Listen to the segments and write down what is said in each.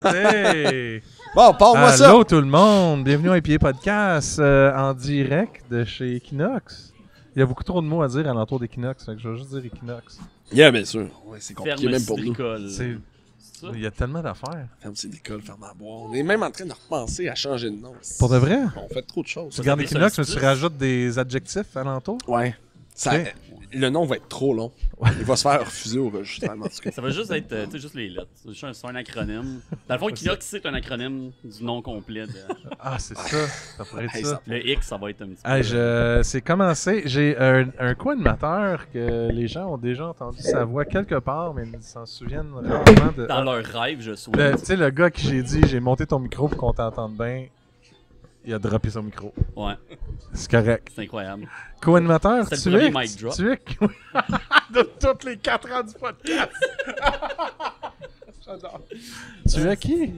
Hey! Bon, parle-moi ça! Allô tout le monde! Bienvenue à Épier Podcast en direct de chez Equinox. Il y a beaucoup trop de mots à dire alentour d'Equinox, fait que je vais juste dire Equinox. Yeah, bien sûr. Ouais, c'est compliqué même pour nous. C'est... Il y a tellement d'affaires. Ferme ses écoles, ferme à boire. On est même en train de repenser à changer de nom. Pour de vrai? On fait trop de choses. Tu regardes Equinox, mais tu rajoutes des adjectifs alentour? Ouais. Ça, Ok. Le nom va être trop long. Il va se faire refuser au registrement. Ça va juste être juste les lettres. C'est un acronyme. Dans le fond, Equinox, c'est un acronyme du nom complet. Ah, c'est ça. Ça pourrait être Hey, ça. Le X, ça va être un petit peu. Hey, c'est commencé. J'ai un co-animateur que les gens ont déjà entendu sa voix quelque part, mais ils s'en souviennent rarement de. Dans leur rêve, je souhaite. Tu sais, le gars qui j'ai dit, j'ai monté ton micro pour qu'on t'entende bien, il a droppé son micro. Ouais, C'est correct. c'est incroyable. Co-animateur, C'est le tu premier es. mic drop. Tu es. De toutes les 4 ans du podcast. J'adore. Tu es qui?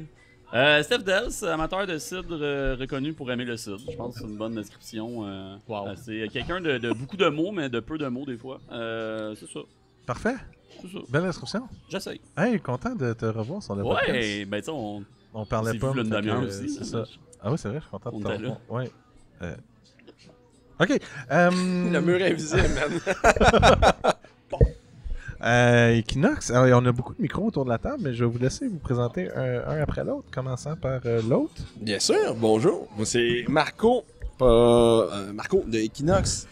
Steph Dels, amateur de cidre reconnu pour aimer le cidre. Je pense que c'est une bonne description. C'est quelqu'un de beaucoup de mots, mais de peu de mots des fois. C'est ça. Parfait. C'est ça. Belle description. J'essaye. Hey, content de te revoir sur le podcast. Ouais, ben tu sais, On parlait s'est pas. vu là une fait que, demi-heure aussi. C'est ça. Ah oui, c'est vrai, je suis content de On te était là. revoir. Ouais. OK. Le mur invisible, man. Equinox, alors, on a beaucoup de micros autour de la table, mais je vais vous laisser vous présenter un après l'autre, commençant par l'autre. Bien sûr, bonjour. Moi, c'est Marco. Marco de Equinox.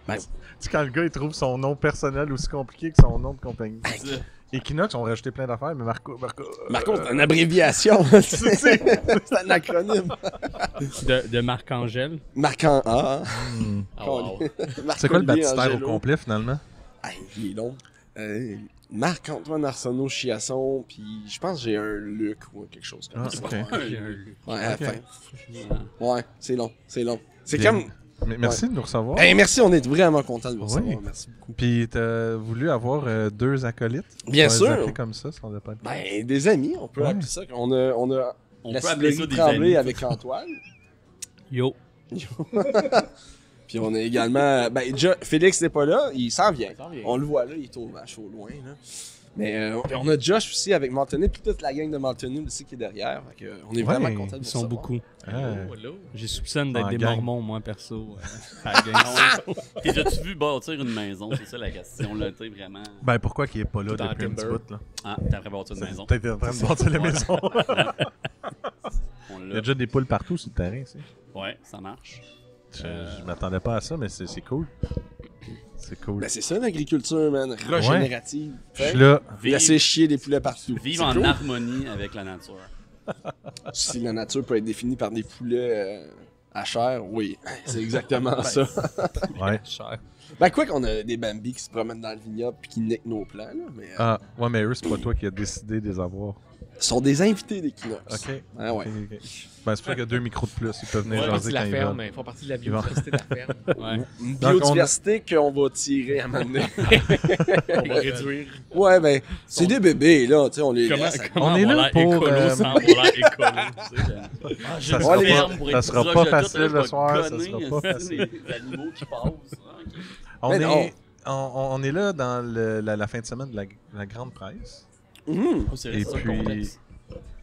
Ben, Tu sais, quand le gars il trouve son nom personnel aussi compliqué que son nom de compagnie. Equinox, on va rajouter plein d'affaires, mais Marco, Marco, c'est une abréviation. C'est un acronyme. De Marc-Angèle. Marquant A. Oh, wow. c'est quoi le baptistère au complet finalement? Ah, il est long. Marc-Antoine Arsenault Chiasson, puis je pense que j'ai un Luc ou quelque chose comme Ah, ça. ok. Ouais, à la Ok. fin. Ouais, c'est long, c'est long. C'est Bien. comme... Mais merci de nous recevoir. Hey, merci, on est vraiment contents de vous recevoir. Oui. Merci beaucoup. Puis t'as voulu avoir deux acolytes? Bien On va sûr. les appeler comme ça sur le podcast. Ben, des amis, on peut Ouais. appeler ça. On a on la peut appeler ça cidrerie des Tremblay amis. avec Antoine. Yo. Puis on a également... Ben, déjà, Félix n'est pas là, il s'en vient. On le voit là, il est au loin, là. Mais on a Josh aussi avec Maltoney, puis toute la gang de Maltoney aussi qui est derrière. Fait que, on est vraiment Ouais, contents de Ils vous sont recevoir. beaucoup. Ah. J'ai soupçonne d'être En des gang. mormons, moi, perso. À la gang. T'es-tu vu bâtir une maison? C'est ça la question, là, tu sais, vraiment. Ben pourquoi qu'il est pas là Dans depuis un petit Timber. bout là? Ah, t'es après bâtir une maison. Peut-être en train de bâtir la maison. On Il y a l'a. déjà des poules partout sur le terrain, tu sais. Ouais, ça marche. Je m'attendais pas à ça, mais c'est cool. C'est cool. Ben, c'est ça l'agriculture, man. Régénérative. Je suis là. Laisser chier des poulets partout. Vivre C'est en cool. harmonie avec la nature. Si la nature peut être définie par des poulets à chair, oui. C'est exactement ça. Ouais. Ben, quoi qu'on a des Bambi qui se promènent dans le vignoble puis qui niquent nos plants, là, mais Ah, ouais, mais eux, c'est pas toi qui as décidé de les avoir. sont des invités d'Equinox. Ok. Ah ouais. Ok. Ben, c'est pour ça qu'il y a 2 micros de plus. Ils peuvent venir Ils font partie jaser de la quand ils ferme, veulent. ils font partie de la biodiversité de la ferme. Ouais. Une Donc, biodiversité qu'on va tirer à un moment donné. On va réduire. Ouais, ben, c'est des bébés, là, tu sais, on les Comment, laisse. comment On est avoir là l'air pour, écolo euh, sans avoir l'air écolo, tu sais. J'ai Ça une sera ferme pas- pour ça être sera proche pas de facile tout, le je vais soir, ça gonner, sera pas facile. Les animaux qui passent. Ok. On Mais est, on est là dans la fin de semaine de la grande presse. Mhm. Oh, c'est Et ça, le puis, contexte.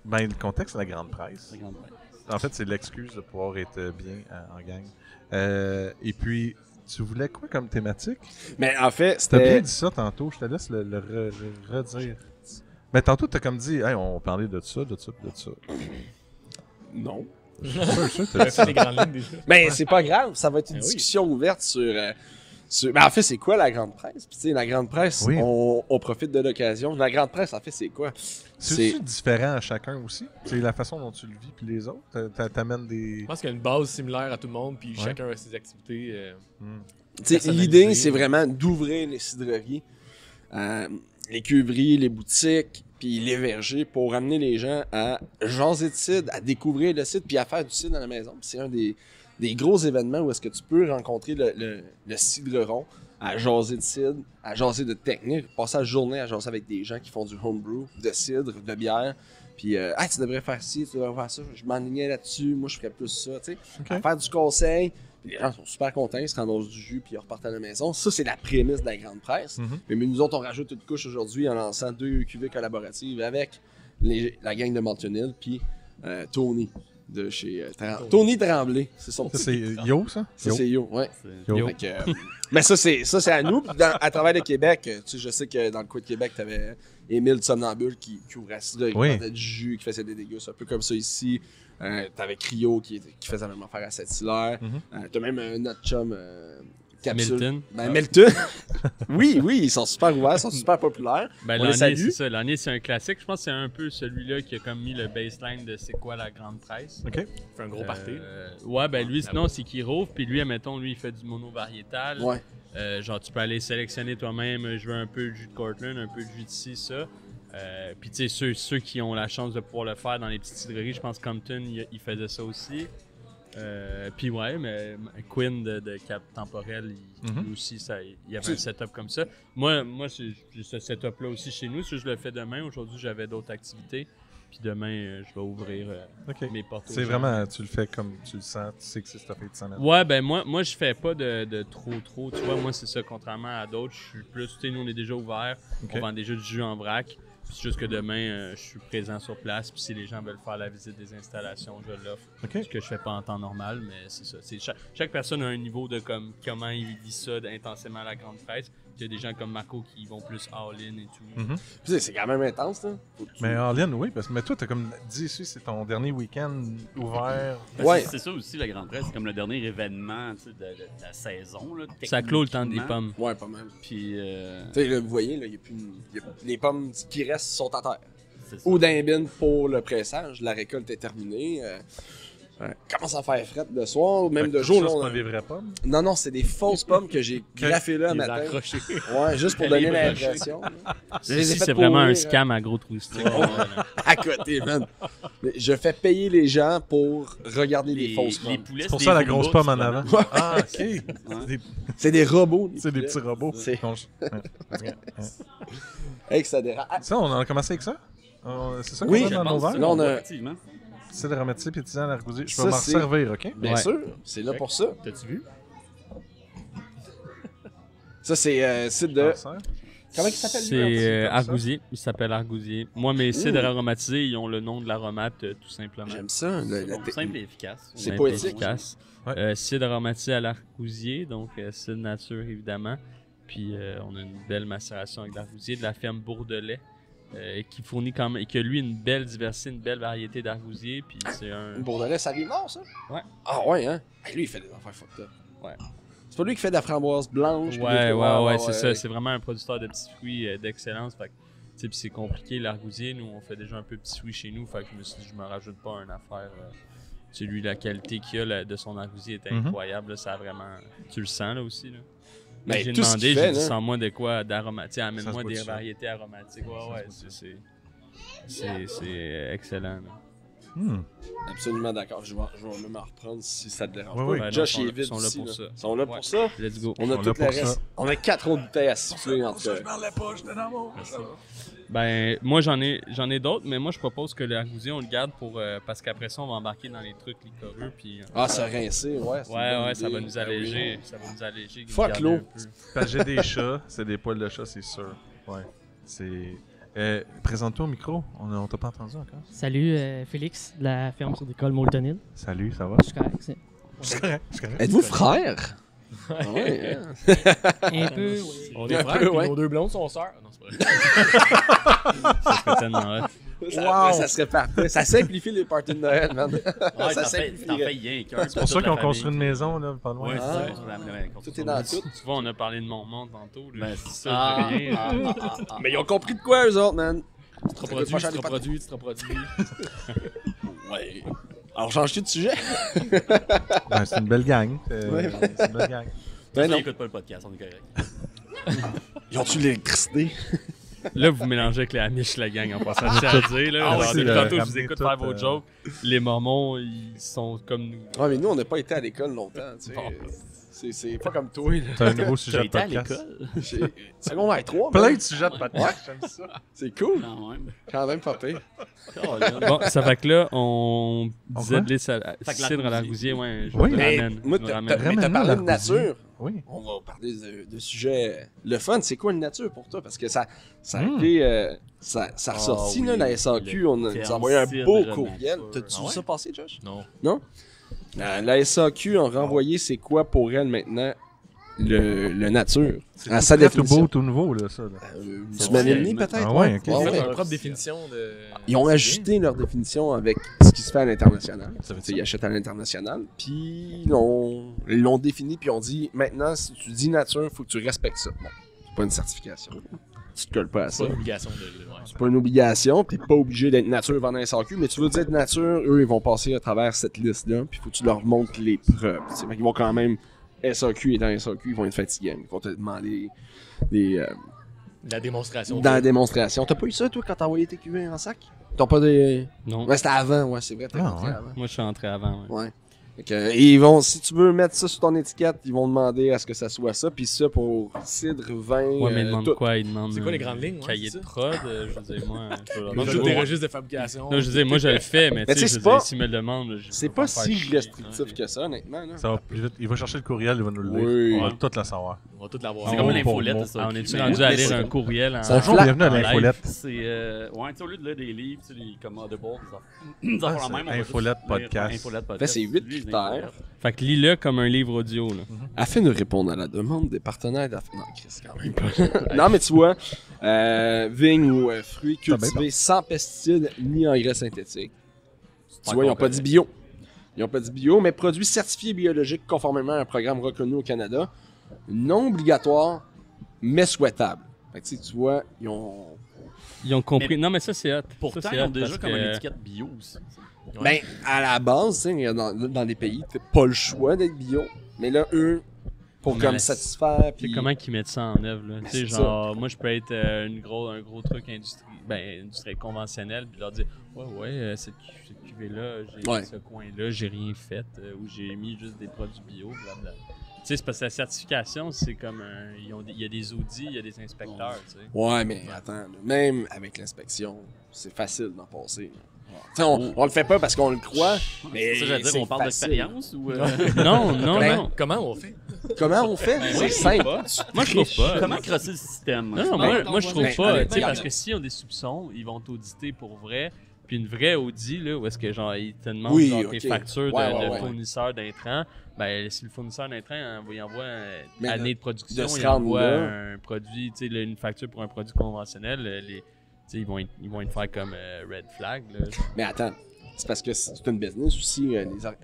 ben, le contexte de la grande presse. La grande presse. En fait, c'est l'excuse de pouvoir être bien en gang. Et puis, tu voulais quoi comme thématique? Mais en fait, T'as bien c'était... dit ça tantôt, je te laisse le redire. Mais tantôt, t'as comme dit, hey, on parlait de ça, de ça, de ça. Non. Je suis sûr que t'as On a dit ça. fait les grandes lignes déjà. Mais c'est pas grave, ça va être une Ah oui. discussion ouverte sur... Ben, en fait, c'est quoi la grande presse? Puis, tu sais, la grande presse, Oui. on profite de l'occasion. La grande presse, en fait, c'est quoi? C'est différent à chacun aussi? C'est la façon dont tu le vis, puis les autres? T'amènes des... Je pense qu'il y a une base similaire à tout le monde, puis Ouais. chacun a ses activités. Tu sais, personnalisé. l'idée, c'est vraiment d'ouvrir les cidreries, les cuveries, les boutiques, puis les vergers pour amener les gens à jaser de cidre, à découvrir le cidre, puis à faire du cidre dans la maison. Puis c'est un des gros événements où est-ce que tu peux rencontrer le cidreron à jaser de cidre, à jaser de technique, passer la journée à jaser avec des gens qui font du homebrew, de cidre, de bière. Puis, hey, tu devrais faire ci, tu devrais faire ça, je m'enlignais là-dessus, moi je ferais plus ça, tu sais. À faire du conseil. Puis les gens sont super contents, ils se rendent du jus, puis ils repartent à la maison. Ça, c'est la prémisse de la grande presse. Mais nous autres, on rajoute une couche aujourd'hui en lançant 2 cuvées collaboratives avec la gang de Mountain Hill, puis Tony de chez Tony Tremblay. C'est son Ça, petit. c'est Yo, ça? Ça, c'est Yo, ouais. Yo. Fait que, mais ça, c'est à nous. Puis à travers le Québec, tu sais, je sais que dans le coin de Québec, tu avais Émile de Somnambule qui ouvrait ça, qui vendait du jus, qui faisait des dégâts. C'est un peu comme ça ici. T'avais Cryo qui faisait la même affaire à Saint-Hilaire. T'as même notre chum Capsule. Milton. Ben, Milton. oui, ils sont super ouverts, ils sont super populaires. Ben, On les l'année, salue. c'est ça. L'année, c'est un classique. Je pense que c'est un peu celui-là qui a comme mis le baseline de c'est quoi la grande presse. OK. Fait un gros party. Ouais, ben lui, sinon, c'est qu'il rouvre. Puis lui, admettons, lui, il fait du mono-variétal. Ouais. Genre, tu peux aller sélectionner toi-même. Je veux un peu de jus de Cortland, un peu de jus de ci, ça. Puis tu sais, ceux qui ont la chance de pouvoir le faire dans les petites cidreries, je pense que Compton, il faisait ça aussi. Puis ouais, mais Quinn de Cap Temporel, lui aussi, il y avait un setup comme ça. Moi j'ai ce setup-là aussi chez nous. Ça, je le fais demain. Aujourd'hui, j'avais d'autres activités. Puis demain, je vais ouvrir mes portes. C'est vraiment, tu le fais comme tu le sens, tu sais que c'est stuffé de 100 mètres. Ouais, ben moi je fais pas de trop. Tu vois, moi, c'est ça, contrairement à d'autres, je suis plus, tu sais, nous, on est déjà ouvert. Ok. On vend déjà du jus en vrac. C'est juste que demain, je suis présent sur place. Puis si les gens veulent faire la visite des installations, je l'offre. OK. Ce que je fais pas en temps normal, mais c'est ça. Chaque personne a un niveau de comment il vit ça intensément à la grande presse. Il y a des gens comme Marco qui vont plus all-in et tout. Puis, c'est quand même intense, là. Mais Arlene, oui, mais toi, t'as comme dit ici, c'est ton dernier week-end ouvert. Ouais. C'est ça aussi, la Grande Presse, c'est comme le dernier événement tu sais, de la saison. Là, Ça clôt le temps des techniquement. pommes. Ouais, pas mal. Puis, Tu sais, là, vous voyez, là, les pommes qui restent sont à terre. c'est ça. Ou d'un bin pour le pressage. La récolte est terminée. Commence à faire fret de soir ou même de jour. Ça, Là, c'est on pas a- des vraies pommes. Non, c'est des fausses pommes que j'ai graffées là Il les a matin. accrochés. Ouais, juste pour donner l'impression. là. Je les ai Ici, fait c'est vraiment un pourrir, scam à gros touristique. à côté, man. Mais je fais payer les gens pour regarder les fausses les pommes. poulets, C'est pour des ça la robots, grosse pomme en souvent. avant. Ah, OK. C'est des- C'est des robots. C'est des petits robots. C'est- Ouais. Hey, que ça dérape. Ah, Ça, on en a commencé avec ça? C'est ça qu'on Oui, a Je dans nos pense, verres? Là, on a- effectivement. C'est de remettre pétillant à l'argousier. Je Ça, peux m'en c'est- servir, OK? bien Ouais. sûr, c'est là pour ça. T'as-tu vu? Ça, c'est site de. Comment il s'appelle lui, C'est comme ça? Argousier. Il s'appelle Argousier. Moi, mes cidres aromatisés, ils ont le nom de l'aromate, tout simplement. J'aime ça. Bon, simple et efficace. C'est Simple, poétique. efficace. Ouais. Cidre aromatisé à l'argousier, donc cidre nature, évidemment. Puis on a une belle macération avec l'argousier de la ferme Bourdelais. Qui fournit quand même, et qui a lui une belle diversité, une belle variété d'argousier, puis c'est un... Bourdelais, ça arrive nord, ça? Ouais. Ah ouais, hein? Hey, lui, il fait des affaires fucked up. Ouais. C'est pas lui qui fait de la framboise blanche. puis des Ouais, trucs- c'est ça, c'est vraiment un producteur de petits fruits d'excellence, fait que, tu sais, puis c'est compliqué, l'argousier, nous, on fait déjà un peu de petits fruits chez nous, fait que je me suis dit, je me rajoute pas une affaire, tu sais, lui, la qualité qu'il a de son argousier est incroyable, là, ça a vraiment, tu le sens, là, aussi, là. Ben, J'ai tout ce demandé, qu'il j'ai fait, dit, là. sans-moi de quoi d'aromatiques, Ça amène-moi se des goûte ça. variétés aromatiques, c'est excellent, là. Absolument d'accord. Je vais même en reprendre si ça te dérange Ouais, pas. ouais. Ben Josh, non, il est vite. ils sont là ici, pour là. ça. Ils sont là Ouais. pour ça. Let's go. On a Ils sont tout là le pour reste. ça. On a 4 autres bouteilles à siffler entre. parlais pas, j'étais dans mon... Ben, moi, j'en ai d'autres, mais moi, je propose que l'argousier, on le garde pour parce qu'après ça, on va embarquer dans les trucs liquoreux, puis... Ah, se rincer, ouais. c'est une bonne Ouais, ça idée. va nous alléger. Ça va nous alléger. Fuck garder l'eau. un peu. Parce que j'ai des chats, c'est des poils de chat, c'est sûr. Ouais. C'est... Présente-toi au micro, on t'a pas entendu encore. Salut, Félix, de la ferme sur d'école Molten Hill. Salut, ça va? Je suis correct, c'est- C'est correct, c'est correct. Êtes-vous frères? Ah ouais, hein? Un peu, oui. On est Un frères, peu, puis ouais. nos 2 blondes sont sœurs. Non, c'est pas vrai. Ça serait tellement hot. Ça serait parfait. Ça simplifie les parties de Noël, man. Ouais, ça t'en fais simplifierait. rien qu'un. C'est pour ça qu'on construit une maison, là, pas loin. Ouais, c'est Ah. ça. Tout est dans tout. Tu vois, on a parlé de Mormont tantôt. Là. Ben, c'est ça. Ça, j'ai rien. Mais ils ont compris de quoi, eux autres, man? Tu te reproduis, tu te reproduis, tu te reproduis. Ouais. Alors, change-tu de sujet? Ben, c'est une belle gang. Ouais. C'est une belle gang. Ben non. Écoute pas le podcast, on est correct. Ils ont-tu l'électricité? Là, vous mélangez avec les Amish, la gang, en passant. Je tiens à dire, là. Ah Genre, oui, depuis c'est tantôt, je vous ramener écoute tout, faire vos jokes. Les Mormons, ils sont comme nous. Ouais, mais nous, on n'a pas été à l'école longtemps, tu sais. Bon. C'est pas comme toi, là. C'est un nouveau sujet T'as de été à podcast. l'école? Secondaire 3, Plein man. de sujets de podcast, j'aime ça. C'est cool. Quand même. Quand même pas pire. Bon, ça fait que là, on disait quoi? de que cidre à l'argousier, ouais. Je Oui. te Mais ramène. moi, je te t'as ramène. Ramène-nous parlé de l'argousier. nature. Oui. On va parler de sujets. Le fun, c'est quoi une nature pour toi? Parce que ça a Mm. été. Ça ressorti, oui, là, la SAQ. le On nous a envoyé un terme beau cidre courriel. nature. T'as-tu Ah vu ouais? ça passer, Josh? Non. Non? La SAQ a renvoyé c'est quoi pour elle maintenant le nature. À sa Très tout définition. beau, tout nouveau, là, ça. Là. Une C'est semaine et vrai. demie peut-être? Ah ouais, ok. Ils ont fait ouais. leur propre définition de. Ils ont ajusté leur définition avec ce qui se fait à l'international. Ça veut Tu sais, ils achètent à l'international. Puis ils l'ont défini, puis ils ont dit maintenant, si tu dis nature, il faut que tu respectes ça. Bon, c'est pas une certification. Tu te colles pas à C'est ça. pas une obligation de. Ouais. C'est pas une obligation, t'es pas obligé d'être nature vendant un SAQ, mais tu veux dire nature, eux, ils vont passer à travers cette liste-là, puis faut que tu leur montres les preuves. Tu sais, fait qu'ils vont quand même, SAQ étant SAQ, ils vont être fatigants. Ils vont te demander des La démonstration. dans la démonstration. T'as pas eu ça, toi, quand t'as envoyé tes QV en sac? T'as pas des... Non, Ouais, c'était avant, ouais, c'est vrai, t'as Ah, compris ouais. avant. moi je suis entré avant. Ouais. Ouais. Fait que, et ils vont, si tu veux mettre ça sur ton étiquette, ils vont demander à ce que ça soit ça, puis ça pour cidre, vin, Ouais, mais ils demandent tout. quoi? Ils demandent C'est quoi les grandes lignes, ouais, cahier c'est de ça? prod, je veux dire, moi... je peux leur Moi, demander. j'ai des registres de fabrication. Non, je veux dire, moi je le fais, mais Mais tu tu sais, sais, je c'est veux dire, pas- s'ils me le demandent, là, je C'est vais pas faire si chier. restrictif Ouais. que ça, honnêtement. Là. Ça va plus vite. Il va chercher le courriel, il va nous le lire. Oui. On va tout le savoir. On va tout l'avoir. C'est comme Oh, une infolette, pour ça. Ah, on est-tu Mais- rendu à mais lire c'est- un courriel en... C'est un Bonjour, flac bienvenue à en live. l'infolette. C'est. Ouais, tu sais, au lieu de lire des livres, tu sais, les commandables, des affaires c'est la même. on va infolette juste lire podcast. Infolette Fait, podcast. c'est 8 Lis les critères. infolettes. Fait que lis-le comme un livre audio, là. Afin de répondre à la demande des partenaires d'affaires. Non, Chris, quand même pas. Non, mais tu vois, vignes ou fruits bien cultivés sans pesticides ni engrais synthétiques. Tu Ouais, vois, ils n'ont pas correct. dit bio. Ils n'ont pas dit bio, mais produits certifiés biologiques conformément à un programme reconnu au Canada. Non obligatoire, mais souhaitable. Fait que, tu sais, tu vois, ils ont. Ils ont compris. Mais non, mais ça, c'est hot. Pourtant, Ça, c'est ils ont hot déjà parce comme que- une étiquette bio aussi. Ouais. Ben, à la base, tu sais, dans des pays, t'as pas le choix d'être bio. Mais là, eux, pour Mais comme la- satisfaire. C'est Puis... comment qu'ils mettent ça en œuvre, là. Tu sais, c'est genre, moi, je peux être un gros truc industrie conventionnel, puis leur dire, ouais, cette cuvée-là, j'ai Ouais. ce coin-là, j'ai rien fait, ou j'ai mis juste des produits bio, blablabla. Tu sais, c'est parce que la certification, c'est comme il y a des audits, il y a des inspecteurs, tu sais. Ouais, mais attends, là, même avec l'inspection, c'est facile d'en passer. là. Tu sais, on le fait pas parce qu'on le croit, mais C'est ça, j'allais dire, c'est on parle facile. d'expérience ou. Non. Comment on fait? Comment on fait? C'est simple. Moi, je trouve pas. Comment crosser le système? Non, moi, je trouve Mais pas. honnêtement, Tu sais, parce que s'ils ont des soupçons, ils vont t'auditer pour vrai. Puis une vraie audit, là, où est-ce que genre ils te demandent Oui, genre, ok. tes factures Ouais, de ouais. fournisseur d'intrants, ben si le fournisseur d'intrants il envoie Mais année de production, de se il rendre envoie là. un produit, tu sais, là, une facture pour un produit conventionnel, tu sais, ils vont être faire comme Red Flag. Là. Mais attends, c'est parce que c'est une business aussi.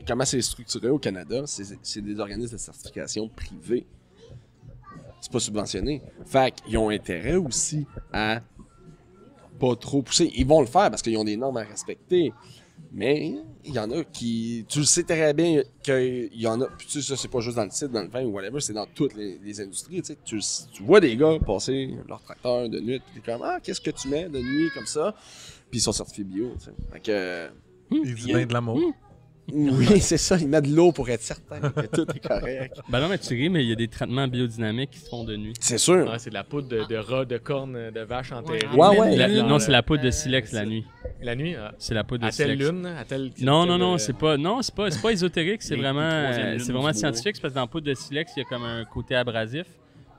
Comment c'est structuré au Canada? C'est des organismes de certification privés. C'est pas subventionné. Fait qu'ils ont intérêt aussi à pas trop pousser. Ils vont le faire parce qu'ils ont des normes à respecter. Mais il y en a qui... Tu le sais très bien qu'il y en a... Puis tu sais, ça, c'est pas juste dans le titre, dans le vin ou whatever, c'est dans toutes les industries. Tu sais. Tu vois des gars passer leur tracteur de nuit, puis t'es comme « Ah, qu'est-ce que tu mets de nuit comme ça? » Puis ils sont certifiés bio. Tu sais. Fait que... Il dit bien de l'amour. Oui, c'est ça. Ils mettent de l'eau pour être certain que tout est correct. Ben non, mais tu ris, mais il y a des traitements biodynamiques qui se font de nuit. C'est sûr. Ouais, c'est de la poudre de rat, de corne, de vache enterrée. Ouais. Non, c'est la poudre de silex la nuit. La nuit, C'est la poudre de à telle silex. lune, à telle... Non, c'est pas ésotérique, c'est Les vraiment, troisième lune c'est du vraiment mois. scientifique, c'est parce que dans la poudre de silex, il y a comme un côté abrasif.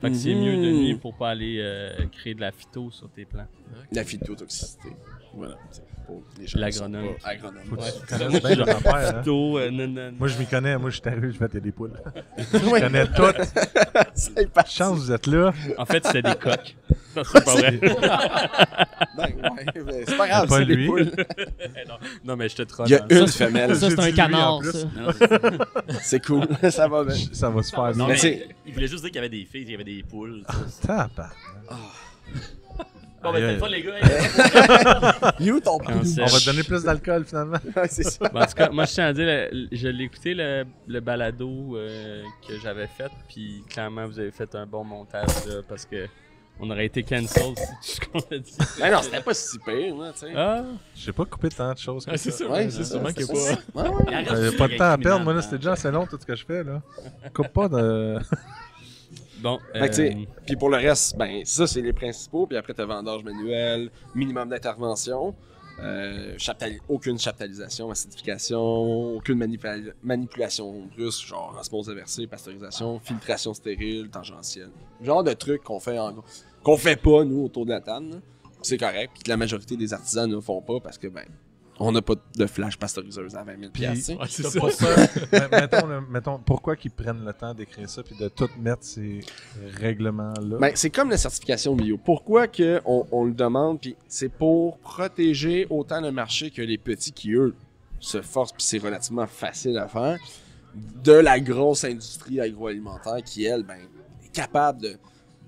Fait que c'est mieux de nuit pour pas aller créer de la phyto sur tes plants. La phytotoxicité. Voilà. C'est pour les gens qui L'agronome. sont pas agronomes. Faut que Ouais. tu connaisses bien leur affaire, hein. Phyto, non. Moi, je m'y connais. Moi, je suis taré, je vais des poules. Je connais tout. C'est pas Chance, vous êtes là. En fait, c'est des coques. Non, c'est pas vrai. Ouais, mais c'est pas grave, Pas c'est des lui. poules. Non, mais je te troll. Il y a hein. une femelle. Ça, c'est J'ai un dit lui en canard, plus. ça. Non, c'est- C'est cool. Ça va bien. Ça va se faire non, bien. Mais c'est- il voulait juste dire qu'il y avait des filles, qu'il y avait des poules. Tabarnak. Bon, ben, Aïe, c'était aïe. pas les gars. You ton pouls. Cancel. On va te donner plus d'alcool, finalement. Ouais, c'est ça. Bon, en tout cas, moi, je tiens à dire, je l'ai écouté le balado que j'avais fait, puis clairement, vous avez fait un bon montage là, parce que on aurait été cancel si tout ce qu'on a dit. Ben non, c'était pas si pire, là, tu sais. Ah! J'ai pas coupé tant de choses. Ah, c'est ça. Ouais, c'est c'est sûrement ça. qu'il y a c'est pas. ça. Ouais, ouais. Il arrête J'avais aussi pas de avec temps à criminel, perdre, moi là, hein. c'était déjà assez long tout ce que je fais là. Coupe pas de. Bon, Fait que, tu sais, puis pour le reste, ben, ça, c'est les principaux. Puis après, t'as vendage manuel, minimum d'intervention, aucune chaptalisation, acidification, aucune manipulation brusque, genre osmose inversée, pasteurisation, filtration stérile, tangentielle. Genre de trucs qu'on fait pas, nous, autour de la table. Là. C'est correct. Puis que la majorité des artisans ne font pas parce que, ben, on n'a pas de flash pasteuriseuse à 20 000 Puis- piastres, tu sais. Ouais, c'est T'as ça. pas ça. Mettons, pourquoi qu'ils prennent le temps d'écrire ça puis de tout mettre ces règlements-là? Ben, c'est comme la certification bio. Pourquoi que on le demande? Puis c'est pour protéger autant le marché que les petits qui, eux, se forcent, puis c'est relativement facile à faire, de la grosse industrie agroalimentaire qui, elle, ben, est capable de...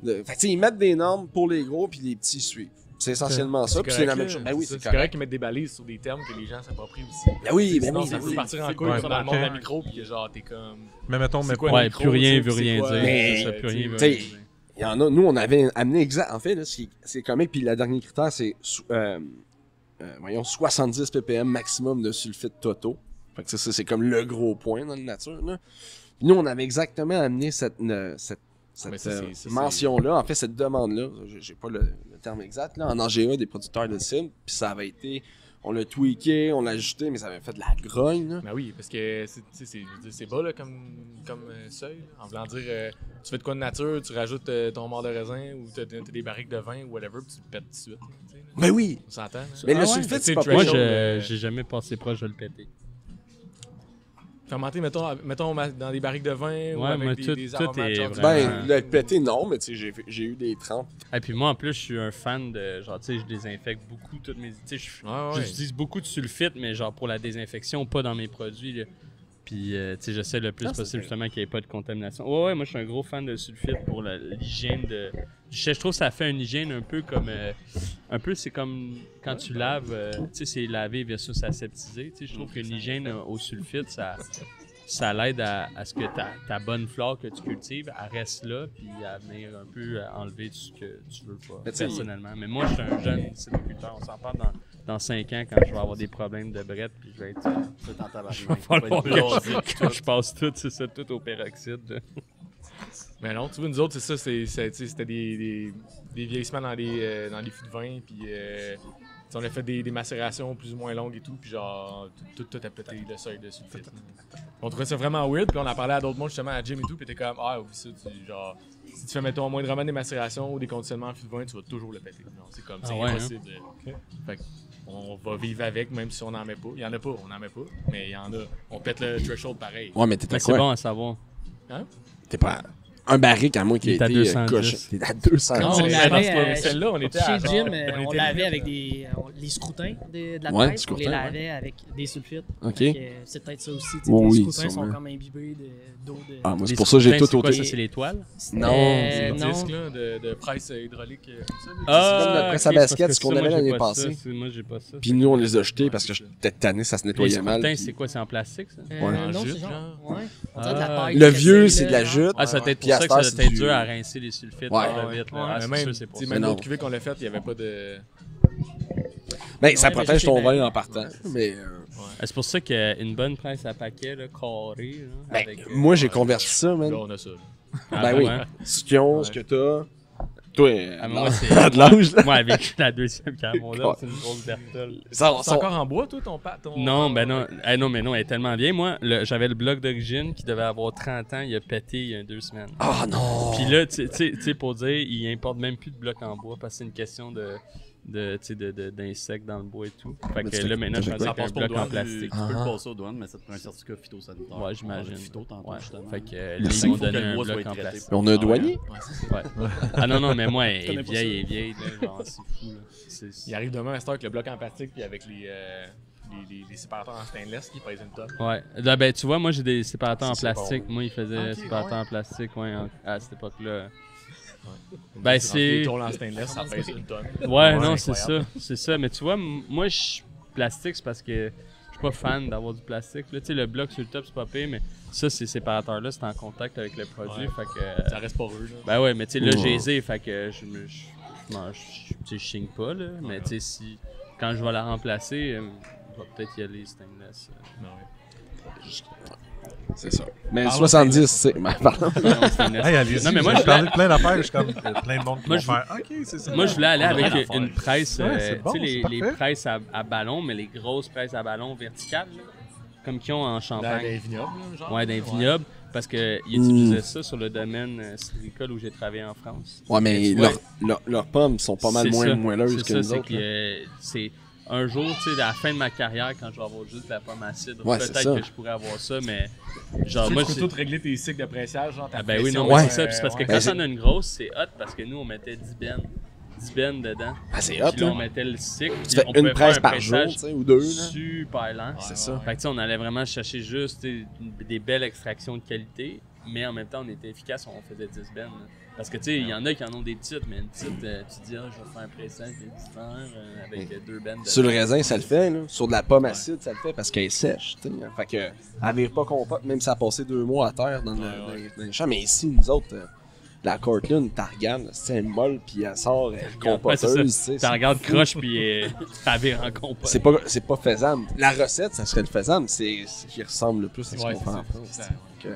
Fait que, tu sais, ils mettent des normes pour les gros, puis les petits suivent. C'est essentiellement ça, puis c'est la même chose. Ben oui, c'est correct correct. qu'ils mettent des balises sur des termes que les gens s'approprient aussi. Ben oui, ben Sinon, oui, ça ben peut oui. partir en C'est couille quoi, comme dans le monde de la ok. micro, puis que genre, t'es comme. Mais mettons, C'est mais quoi pas. ouais, micro, plus rien tu sais, veut c'est rien quoi, dire. mais, C'est ça, plus rien veut t'sais, rien dire. Il y en a, nous, on avait amené exact. En fait, là, c'est comique. Puis le dernier critère, c'est 70 ppm maximum de sulfite totaux. Fait que ça, c'est comme le gros point dans la nature. Là. Puis nous, on avait exactement amené cette Mais ça, c'est- mention-là, en fait, cette demande-là. J'ai pas le terme exact, là, en AGA des producteurs de cible. Puis ça avait été. On l'a tweaké, on l'a ajusté, mais ça avait fait de la grogne. Là. Ben oui, parce que c'est bas là, comme seuil. Là. En voulant dire, tu fais de quoi de nature, tu rajoutes ton mort de raisin ou t'as des barriques de vin ou whatever, puis tu le pètes tout de suite. Tu sais, là. Ben oui! On s'entend. là. Mais Ah le ouais? sulfite, Tu c'est sais, pas le Moi, threshold, j'ai jamais passé proche de le péter. Fermenter, mettons dans des barriques de vin ou Ouais, avec moi, des, tout- des tout aromates, est genre, vraiment- Ben, le pété, non, mais tu sais, j'ai eu des trempes. Et puis moi, en plus, je suis un fan de. Genre, tu sais, je désinfecte beaucoup toutes mes. Tu sais, Ouais, ouais. j'utilise beaucoup de sulfite, mais genre pour la désinfection, pas dans mes produits. Là. Puis, tu sais, j'essaie le plus Ah, c'est possible vrai. justement qu'il n'y ait pas de contamination. Ouais, moi, je suis un gros fan de sulfite pour l'hygiène de. Je trouve que ça fait une hygiène un peu comme. Un peu, c'est comme quand tu laves. Tu sais, c'est laver versus aseptiser. Tu sais, je trouve qu'une hygiène au sulfite, ça l'aide à ce que ta bonne flore que tu cultives, elle reste là, puis à venir un peu enlever tout ce que tu veux pas, Mais tu sais, personnellement. Mais moi, je suis un jeune sylviculteur. On s'en parle dans 5 ans quand je vais avoir des problèmes de brette, puis je vais être... C'est en tabarnak. Il va falloir que je passe tout, c'est ça, tout au peroxyde. là. Mais non, tu vois, nous autres, c'est ça, c'était des vieillissements dans les fûts de vin, puis tu sais, on a fait des macérations plus ou moins longues et tout, puis genre, tout a pété le seuil de sulfite. On trouvait ça vraiment weird, puis on en parlait à d'autres mondes, justement, à Jim et tout, puis t'es comme, ah, oui, ça, genre, si tu fais, mettons, moindrement des macérations ou des conditionnements en fût de vin, tu vas toujours le péter. Non, c'est comme, c'est Ah ouais, impossible. Fait on va vivre avec, même si on n'en met pas. Il y en a pas, on n'en met pas, mais il y en a. On pète le threshold pareil. Ouais, mais t'es Mais à c'est quoi? bon à savoir. T'es pas un barrique à moins qu'il Il ait est à été 210. coché. T'es à 200. Non, on c'est- avait, celle-là, on était à chez genre- Jim, on on était l'avait limite, avec les scroutins de la Ouais, tête. On scroutins, les ouais. lavait avec des sulfites. Ok. Fait que, c'est peut-être ça aussi. tu sais, Oui, les oui, scroutins sont sûrement. comme imbibés d'eau de. Ah, moi, c'est Les pour ça que j'ai scrutins, tout c'est quoi, ôté. ça, c'est l'étoile? Non, Des non. disques là, de presse hydraulique comme ça. là. comme notre presse à ok, basket, parce que ce qu'on ça, avait moi, j'ai l'année pas ça, passée. moi, j'ai pas ça. Puis nous, on les a jetés parce que j'étais tanné, ça se Les nettoyait mal. scrutins, puis- c'est quoi? C'est en plastique, ça? Ouais. En Non, jute, c'est genre. genre. Ouais. On dirait de la Ah. paille. Le cassée, vieux, là, c'est de la genre. jute. Ah, ça doit être Puis pour à ça cette que heure, ça c'est doit être du- dur à rincer les sulfites Ouais. par le vite. Ouais, Là. Ah, mais c'est même, sûr, c'est pour tu sais, ça. même Mais l'autre non. cuvée qu'on l'a fait, il n'y avait pas de. Ben, ça Ouais, mais protège juste ton les vin bains. en partant. Mais C'est pour ça qu'une bonne presse à paquet, là, carré, là, ben, avec... moi, j'ai converti ça, man. Là, on a ça. là. Ah, Ben oui. ouais. Ce qu'ils ont, ce que t'as. Toi, Ah, moi, c'est... à de l'âge, là. Moi, avec la deuxième guerre mondiale, c'est une grosse Bertole. Ça, C'est encore en bois, toi, ton Non, ben non. Non, mais non, elle est tellement vieille. Moi, j'avais le bloc d'origine qui devait avoir 30 ans. Il a pété il y a 2 semaines. Ah non! Puis là, tu sais, pour dire, il importe même plus de blocs en bois parce que c'est une question d'insectes dans le bois et tout. Fait Mais que tu fais- là, maintenant, je ça fais passe un pas aux bloc en douanes, plastique. Tu peux le Ah. passer aux douanes, mais ça te prend un certificat phytosanitaire. Ouais, j'imagine. Le phyto, tantôt, Ouais. justement. Fait que là, Merci. ils m'ont Faut que donné le un bois soit bloc en traité. plastique. Mais on a un douanier? Ouais, c'est ça. Ouais. Ah non, non, mais moi, elle connais est pas vieille, ça. elle est vieille, là, genre, c'est fou, là. Il arrive demain à cette heure avec le bloc en plastique puis avec les séparateurs en stainless qui pèsent une tonne. Ouais. Là, ben, tu vois, moi, j'ai des séparateurs en C'est plastique. bon. Moi, ils faisaient Ok, séparateurs ouais. en plastique, ouais, à cette époque-là. Ben, c'est- Des tôles en stainless, ça pèse une tonne. Ouais, non, c'est c'est ça. incroyable. C'est ça. Mais tu vois, moi, plastique, c'est parce que je suis pas fan d'avoir du plastique. Là, tu sais, le bloc sur le top, c'est pas pire, mais ça, ces séparateurs-là, c'est en contact avec le produit. Ouais. Fait que, Ça reste pas eux, là. ben ouais, mais tu sais, là, Ouais. j'ai aisé, fait que je chigne pas, là. Mais tu sais, si, quand je vais la remplacer, je vais peut-être y aller stainless. Non, ouais. C'est ça. Mais Parlons 70, c'est. Pardon. Non, stainless. Hey, allez-y, Non, mais moi, j'ai je parlé de plein d'affaires, je suis comme plein de monde qui Moi, vont je- faire. Ok, c'est ça. Moi, je voulais aller On a rien avec à faire. une presse, Ouais, c'est bon, tu sais, c'est les parfait. presses à ballon, mais les grosses presses à ballon verticales, là, comme qu'ils ont en Dans Champagne. les vignobles, là, genre. Ouais, dans les vignobles, parce qu'ils utilisaient ça sur le domaine citricole où j'ai travaillé en France. Ouais, mais Ouais. leurs pommes sont pas mal C'est moins ça. moelleuses C'est que ça, nous c'est autres. que c'est un jour, tu sais, à la fin de ma carrière, quand je vais avoir juste de la pomme acide, Ouais, c'est ça. peut-être que je pourrais avoir ça, mais genre, Tu moi, peux c'est... tout régler tes cycles de pressage, genre ta Ah ben oui, pression, non, Ouais. mais c'est ça, puis c'est parce que ouais. quand Ben, on a une grosse, c'est hot, parce que nous, on mettait 10 bennes dedans. Ah, c'est hot, Puis là, on là. mettait le cycle. Tu puis fais on une pouvait presse faire un par jour, pressage tu sais, ou deux, là. super lent. C'est ça. Fait que tu sais, on allait vraiment chercher juste tu sais, des belles extractions de qualité, mais en même temps, on était efficace, on faisait 10 bennes. Là. Parce que tu sais, il y en a qui en ont des petites, mais une petite, tu dis, ah, je vais faire un pressage de 10 heures avec 2 bennes. Sur le raisin, ça le fait, là. Sur de la pomme acide, ça le fait parce qu'elle est sèche, tu sais. Fait que, elle vire pas compote, même si elle a passé 2 mois à terre dans les champs. Mais ici, nous autres, la Cortland, t'as regardes, c'est une molle, puis elle sort Ouais, c'est ça. compoteuse, tu sais. Tu regardes croche, puis elle vire en compote. C'est pas faisable. La recette, ça serait le faisable. C'est ce qui ressemble le plus à ce Ouais, qu'on c'est fait ça. en France. C'est ça. Fait que,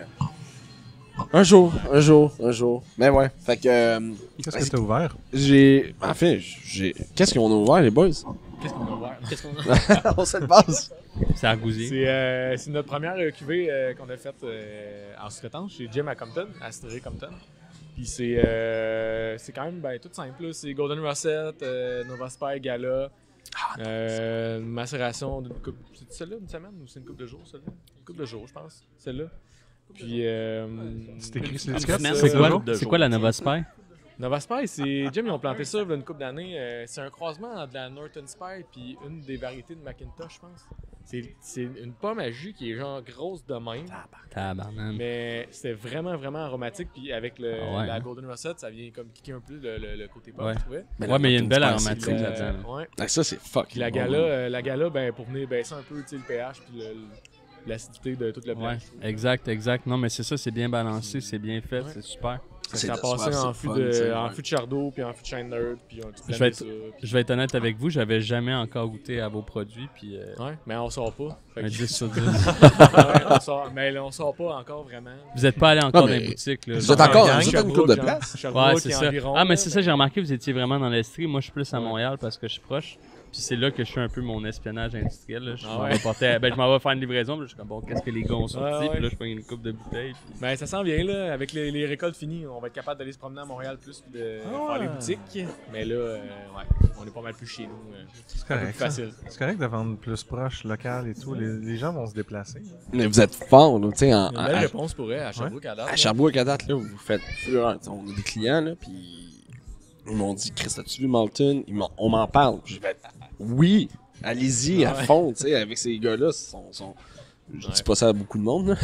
un jour. Mais ouais. Fait que Qu'est-ce que t'as ouvert? j'ai. En fait, j'ai. Qu'est-ce qu'on a ouvert, les boys? Qu'est-ce qu'on a ouvert? Qu'est-ce qu'on a? On sait le base. C'est argousier. C'est notre première cuvée qu'on a faite en sous-traitance chez Jim à Compton, à Stray Compton. Puis c'est quand même tout simple. Là. C'est Golden Rosette, Nova Spy, Gala, une macération d'une coupe. C'est celle-là, une semaine ou c'est une coupe de jours, celle-là? Une coupe de jours, je pense. Celle-là. Puis. C'est écrit sur Une l'étiquette? semaine, C'est quoi, jour de c'est jour. quoi la Nova Spy? Nova Spy, c'est Jim, ils ont planté ça il y a une couple d'années. C'est un croisement entre la Norton Spy puis une des variétés de Macintosh, je pense. C'est une pomme à jus qui est genre grosse de même, Tabarnane. mais c'était vraiment aromatique. Puis avec Ah ouais, la hein? Golden Rosette, ça vient comme kicker un peu le côté pomme, Ouais. je trouvais. Ouais, mais il y a une belle Norton Spy, aromatique c'est là-dedans. Ouais. Ah, ça, c'est fuck. Puis la Gala, ben, pour venir baisser un peu tu sais, le pH puis l'acidité de toute le plant. Ouais, exact. Non, mais c'est ça, c'est bien balancé, c'est bien fait, c'est super. Ça a passé en fût de Chardot, puis en fût de Chardonnay, puis on Je vais être- Je vais être honnête avec vous, j'avais jamais encore goûté à vos produits, puis Ouais, mais on sort pas. Fait un que- 10 sur 10. mais là, on sort pas encore vraiment. Vous êtes pas allé encore Non, dans mais les boutiques, là. vous êtes genre- encore- gang. vous êtes une couple de place? Ouais, c'est ça. Ah, mais c'est ça, j'ai remarqué, vous étiez vraiment dans l'Estrie. Moi, je suis plus à Montréal parce que je suis proche. Puis c'est là que je fais un peu mon espionnage industriel. Là. Je Ah m'en ouais. vais je m'en vais faire une livraison. Puis là, je suis comme, bon, qu'est-ce que les gars ont sorti? Ouais, ouais. Puis là, je prends une coupe de bouteilles. Puis... Ben, ça s'en vient, là. Avec les récoltes finies, on va être capable d'aller se promener à Montréal plus puis de faire les boutiques. Mais là, ouais, on est pas mal plus chez nous. C'est Un peu correct. plus ça. facile. C'est correct de vendre plus proche, local et tout. Les gens vont se déplacer. Mais vous êtes fort, là, tu sais, Une belle réponse pour elle à Sherbrooke à date. à là. Sherbrooke à date, là, vous faites fureur. T'sais, on a des clients, là, puis ils m'ont dit, Chris, as-tu vu Malton? On m'en parle. Puis j'ai fait, oui, allez-y à Ouais. fond, tu sais, avec ces gars-là, je dis pas ça à beaucoup de monde, là.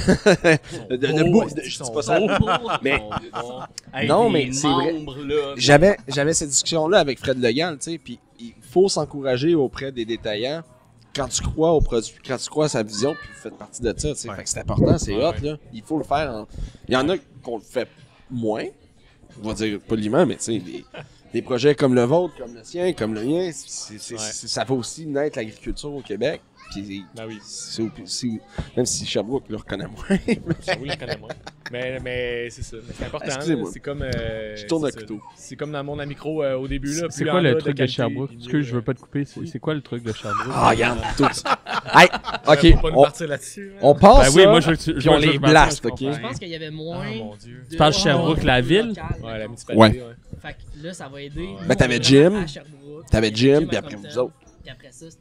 Ils sont beaux, je ils dis sont pas ça. Mais- Hey, Non, des mais c'est vrai. membres, là, J'avais cette discussion-là avec Fred Legal, tu sais, puis il faut s'encourager auprès des détaillants quand tu crois au produit, quand tu crois à sa vision, puis vous faites partie de ça, tu sais. Ouais. Fait que c'est important, c'est Ouais, hot, là. Il faut le faire. Il y en a qu'on le fait moins, on va dire poliment, mais tu sais, des projets comme le vôtre, comme le sien, comme le mien, ça va aussi naître l'agriculture au Québec. Puis Ben oui, même si Sherbrooke le reconnaît moins. j'avoue, je connais moins. Mais c'est ça. Mais c'est important. Excusez-moi. là. C'est comme. Je tourne c'est le ça. couteau. C'est comme dans mon micro au début. là. C'est plus quoi en le bas truc de qualité, Sherbrooke? puis Excuse, mieux, je veux pas te couper. oui. C'est quoi le truc de Sherbrooke? Ah, regarde, tout ça. Hey, ok, Faut pas nous partir là-dessus. hein. on passe Ben oui, ça, moi, je veux que tu. puis on les blast, ok? Je pense qu'il y avait moins. Ah, mon Dieu. de parles Sherbrooke, la ville? local. Ouais, la municipalité, ouais. Fait que là, ça va aider. Ben, t'avais Jim, t'avais Jim, à puis après Compton. vous autres. Puis après ça, c'est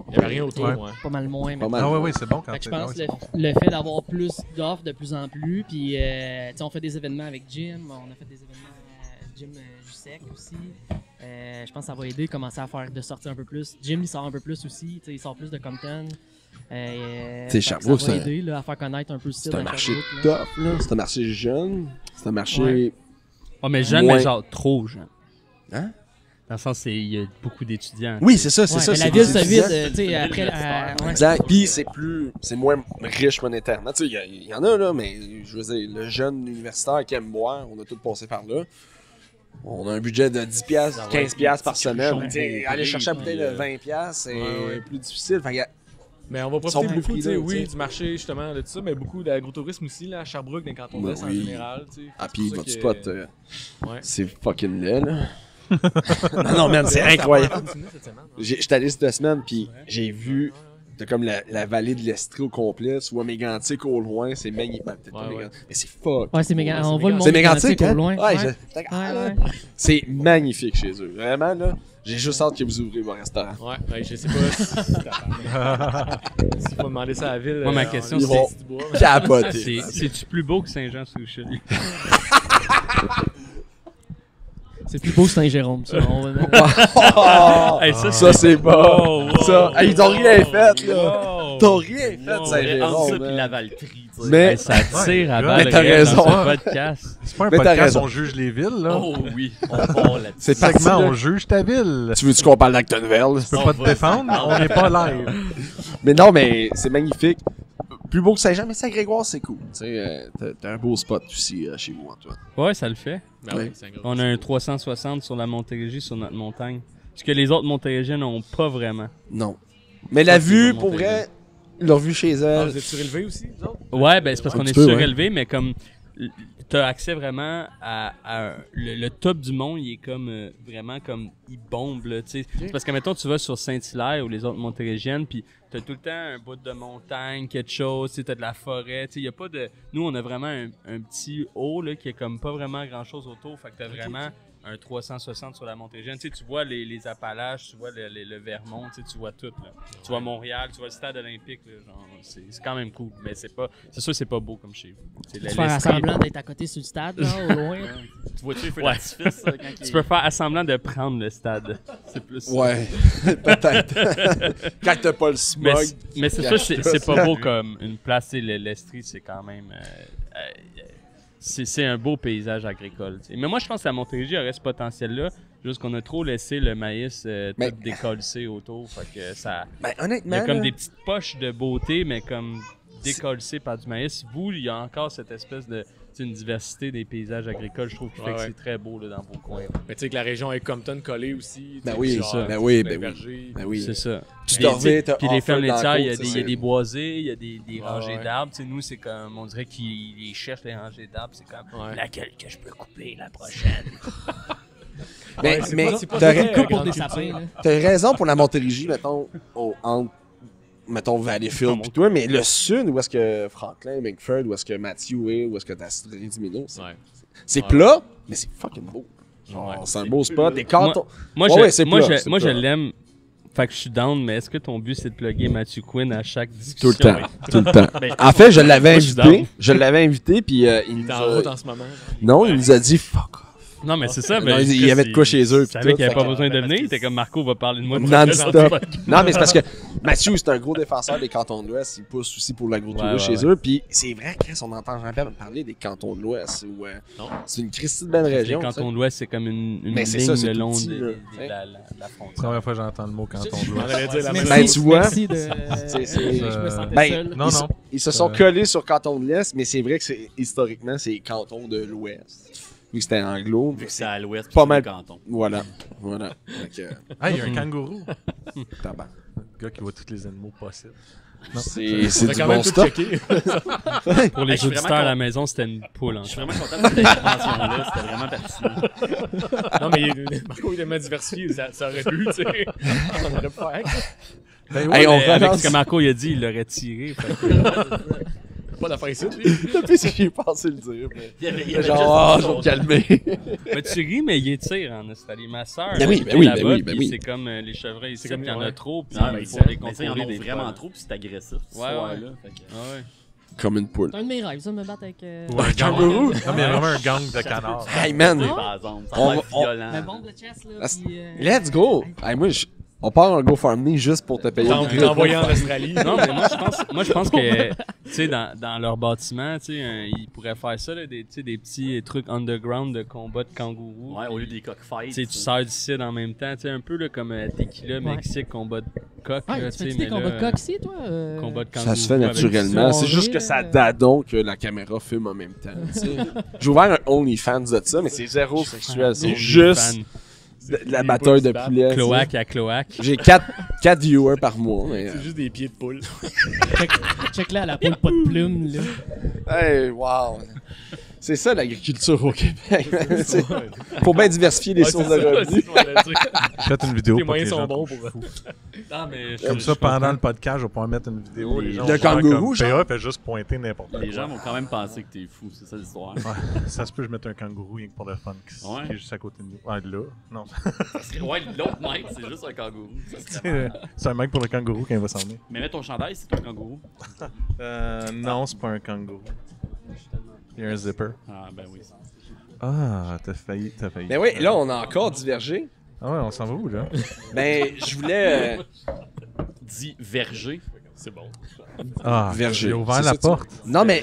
Il n'y avait rien autour, Ouais. ouais. pas mal moins. Pas mais- mal. Ah oui, c'est bon quand Fait que je t'es- pense ouais, que c'est bon. le fait d'avoir plus d'offres de plus en plus, puis tu sais, on fait des événements avec Jim, on a fait des événements Jim Jussec aussi. Je pense que ça va aider, commencer à faire de sortir un peu plus. Jim il sort un peu plus aussi, tu sais, il sort plus de Compton. C'est Sherbrooke, ça va c'est- aider là, à faire connaître un peu le style C'est un à marché Sherbrooke, là. top, là. C'est un marché jeune. C'est un marché. Ouais. Oh, mais jeune, Moins. mais genre trop jeune. Hein? Dans le sens, il y a beaucoup d'étudiants. Oui, c'est ça, c'est Ouais, ça. mais c'est la ville des se étudiants. vide, tu sais, après. Ouais. Exact. Puis c'est moins riche monétairement. Tu sais, il y en a là, mais je veux dire, le jeune universitaire qui aime boire, on a tous passé par là. On a un budget de 10$, 15$ par semaine. Tu sais, aller chercher une bouteille de 20$, c'est plus difficile. Fait que, Mais on va Ils sont profiter plus beaucoup, tu sais, frileux, oui, tu sais. du marché justement de tout ça, mais beaucoup d'agrotourisme aussi là, à Sherbrooke, dans les cantons Ben d'Est en oui. général, tu sais. ah, C'est puis pour ça votre que- spot, Ouais. c'est fucking laid, là. non, man, c'est incroyable. Cette semaine, hein. J'étais allé cette semaine, puis j'ai vu comme la vallée de l'Estrie au complet, soit Mégantic au loin, c'est magnifique. Ben, peut-être pas Ouais, Mégantic, mais c'est fuck. Ouais, c'est méga. On voit le monde C'est Mégantic, au hein? loin. Ouais, Ouais. ouais. C'est magnifique chez eux. Vraiment, là. J'ai juste hâte que vous ouvrez vos restaurants. Ouais, je sais pas s'il faut demander ça à la ville. Moi, ma question, ils c'est vont- Dubois. Capoté. c'est-tu plus beau que Saint-Jean-sur-Richelieu? C'est plus beau que Saint-Jérôme, ça. Oh, Hey, ça, c'est bon. Wow, wow, Ça, hey, ils t'ont rien fait, là. wow. T'ont rien fait, Wow. Entre Saint-Jérôme. ça pis man. la Valtrie, tu sais. Mais- Hey, ça tire à Mais balles t'as réelles raison. dans ce podcast. C'est pas un Mais t'as podcast, raison. on juge les villes, là. Oh oui, on part là-dessus. C'est C'est segment, parti, là. on juge ta ville. Tu veux-tu qu'on parle d'Actonville? Tu peux pas te défendre, on n'est pas live. Mais non, mais c'est magnifique. Plus beau que Saint-Jean, mais Saint-Grégoire, c'est cool. Tu sais, t'as un beau spot aussi chez vous, Antoine. Ouais, ça le fait. Ben oui, c'est un gros- On a un 360 sur la Montérégie, sur notre montagne. Ce que les autres Montérégiens n'ont pas vraiment. Non. Mais la Ça, c'est vue, bon, pour Montérégie. vrai, ils l'ont vu chez Ah, elle. vous êtes surélevé aussi, vous autres? Ouais, ben c'est parce Un qu'on petit est peu, surélevé, mais comme t'as accès vraiment à le top du monde, il est comme vraiment comme il bombe là, tu sais. C'est parce que mettons tu vas sur Saint-Hilaire ou les autres montérégiennes, puis t'as tout le temps un bout de montagne, quelque chose, tu sais, t'as de la forêt, tu sais, y a pas de. Nous on a vraiment un petit haut là qui est comme pas vraiment grand chose autour, fait que t'as vraiment un 360 sur la Montérégienne. Tu sais, tu vois les Appalaches, tu vois le Vermont, tu vois tout. Là. Tu vois Montréal, tu vois le stade olympique. Là, genre, c'est quand même cool. Mais c'est sûr c'est pas beau comme chez vous. C'est Tu faire semblant d'être à côté sur le stade, là, au loin. Tu vois-tu les feux Ouais. d'artifice quand Tu peux faire assemblant de prendre le stade. C'est plus ça. Ouais, peut-être. Quand t'as pas le Mais, smog. mais c'est sûr, c'est pas beau comme une place. Tu sais, l'Estrie, c'est quand même. C'est un beau paysage agricole. Tu sais. Mais moi, je pense que la Montérégie aurait ce potentiel-là. Juste qu'on a trop laissé le maïs Mais- tout décollé autour. Fait que ça. Ben, Il y honnêtement. a comme là, des petites poches de beauté, mais comme décollées par du maïs. Vous, il y a encore cette espèce de. Tu sais, une diversité des paysages agricoles. Je trouve qui fait que Ouais. c'est très beau là, dans vos coins. Mais tu sais que la région est Compton collée aussi. Ben tu sais, oui, genre, ça. Ben tu sais, oui, c'est ben plein oui. de vergers. Ben oui. C'est ça. Tu Puis te reviens, t'as puis les Offer fermes dans la laitières, il y a côte, des- il y a des boisés, il y a des rangées ouais. d'arbres. Tu sais, nous, c'est comme, on dirait qu'ils cherchent les rangées d'arbres. C'est comme, Ouais. laquelle que je peux couper la prochaine? Mais, Ouais, c'est mais pas- c'est pas t'as très ra- Coupe pour grande des culture. sapins, là. t'as raison pour la Montérégie, mettons, entre mettons Valleyfield pis toi, mais le sud, où est-ce que Franklin, McFord, où est-ce que Matthew est, où est-ce que t'as Rédimino, Ouais. c'est Ouais. plat, mais c'est fucking beau. Genre, Ouais, c'est un c'est beau spot. Des cantons. Moi, Ouais, je, ouais, c'est moi, plat, je, c'est moi, je plat. l'aime. Fait que je suis down, mais est-ce que ton but, c'est de plugger Matthew Quinn à chaque Tout discussion? le temps. Tout le temps. En fait, je l'avais Moi, je suis invité. down. Je l'avais invité, puis il Il nous est en a... route en ce moment. Non, il nous a dit fuck off. Non, mais c'est ça. Non, mais il y avait de quoi chez eux, Il puis savait tout, qu'il avait fait pas que- besoin de venir. Il était comme Marco va parler de moi. Non-stop. Non, mais c'est parce que Mathieu, c'est un gros défenseur des cantons de l'Ouest. Il pousse aussi pour l'agrotourisme Ouais, chez eux. Puis c'est vrai qu'on entend jamais parler des cantons de l'Ouest. Non. C'est une Christie de belle Les région. cantons de l'Ouest, c'est comme une Mais c'est ligne ça, c'est le tout long petit, de là. la frontière. Première fois que j'entends le mot canton de On l'Ouest. allait dire la Merci, même Ben, tu vois, merci de... c'est- je me sentais Ben, seul. Non, non. Ils se sont collés sur canton de l'Est, mais c'est vrai que historiquement, c'est canton de l'Ouest. Vu que c'était anglo. Vu que c'est à l'ouest, Pas pas mal. mal canton. Voilà. Voilà. Fait que, Ah, il y a un kangourou. tabac. Le gars qui voit tous les animaux possibles. C'est On a du quand même bon tout stuff. checké. Pour les Hey, je suis auditeurs vraiment à la maison, c'était une poule en Je suis fait. vraiment content de cette intervention-là. C'était vraiment pertinent. Non, mais Marco, il est tellement diversifié, ça aurait pu, tu sais. On aurait pu faire. Ben Hey, on Mais avec relance. ce que Marco il a dit, il l'aurait tiré. Fait que- Pas d'affaire ici, lui. Le pire, c'est que j'ai pensé le dire. Mais... Il y avait Genre, juste je vais me calmer. Mais tu ris, mais il étire en Australie. Ma soeur, Ben oui, ben oui, ben oui, ben oui. c'est comme les chevreuils ici, C'est comme- il y en a ouais. trop, puis Non, il mais faut ça, les mais ça, ils en contrôler ont des vraiment fois. trop, puis c'est agressif. ce Ouais, soir-là. ouais. Fait que- Ah ouais. Comme une poule. C'est un de mes rêves, ça, me battre avec... Ou un kangourou. Non, mais il y a vraiment un gang de canards. Hey man, Par exemple, ça On va va- être on- violent. La bombe de chess, là, Ah, puis... let's go! Hey, moi, On part en GoFundMe juste pour te payer le T'envoyer en Australie. Non, mais moi, je pense que, tu sais, dans leur bâtiment, tu sais, ils pourraient faire ça, là, des petits trucs underground de combat de kangourous. Ouais, au lieu des cockfights. Tu sais, tu sers du cidre en même temps, tu sais, un peu là, comme Tequila, Mexique, combat de coq. Ouais, là, tu tu sais, fais-tu mais des combats de là, coq ici, toi? combat de kangourous. Ça se fait avec naturellement. ça. C'est juste que ça date donc que la caméra filme en même temps. tu sais. J'ai ouvert un OnlyFans de ça, mais c'est zéro sexuel. C'est Only juste fan. de la bataille de poulet. tu sais. Cloaque à cloaque. J'ai 4 viewers par mois. Mais, C'est juste des pieds de poule. Check là, elle a pas de plumes, là. hey, wow. C'est ça l'agriculture au Québec. C'est- Faut bien diversifier les sources de revenus. Faites une vidéo. Tes pour que moyens les sont gens bons trouvent pour- fou. Non, mais Comme ça, pendant le podcast, je vais pouvoir mettre une vidéo. Les gens De vont faire kangourou, comme genre? PA fait juste pointer n'importe quoi. Les gens vont quand même penser que t'es fou, c'est ça l'histoire. Ça se peut, je mette un kangourou rien que pour le fun qui Ouais. qui est juste à côté de nous. Ouais, là. Non. Ouais, l'autre mec, c'est juste un kangourou. Ça serait marrant. C'est un mec pour le kangourou quand il va s'en venir. Mais mets ton chandail, c'est un kangourou. Non, c'est pas un kangourou. Il y a un zipper. Ah, ben oui. Ah, t'as failli. Mais oui, là, on a encore divergé. Ah ouais, on s'en va où, là? Ben, je voulais. Dit verger. C'est bon. Ah, Verger. j'ai ouvert C'est la ça, tu- porte. Non, mais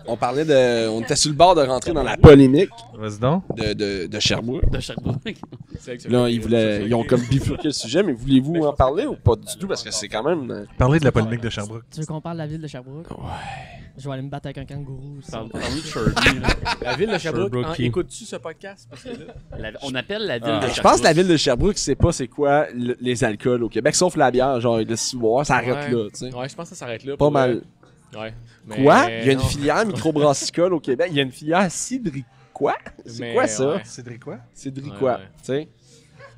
on parlait de. On était sur le bord de rentrer dans la polémique Vas-y donc. de Sherbrooke. De Sherbrooke. Là, ils ont comme bifurqué le sujet, mais voulez-vous en parler ou pas du tout? Parce que c'est quand même. Parlez de la polémique de Sherbrooke. Tu veux qu'on parle de la ville de Sherbrooke? Ouais. Je vais aller me battre avec un kangourou aussi. Parle-nous de Sherbrooke. là. La ville de Sherbrooke, Sherbrooke. écoutes-tu ce podcast? Parce que là, On appelle la ville Ah. de Sherbrooke. Je pense que la ville de Sherbrooke, c'est pas c'est quoi les alcools au Québec, sauf la bière, genre le ciboire, ça arrête Ouais. là, tu sais. ouais, je pense que ça s'arrête là. Pas pour, mal. Ouais. Quoi? Mais Il y a une non. filière microbrassicole au Québec, il y a une filière cidri. Quoi? C'est Mais, quoi ça? ouais. Cédric quoi? Cidri Ouais, quoi? ouais. Tu sais?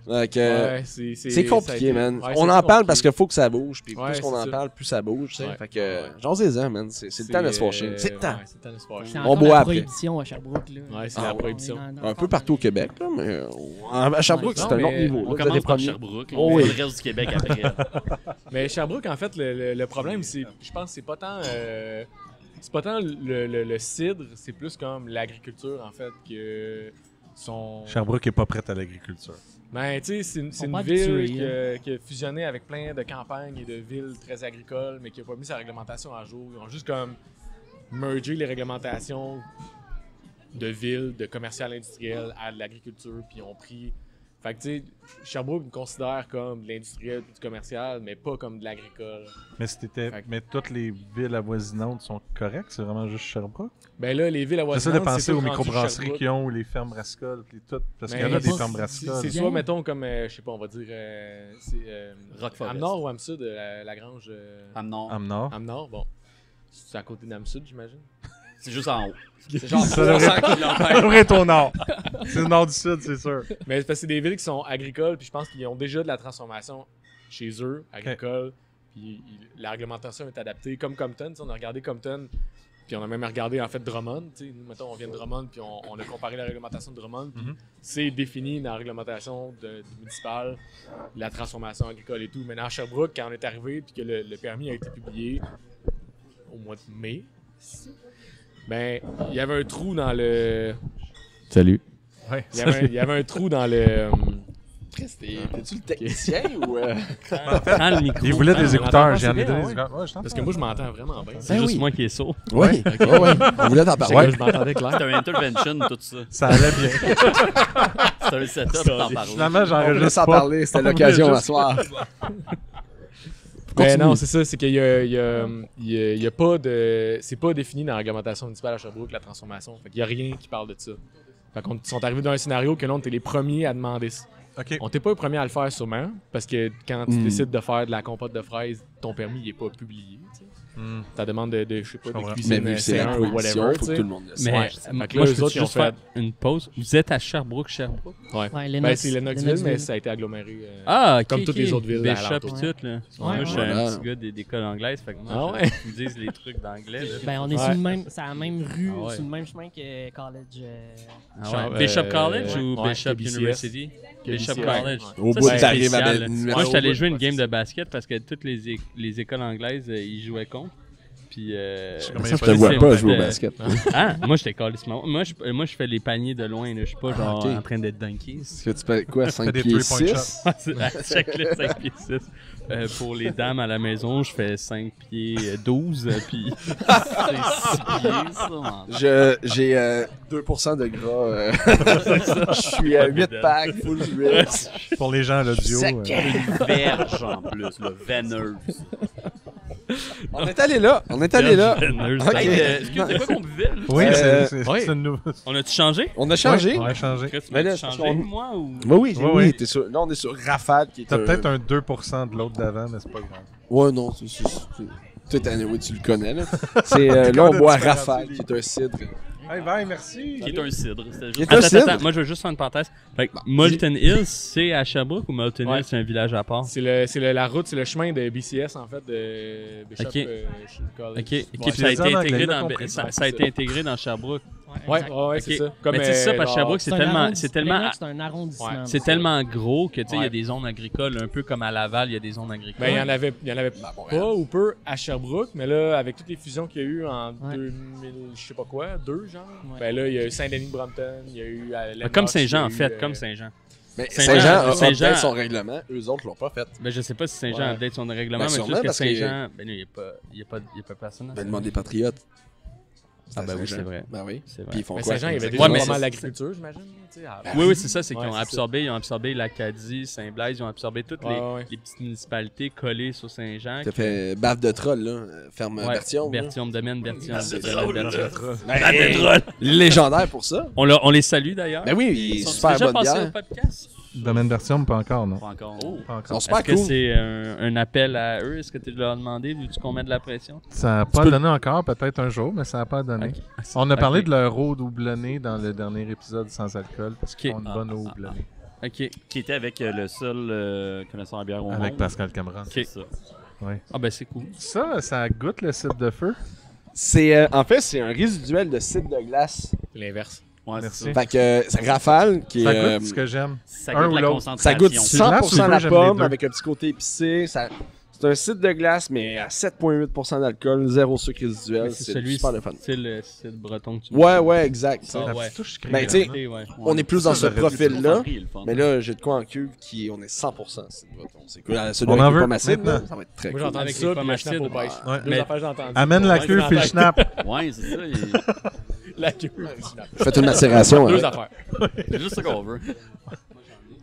Donc, Ouais, c'est ça a compliqué, été- man. ouais, On c'est en parle compliqué. parce qu'il faut que ça bouge, puis Ouais, plus qu'on c'est en ça. parle, plus ça bouge, tu sais. Ouais. Fait que, Ouais. j'en man. C'est le temps de se fâcher. C'est le temps. Ouais, c'est le temps de se fâcher. C'est On encore boit la après. prohibition à Sherbrooke, là. Ouais, c'est Ah la ouais. prohibition. On est dans Un peu partout au Québec, là, mais à Sherbrooke, Ouais. c'est un Non, autre mais niveau. On Là, vous commence êtes par premiers. Sherbrooke. Oh On oui. fait le reste du Québec après. Mais Sherbrooke, en fait, le problème, c'est, je pense, c'est pas tant, le cidre, c'est plus comme l'agriculture, en fait, que son. Sherbrooke est pas prête à l'agriculture. Ben, tu sais, c'est On une parle ville d'habitués, qui a fusionné avec plein de campagnes et de villes très agricoles, mais qui a pas mis sa réglementation à jour. Ils ont juste comme mergé les réglementations de ville, de commercial industriel à de l'agriculture, puis ils ont pris. Fait que, tu sais, Sherbrooke me considère comme de l'industriel et du commercial, mais pas comme de l'agricole. Mais si t'étais. Fait que- Mais toutes les villes avoisinantes sont correctes, c'est vraiment juste Sherbrooke. Ben là, les villes J'essaie avoisinantes, de penser tout aux rendu microbrasseries Sherbrooke. qu'ils ont, ou les fermes brassicoles, puis tout. Parce qu'il y en Mais a des pas- fermes C'est brassicoles. Bien. soit, mettons, comme, je sais pas, on va dire, c'est Rock Forest. Am-Nord ou Am-Sud, la grange. Am-Nord. Am-Nord. Am-Nord, bon. C'est à côté d'Am-Sud, j'imagine. C'est juste en haut. C'est genre Ça devrait 300 kilomètres. Ça devrait être au nord. C'est le nord du sud, c'est sûr. Mais c'est parce que c'est des villes qui sont agricoles, puis je pense qu'ils ont déjà de la transformation chez eux, agricole, puis la réglementation est adaptée. Comme Compton, tu sais, on a regardé Compton, puis on a même regardé en fait Drummond. Tu sais, nous, mettons, on vient de Drummond, puis on a comparé la réglementation de Drummond, puis Mhm. c'est défini dans la réglementation municipale, la transformation agricole et tout. Maintenant, à Sherbrooke, quand on est arrivé, puis que le permis a été publié au mois de mai, ben, il y avait un trou dans le. Salut. Ouais. Il y avait un trou dans le. T'es-tu le technicien ou. Prends le micro. Il voulait Ah, des on écouteurs, entend j'en ai pas, donné c'est des bien, écouteurs. Ouais, je t'entends. Parce que moi, je m'entends vraiment bien. C'est Ben juste oui. moi qui est sourd. Oui, on voulait t'en parler. Je m'entendais clair. C'est un intervention, tout ça. Ça allait bien. C'est un setup pour t'en parler. Finalement, On voulait j'enregistre s'en pas. parler, c'était On l'occasion voulait à soir. Mais Continue. non, c'est ça, c'est qu'il y a pas de. C'est pas défini dans la réglementation municipale à Sherbrooke, la transformation. Fait qu'il y a rien qui parle de ça. Fait qu'on sont arrivés dans un scénario que là, on était les premiers à demander ça. Ok. On t'est pas les premiers à le faire sûrement, parce que quand tu décides de faire de la compote de fraises, ton permis il est pas publié. Tu sais. Hmm. Ta demande de je sais pas, Je de comprends. Mais cuisine vu que c'est la C1 ou prohibition, whatever. faut que tout le monde le Mais sache. Fait que moi, là, je eux autres, peux ils ont juste faire fait. une pause. Vous êtes à Sherbrooke? Ouais. Ouais, Ben, c'est Lennoxville, mais ça a été aggloméré. Ah, ok. Comme toutes les autres villes Bishop alentours. et tout, là. Moi, je suis voilà. un petit gars d'école anglaise, fait que moi, Ah ouais? ils me disent les trucs d'anglais, là. Ben, on est Ouais. sur le même, c'est la même rue, Ah ouais. sur le même chemin que College. Ah ouais. Bishop College ou ouais, Bishop KBCS. University? Bishop KBCS. College. Au Ça, bout, c'est t'arrives à spécial, là. l'université. Moi, je suis Ouais, allé au jouer une bout, game ouais, de basket parce que toutes les écoles anglaises, ils jouaient contre. Puis, Comment Ça, il je te fait vois ça, pas moi, jouer au j'étais- basket. Ah, moi, j'étais calissement. Moi, je fais les paniers de loin. Là. Je suis pas genre ok. en train d'être dunkies. Est-ce que tu fais quoi, fais 5 des pieds three-point 6? Chaque 5 pieds 6. Pour les dames à la maison, je fais 5 pieds 12. Puis C'est 6 pieds, ça, man. J'ai 2% de gras. Je suis à 8 packs, full jouet. Pour les gens à l'audio. Sec. Une verge en plus, là, veineuse. On est allé là. Ok. Hey, excuse, c'est quoi qu'on buvait, là? Oui, Euh, ouais. c'est une nouvelle. On a-tu changé? On a changé. On a changé. Chris, tu Mais là, m'as c'est parce changé, qu'on- moi, ou... Oui, Ouais, ouais. t'es sur... Là, on est sur Rafale qui est T'as peut-être un 2% de l'autre d'avant, mais c'est pas grave. Ouais, non, Tout anyway, tu le connais, là. C'est là, on boit Rafale, qui est un cidre. Hey, bye, merci. Qui est un cidre. C'était Qui juste... est un Attends, cidre. attends, moi je veux juste faire une parenthèse. Fait que Molten Hills, c'est à Sherbrooke ou Molten Ouais. Hills, c'est un village à part? C'est la route, c'est le chemin de BCS, en fait, de Bishop Ok. College. Ok, Ouais, puis j'ai ça a dit été en anglais, intégré il a dans compris. ça a été intégré dans Sherbrooke. Ouais, exact. ouais, c'est Ok. ça. Comme, Mais tu sais ça, parce que genre- Sherbrooke, c'est tellement, arrondi- c'est tellement, Bremen, c'est un arrondissement. Ouais. c'est tellement gros que tu sais, il y a Ouais. des zones agricoles, un peu comme à Laval, il y a des zones agricoles. Ben, il y en avait pas ou peu à Sherbrooke, mais là, avec toutes les fusions qu'il y a eu en Ouais. 2000, je sais pas quoi, 2 genre, Ouais. ben là, il y a eu Saint-Denis-Brompton, il y a eu Lennox, Comme il y Saint-Jean, a en eu, fait, comme Saint-Jean. Mais Saint-Jean- Saint-Jean a Saint-Jean- update son règlement, eux autres l'ont pas fait. Ben, je sais pas si Saint-Jean Ouais. update son règlement, Ben, mais sûrement, juste que parce que- Saint-Jean, ben, il y a pas personne. à Ben, Saint-Jean. demande des patriotes. Ah, ben oui, Saint-Jean. c'est vrai. Ben oui. C'est vrai. Puis ils font Mais quoi? Saint-Jean, il y avait avec déjà Ouais, mais vraiment c'est- l'agriculture, j'imagine. tu sais, à- Oui, oui, c'est ça, c'est Ouais, qu'ils ont c'est absorbé, ils ont absorbé l'Acadie, Saint-Blaise, ils ont absorbé toutes Ouais, ouais. les petites municipalités collées sur Saint-Jean. Ça fait baffe de troll, là. Ferme Ouais, Berthiaume. là. Berthiaume, domaine Berthiaume. Ben, légendaire pour ça. On les salue d'ailleurs. Ben oui, il est Ils sont super déjà bonne passés bière. au podcast. Domaine Bertium, pas encore, non. Pas encore. Pas Ils encore. sont Est-ce super que cool. c'est un appel à eux? Est-ce que tu leur as demandé? Veux-tu qu'on mette de la pression? Ça n'a pas donné encore, peut-être un jour, mais ça n'a pas donné. Ok. On a parlé Ok. de leur eau doublonnée dans le dernier épisode sans alcool, parce qu'ils Ok. font une bonne eau doublonnée. Ok. Qui était avec le seul connaisseur en bière au Avec monde. Pascal Cameron. C'est ça. Ah ben c'est cool. Ça goûte le cidre de feu. C'est en fait, c'est un résiduel de cidre de glace. L'inverse. Ouais, Merci. c'est ça. Fait que c'est Rafale qui Ça est. goûte ce que j'aime. Ça Un goûte ou la l'autre. concentration. Ça goûte C'est glace ou 100% la j'aime les pomme deux. avec un petit côté épicé. C'est un cidre de glace, mais à 7,8% d'alcool, zéro sucre résiduel. C'est C'est celui super le fun. c'est le breton que tu Ouais, exact. Ah, La ouais. petite touche Ben, crémeuse, tu sais, hein. Ouais. On est plus dans ce Ça, j'aurais dû profil-là. Compris, le fun. Mais là, j'ai de quoi en cuve qui on est 100% cidre breton. C'est cool. Celui On en avec veut le pomme acide, maintenant. là, ça va être très Moi, cool. j'ai entendu Avec ça, les puis pommes le schnapp acides. au pêche. Ouais. Deux Mais- affaires, j'ai entendu. Amène la Ouais, queue puis le schnapp. Ouais, c'est ça. La queue. Faites une macération. Deux hein. affaires. C'est juste ça qu'on veut.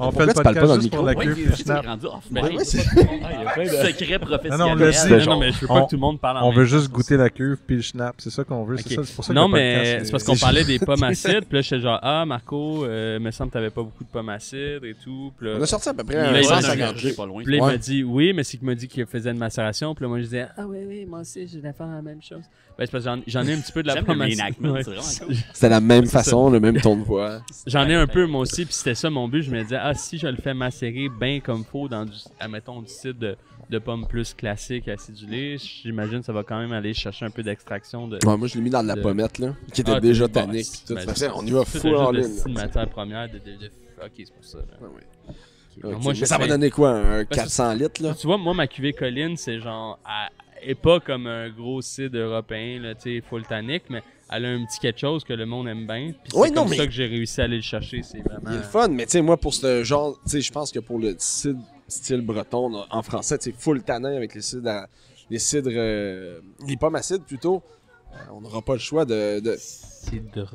On fait Pourquoi le tu parles pas dans podcast le juste pour micro? la Ouais, queue puis le c'est schnapp. rendu off. Ouais, ouais, c'est- Ah, il y a plein de... Secret professionnel. Non, on l'a dit. Non, mais je veux pas que tout le monde parle en On même veut temps. juste goûter la cuve puis le schnapp. C'est ça qu'on veut. Ok. C'est ça. C'est pour ça que Non, le podcast, mais c'est parce qu'on c'est- parlait des pommes acides. Puis là, j'étais genre, ah, Marco, me semble que t'avais pas beaucoup de pommes acides et tout. Puis là, On a sorti à peu près Là, un il donne 150 J'ai pas loin. puis là, il Ouais. m'a dit oui, mais c'est qu'il m'a dit qu'il faisait une macération. Puis là, moi, je disais, ah, oui, moi aussi, je vais faire la même chose. Ben, c'est parce que j'en ai un petit peu de la J'aime pomme le acide. reenactment, Ouais. c'est vraiment cool. C'était la même façon, le même ton de voix. J'en ai un peu, moi aussi. Puis c'était ça mon but. Je me disais, ah, si je le fais macérer bien comme faut dans admettons, du cidre de pommes plus classique, acidulé, j'imagine que ça va quand même aller chercher un peu d'extraction de. Ouais, moi, je l'ai mis dans de la De- pommette, là, qui était Ah, déjà bon, tannique. c'est- Pis tout. ben, Fait que c'est- on y va c'est full juste en de ligne. style matière première. Ok, c'est pour ça. là. Ah oui. Ok. Ok, Moi, mais je ça va fais- donner quoi, un Ben, 400 litres, là? Tu vois, moi, ma cuvée colline, c'est genre. Elle est pas comme un gros cidre européen, là, tu sais, full tannique, mais elle a un petit quelque chose que le monde aime bien. Puis c'est Ouais, non, comme mais- ça que j'ai réussi à aller le chercher. C'est vraiment. Il est le fun, mais tu sais, moi, pour ce genre, tu sais, je pense que pour le cidre style breton, là, en français, tu sais, full tanin avec les cidres, les pommes acides plutôt, on n'aura pas le choix de Cidre.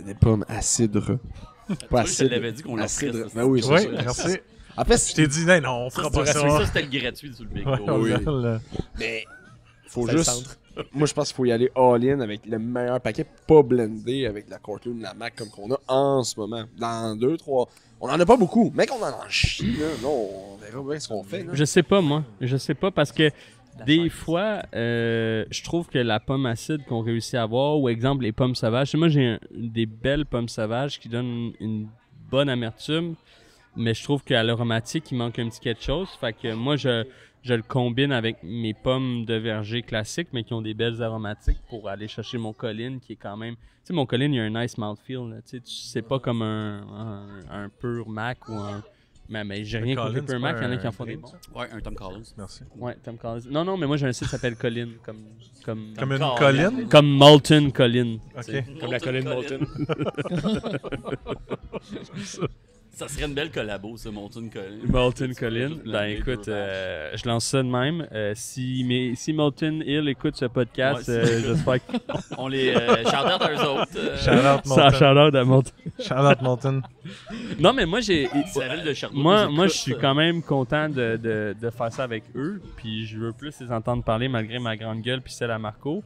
des pommes acides. Pas Je te acides. l'avais dit qu'on Acide. l'offrait. ça. Ben oui, c'est Oui, ça. merci. Après, Je t'ai dit, non, on fera pas Ça, ça. c'était le gratuit sur le micro. Ouais, on oui. l'a- mais faut C'est le juste. centre. Moi, je pense qu'il faut y aller all-in avec le meilleur paquet, pas blendé avec la Cortland, la Mac comme qu'on a en ce moment. Dans 2, 3. On en a pas beaucoup. Mec, on en chie, là. Là, on verra bien ce qu'on fait. Là. Je sais pas, moi. Je sais pas parce que des fois, je trouve que la pomme acide qu'on réussit à avoir, ou exemple les pommes sauvages, moi j'ai des belles pommes sauvages qui donnent une bonne amertume, mais je trouve qu'à l'aromatique, il manque un petit quelque chose. Fait que moi, je le combine avec mes pommes de verger classiques, mais qui ont des belles aromatiques pour aller chercher mon colline qui est quand même. Tu sais, mon colline, il y a un nice mouthfeel. Là. Tu sais, c'est pas comme un pur Mac ou Mais j'ai rien contre Collins, les Peppermac, il y en a c'est qui en pas font un des drink, bons. ça? Ouais, un Tom Collins. Merci. Ouais, Tom Collins. Non, mais moi j'ai un site qui s'appelle Colin, comme Comme une colline? comme Molten Colin. Ok. Comme la colline Molten. Ça serait une belle collabo, ça, Molten Collins. Molten Colin. Ben écoute, je lance ça de même. Si Molten Hill écoute ce podcast, Ouais, si- j'espère que On les shout-out à eux autres. Shout-out ça Molten. shout-out à Molten. Shout-out Molten. Non, mais moi j'ai. C'est la ville de Sherbrooke. Moi, nous je écoute. suis quand même content de faire ça avec eux. Puis je veux plus les entendre parler malgré ma grande gueule puis celle à Marco.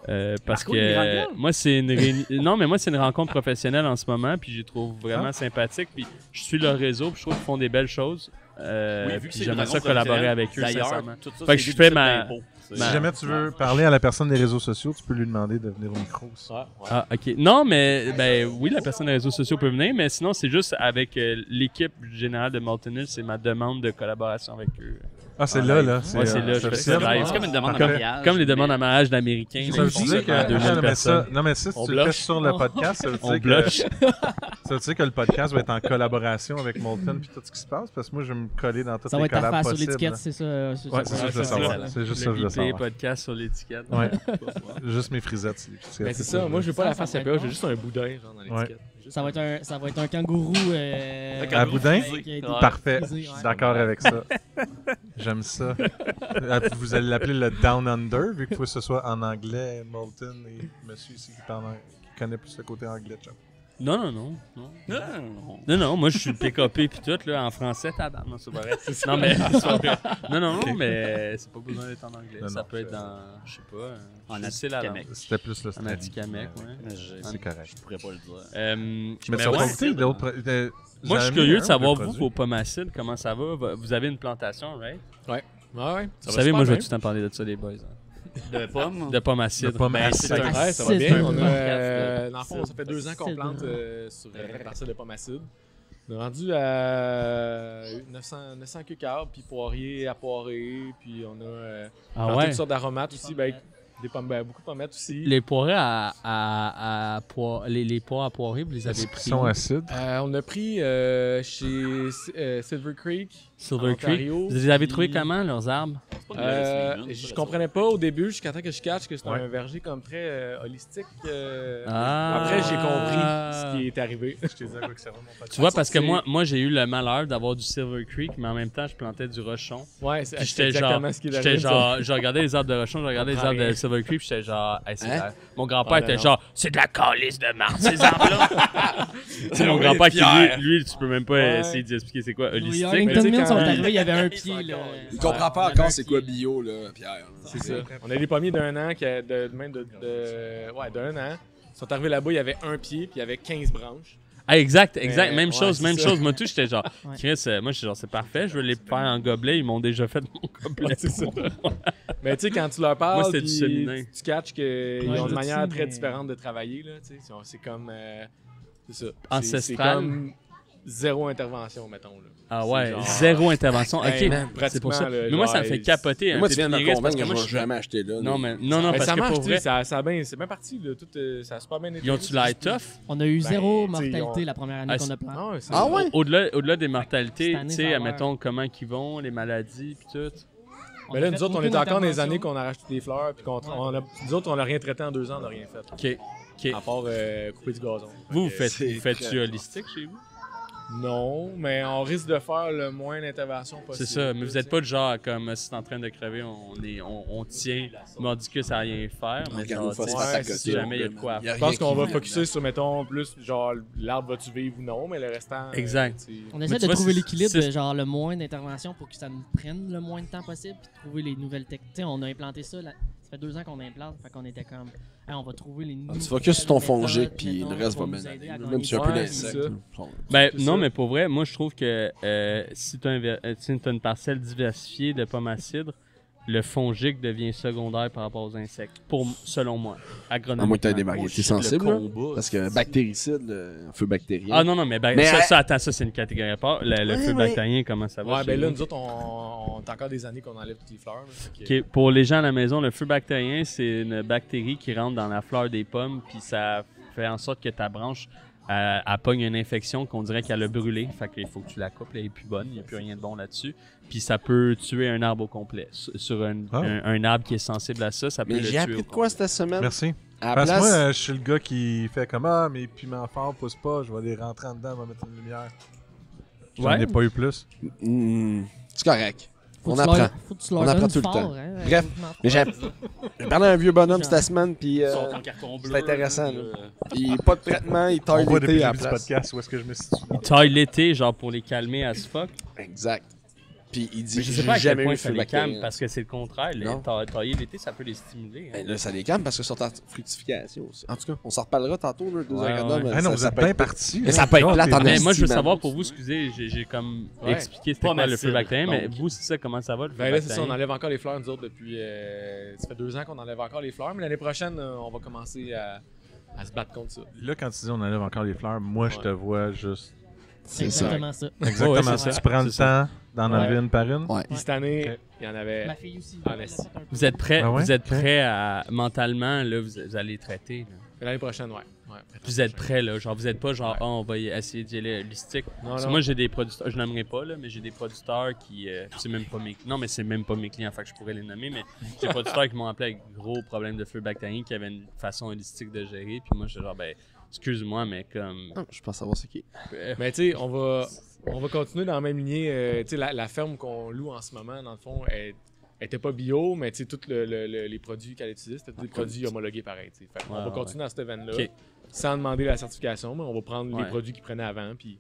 Parce Marco, une grande que gueule? moi c'est non mais moi c'est une rencontre professionnelle en ce moment puis je les trouve vraiment sympathiques puis je suis leur réseau puis je trouve qu'ils font des belles choses. Oui, vu que Puis c'est j'aimerais une ça rencontre collaborer avec eux D'ailleurs, sincèrement. tout ça, Fait que c'est je fais déductible ma- d'impôt. C'est- Si Ben, jamais tu veux parler à la personne des réseaux sociaux, tu peux lui demander de venir au micro aussi. Ouais. Ah, ok. Non, mais ben oui, la personne des réseaux sociaux peut venir, mais sinon, c'est juste avec l'équipe générale de Molten Hill, c'est ma demande de collaboration avec eux. Ah, c'est là. C'est Ouais, c'est là, je fais officiel. ça live. C'est comme une demande en Parfait. mariage. Comme les demandes mais- à mariage d'Américains. Ça là, veut ils font dire ça devant 2000 que. personnes. Non, mais si On tu le fais blush. sur le podcast, ça veut On dire que. blush. Ça veut dire que le podcast va être en collaboration avec Molten puis tout ce qui se passe, parce que moi, je vais me coller dans toutes Ça va les être ta collabs face sur possibles. l'étiquette, c'est ça. Ouais, c'est ça que je veux c'est savoir. ça. C'est juste ça que je veux Le savoir. podcast sur l'étiquette. Ouais. Juste mes frisettes. c'est- Mais c'est ça, moi je veux pas Ça, la ça face peut épais, être j'ai bon. juste un boudin genre dans l'étiquette. Juste Ça va être un kangourou. Un À kangourou boudin? frisé. qui a été Ouais. Parfait. frisé, Je ouais. suis d'accord avec ça. J'aime ça. Vous allez l'appeler le Down Under, vu qu'il faut que ce soit en anglais, Molten et monsieur ici qui connaît plus le côté anglais. Chum. Non. Non, moi je suis PKP puis tout, là, en français, tabarnak. Non, c'est pas vrai. Non, mais c'est pas vrai. Non, mais c'est pas besoin d'être en anglais. Non, ça non, peut être c'est- dans, je sais pas, En c'est la langue. Atikamekw. C'était plus le En Atikamekw, ouais. C'est correct. Je pourrais pas le dire. Mais Mais tu as ouais. pas goûté d'autres. Moi, je suis curieux de savoir, vous, vos pommes acides, comment ça va? Vous avez une plantation, right? Ouais. Vous savez, moi, je vais tout le temps parler de ça, les boys. hein. De pommes. De pommes acides. De pommes Ben, acides. c'est un- Ouais, ça va Acide. bien. On Acide. a, dans le fond, ça fait 2 ans qu'on Acide. plante sur une parcelle de pommes acides. On est rendu à 900 cucarbes, puis poiriers à poirer, puis on a Ah planté ouais? toutes sortes d'aromates aussi, ben, des pommes, ben, beaucoup de pommettes aussi. Les poirées à les poires à poireaux, vous les avez Est-ce pris qu'ils sont où? acides? On a pris chez Silver Creek. Silver en Creek. Ontario, Vous les avez puis- trouvés comment, leurs arbres? C'est pas une mauvaise légume, Je ça, comprenais pas au début, jusqu'à temps que je catch que c'était Ouais. un verger comme très holistique. Ah. Après, j'ai compris ce qui est arrivé. Je t'ai dit à quoi que ça va, mon pote. Tu vois, parce que c'est- moi j'ai eu le malheur d'avoir du Silver Creek, mais en même temps, je plantais du rochon. Ouais, Puis c'est j'étais exactement genre, ce qui est arrivé. je regardais les arbres de rochon, je regardais les comprends arbres de rien. Silver Creek, puis j'étais genre, hey, c'est Hein? la- mon grand-père Ah, était non. genre, c'est de la calice de marde, ces arbres-là. Tu sais, mon Oui, grand-père qui, Pierre. lui, tu peux même pas Ouais. essayer d'expliquer c'est quoi Les holistique. Mais Arlington tu sais, Mills sont quand- arrivés, il y avait un pied. Là. Il comprend pas Ouais, encore un c'est pied. quoi bio, là, Pierre. C'est ça. On a des pommiers d'un an, qui a même ouais, d'un an. Ils sont arrivés là-bas, il y avait un pied, puis il y avait 15 branches. Ah, exact. Mais, Même ouais, chose, c'est même ça. chose. Moi, tout, j'étais genre, Ouais. Chris, moi, j'étais genre, c'est parfait, je veux les faire en gobelet, ils m'ont déjà fait mon gobelet. Ouais, c'est ça. Mais tu sais, quand tu leur parles, Moi, c'était du puis séminaire. tu catches qu'ils Ouais, ont une je manière sais, très mais- différente de travailler. Là, tu sais. C'est comme. C'est ça. Ancestral. C'est comme zéro intervention, mettons. Là. Ah C'est ouais, genre- zéro intervention. Hey, Ok, man, c'est pour ça. pratiquement, là, Mais moi, ça me genre, fait capoter. Moi, un tu viens de me pépiniériste, parce convaincre que moi, je vais jamais acheter là. Non, là. mais non, Mais parce ça que marche, pour tu sais, vrai, ça a bien, c'est bien parti. Là, tout, ça a super bien été. ils ont-tu l'air tough? On a eu Ben, zéro tu sais, mortalité ils ont- la première année Ah, qu'on a c'est- planté. Ah ouais, c'est- Ah ouais? Au-delà des mortalités, Cette année, tu ça sais, a l'air. admettons comment qu'ils vont, les maladies, puis tout. Mais là, a nous fait autres, on aucune est encore dans les intervention. années qu'on a racheté des fleurs. Puis nous autres, on n'a rien traité en 2 ans, on n'a rien fait. Ok. À part couper du gazon. Vous Fait que, c'est faites-tu très- holistique chez vous? Non, mais on risque de faire le moins d'intervention C'est possible. ça, mais vous êtes pas du genre comme si t'es en train de crever, on tient Mordicus à rien faire, mais genre, tu sais, phosphate à si côté, jamais il y a de quoi à Il y a Je pense rien qu'on qui va vient focusser sur, mettons, plus genre l'arbre va-tu vivre ou non, mais le restant. Exact. tu sais. On Mais essaie tu de vois, trouver c'est- l'équilibre, c'est- de genre le moins d'intervention pour que ça nous prenne le moins de temps possible, puis trouver les nouvelles techniques. Tu sais, on a implanté ça, ça fait 2 ans qu'on implante, fait qu'on était comme, hey, on va trouver les nouvelles Tu focuses sur ton méthodes, fongique, puis mettons, le reste qui va vont bien nous aller. aider à Même gagner si tu as du un peu temps, d'insectes. c'est Ben C'est non, ça. mais pour vrai, moi je trouve que si tu as une parcelle diversifiée de pommes à cidre, le fongique devient secondaire par rapport aux insectes, selon moi, À agronomiquement. moins que tu aies des Oh, variétés shit, sensibles. le là. combat, Parce que c'est- bactéricide, un feu bactérien. Ah non, mais, Mais, attends, ça c'est une catégorie à part. Le feu ouais. bactérien, comment ça va? Ouais, chez ben là, vous? nous autres, on a encore des années qu'on enlève toutes les fleurs. Là, fait que- Ok, pour les gens à la maison, le feu bactérien, c'est une bactérie qui rentre dans la fleur des pommes, puis ça fait en sorte que ta branche elle pogne une infection qu'on dirait qu'elle a brûlé. Fait qu'il faut que tu la coupes, elle est plus bonne, il n'y a plus rien de bon là-dessus. Puis ça peut tuer un arbre au complet. Sur un arbre qui est sensible à ça, ça peut Mais le tuer. j'ai appris de quoi cette semaine? Merci. À la Parce que place... moi, je suis le gars qui fait comme « Ah, mes piments forts poussent pas, je vais les rentrer en dedans, je vais mettre une lumière. » J'en ai pas eu plus. C'est correct. On Faut apprend. que tu leur On apprend donnes tout le fort, temps. hein, Bref, mais j'ai parlé à un vieux bonhomme cette semaine, puis Ils sont en carton bleu. c'est intéressant. Là. là. Il pas de traitement, il taille On voit depuis l'été le à la début du place. podcast où est-ce que je me situe. Ils taillent l'été, genre pour les calmer as fuck. Exact. Puis il dit Mais je sais j'ai pas à quel jamais point eu ça feu les calme, bactérien. parce que c'est le contraire. Non. Tailler l'été, ça peut les stimuler. Hein. Ben là, ça les calme parce que sur ta fructification aussi. En tout cas, on s'en reparlera tantôt, là, deux Ouais, agronomes. ouais. Ah non, Ça vous êtes peut bien être- partis. Mais ça peut être plate en Mais moi, je veux esti, savoir man. pour vous, excusez, j'ai comme Ouais. expliqué c'était Pas quoi le facile, feu bactérien, mais donc. vous, c'est ça, comment ça va le feu Ben là, c'est ça, on bactérien? enlève encore les fleurs, nous autres, depuis. Ça fait 2 ans qu'on enlève encore les fleurs, mais l'année prochaine, on va commencer à se battre contre ça. Là, quand tu dis on enlève encore les fleurs, moi, je te vois juste. C'est ça. exactement ça. Exactement. Ouais, c'est ça. Tu prends le C'est temps d'en Ouais. enlever une par une. Ouais. Puis cette année, Ok. il y en avait. Ma fille aussi. Ah, elle a merci. fait un peu. Vous êtes prêts, Ah ouais? vous êtes Ok. prêts à mentalement, là, vous allez traiter. Là. L'année prochaine, ouais. Vous êtes prêts, là. Genre, vous êtes pas genre, on va essayer d'y aller holistique. Non, Parce que non. moi, j'ai des producteurs, je n'aimerais pas, là, mais j'ai des producteurs qui. C'est même pas mes. Non, mais c'est même pas mes clients, fait que je pourrais les nommer, mais j'ai des producteurs qui m'ont appelé avec gros problèmes de feu bactérien qui avaient une façon holistique de gérer. Puis moi, j'étais genre, ben, excuse-moi, mais comme. Ah, je pense savoir c'est qui. Mais tu sais, on va continuer dans la même lignée. Tu sais, la ferme qu'on loue en ce moment, dans le fond, elle était pas bio, mais tu sais, tous les produits qu'elle utilisait, c'était tous des produits homologués pareil. Tu sais. Fait qu'on Ouais, va ouais. continuer dans cette veine-là, Ok. sans demander la certification, mais on va prendre les Ouais. produits qu'ils prenaient avant, puis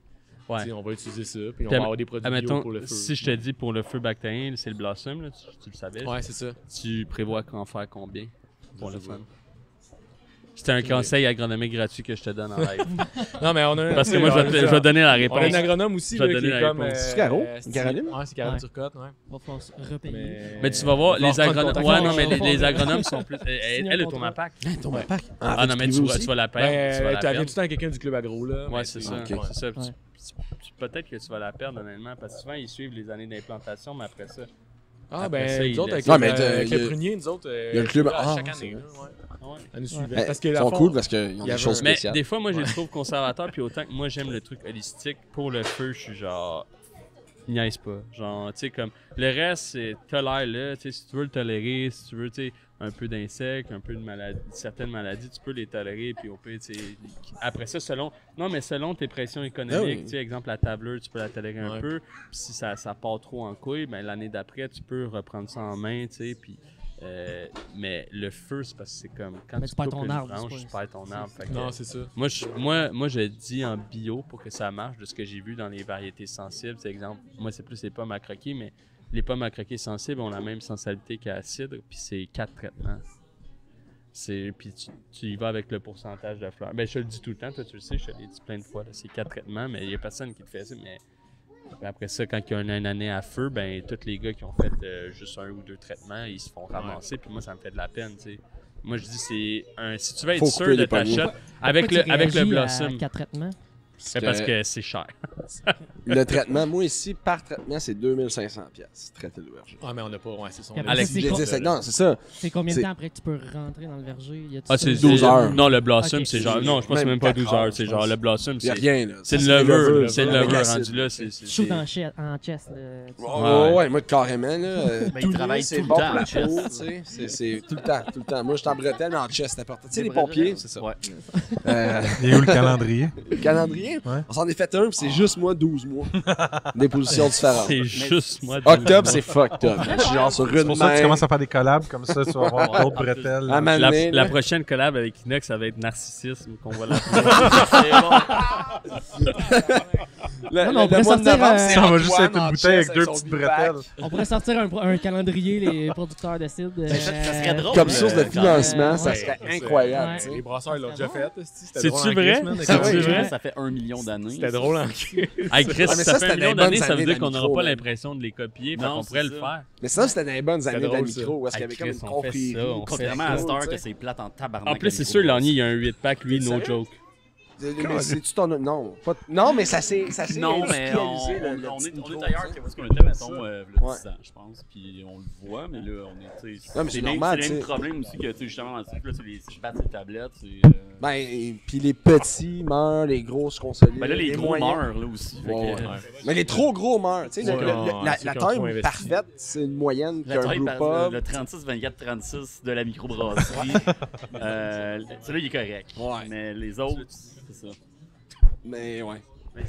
Ouais. tu sais, on va utiliser ça, puis on Puis, va avoir des produits bio Admettons, pour le feu. si je te dis pour le feu bactérien, c'est le blossom, là, tu le savais. Ouais, c'est ça. Tu prévois qu'en faire combien pour le fun? C'était un conseil agronomique gratuit que je te donne en live. Non, mais on a Parce que moi, je vais donner la On a réponse. une agronome aussi, Je vais là, qui donner est la comme. réponse. C'est Caro? Caroline? Ouais, c'est Caroline Ouais. Turcotte, ouais. Va falloir se repayer. Mais tu vas voir, on va les reprendre agronomes. contact. Ouais, non, mais On va les faire- agronomes sont plus. Elle est un ton contrat. APAC. Ton pack. Ah non, mais tu vas la perdre. Tu vas la Tu viens perdre. tout le temps quelqu'un du club agro, là. Ouais, mais c'est tu- ça. ok. C'est ça. Ouais. Peut-être que tu vas la perdre, honnêtement, parce que souvent, ils suivent les années d'implantation, mais après ça. Ah, Après ça, ben, il nous autres, avec, laisse- Non, mais avec il y a- le prunier, nous autres, il y a le club- là, ah, chaque c'est année, vrai. là, ouais. Ouais. Elle nous suivait. Eh, Parce que, ils à sont fond, cool parce qu'ils ont il y des avait choses un- Mais spéciales. des fois, moi, je les trouve conservateurs, puis autant que moi, j'aime le truc holistique, pour le feu, je suis genre. Niaise pas. Genre, tu sais, comme. Le reste, c'est tolère-le. Tu sais, si tu veux le tolérer, si tu veux, tu sais, un peu d'insectes, un peu de maladies, certaines maladies, tu peux les tolérer, puis au pire, tu sais. Après ça, selon. Non, mais selon tes pressions économiques, Ah oui. tu sais, exemple, la tableur, tu peux la tolérer un Ouais. peu. Puis si ça part trop en couille, ben l'année d'après, tu peux reprendre ça en main, tu sais, puis. Mais le feu, c'est parce que c'est comme quand Mais tu tu perds coupes ton une arbre, branche, c'est tu pas- perds ton arbre. Fait que, Non, c'est ça. moi, je dis en bio pour que ça marche, de ce que j'ai vu dans les variétés sensibles. C'est exemple, moi, c'est plus les pommes à croquer, mais les pommes à croquer sensibles ont la même sensibilité qu'à cidre, puis c'est 4 traitements. Puis tu y vas avec le pourcentage de fleurs. Ben, je te le dis tout le temps, toi, tu le sais, je te l'ai dit plein de fois, là, c'est 4 traitements, mais il n'y a personne qui le fait ça. Mais après ça, quand il y a une année à feu, ben, tous les gars qui ont fait juste 1 ou 2 traitements, ils se font ramasser, puis moi, ça me fait de la peine, tu sais. Moi, je dis, si tu veux être Faut sûr couper de les ta pommiers. shot, avec Pourquoi le tu réagis blossom. à 4 traitements. C'est parce que c'est cher. Le traitement, moi ici, par traitement, c'est 2500 pièces traiter le verger. Ah, mais on n'a pas. Ouais, c'est ça. Puis on a- après Alex, ça, c'est quoi- Non, c'est ça. C'est combien de C'est- temps après que tu peux rentrer dans le verger? Y a-tu Ah, ça? c'est 12 heures. Non, le blossom, Ok. c'est genre. Non, je pense que c'est Même même pas 4 12 heures. heures, C'est je genre pense. le blossom, Il n'y a c'est. rien, là. C'est Ça, le lever, lever, c'est le avec lever l'acide. rendu là. C'est. Shoot en chest. Là, tu- Ouais, moi, carrément, là. Ben, tout il travaille c'est tout le bon temps pour la en chest. peau, tu sais. C'est tout le temps. Moi, je suis en Bretagne, mais en chest, c'est important. Tu sais, les vrai, pompiers, c'est ça. Ouais. Il est où le calendrier? Le calendrier, Ouais. on s'en est fait un, puis c'est juste moi 12 mois. Des positions différentes. C'est juste moi. Octobre, c'est fucked up. Je suis genre sur C'est une pour ça que tu main. commences à faire des collabs, comme ça, tu vas avoir d'autres bretelles. À ma- La Année, là. prochaine collab avec Inox, ça va être Narcissisme qu'on va l'appeler. Le Non, mais on pourrait mois de sortir, novembre, c'est Ça va Antoine juste être une en bouteille avec chest 2 son petites big pack. bretelles. On pourrait sortir un calendrier, les producteurs de cidre. Ça serait drôle. Comme source de quand- financement, ça Ouais. serait incroyable. Ouais. tu sais. Les brasseurs l'ont déjà fait. C'est-tu vrai? Ah C'est oui. vrai? Ça fait 1 million d'années. C'était drôle en cul. Hey Chris, Ah, mais ça ça, fait c'était un million des bonnes d'années, ça veut années dire de qu'on micro, n'aura pas man. l'impression de les copier. Fait Non, qu'on c'est pourrait le ça. faire. Mais ça, c'était dans les bonnes années de la drôle, ça. micro, où est-ce qu'il y Hey, avait comme Chris, une on fait confrérie. ça, on fait Contrairement à tu Star sais. que c'est plate en tabarnak. En plus, c'est sûr, Lani, il y a un 8-pack, lui, no Sérieux? joke. Mais c'est-tu ton... Non, pas... non, mais ça s'est Non, mais industrialisé, on petit est micro, ailleurs tu sais. que ce qu'on était, mettons, le 10 Ouais. ans, je pense. Puis on le voit, mais là, on est. Ouais, mais c'est normal, C'est le tu même sais. problème aussi que, tu sais, justement, dans le cycle, là, si je batte ces tablettes, c'est. Ben, puis les petits meurent, les gros se consolident. Ben là, les gros moyens... meurent, là aussi. Fait que, Ouais. Mais les trop gros meurent. Tu sais, Ouais, la ceux qui ont taille trop investi. parfaite, c'est une moyenne la qu'un taille, brew pub. le 36, 24, 36 de la microbrasserie, celui-là, il est correct. Ouais. Mais les autres, c'est ça. Mais ouais.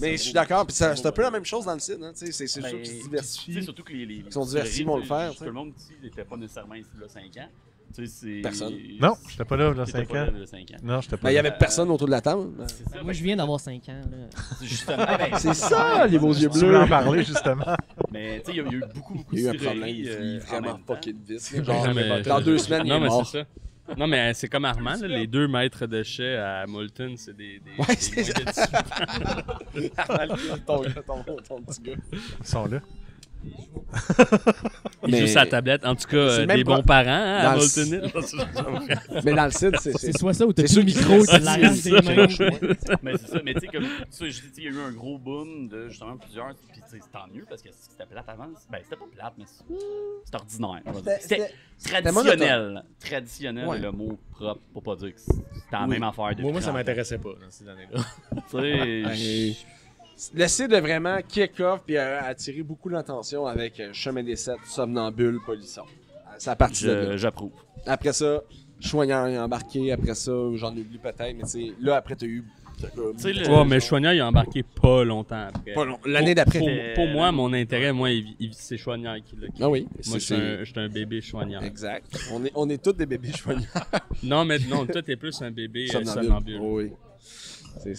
Mais je suis d'accord, puis c'est un peu la même chose dans le site, hein, tu sais, c'est sûr qu'ils se Tu sais, diversifient. surtout que les Ils sont divertis, ils vont le faire, tu Tout sais. le monde ici n'était pas nécessairement ici là 5 ans. Tu sais, c'est. Personne. Non, j'étais pas là, là, T'étais 5 pas ans. là, là, 5 ans. Non, j'étais pas Ben, il y là. avait personne autour de la table. C'est ça, Moi, je viens d'avoir 5 ans. Là. c'est justement. ben, C'est ça, les beaux yeux Tu voulais bleus. en parler, justement. Mais tu sais, il y a eu beaucoup Il y a eu un de problème, cidreries, il est en vraiment même temps. fucké de vis. Ouais, Genre, mais- dans 2 semaines, il Non, est mais mort. c'est ça. Non, mais c'est comme Armand, là, les 2 maîtres de chais à Moulton, c'est des Ouais, des c'est moins de dessus. ton petit gars. Ils sont là. Ils Mais- jouent sa tablette. En tout cas, C'est le même des bons parents hein, dans à le- Moulton Hill. Mais dans le site, C'est soit ça ou t'as c'est plus le sûr micro, qu'il- tu l'arraches des mains. Mais c'est ça, mais tu sais, comme ça, je dis, il y a eu un gros boom de justement plusieurs. Puis tu sais, c'est tant mieux parce que c'était plate avant. Ben, c'était pas plate, mais c'était ordinaire. on va dire. C'était traditionnel. Traditionnel Ouais. est le mot propre pour pas dire que c'était la même affaire depuis Moi, ça 30 ans. m'intéressait pas dans ces années-là. Tu sais, Ben, le site a vraiment kick-off puis a attiré beaucoup l'attention avec Chemin des Sept, Somnambule, Polisson. C'est à partir de là. j'approuve. Après ça, Choignard est embarqué. Après ça, j'en oublie peut-être, mais tu sais, là, après, t'as eu. Tu sais, le- Ouais, mais Chouanière, il a embarqué pas longtemps après. Pas long. L'année d'après. Pour moi, mon intérêt, moi, c'est Chouanière qui l'a. Ah oui, Moi, je suis un bébé Chouanière. Exact. On est tous des bébés Choignard. Non, mais non, toi, t'es plus un bébé somnambule. Oh oui.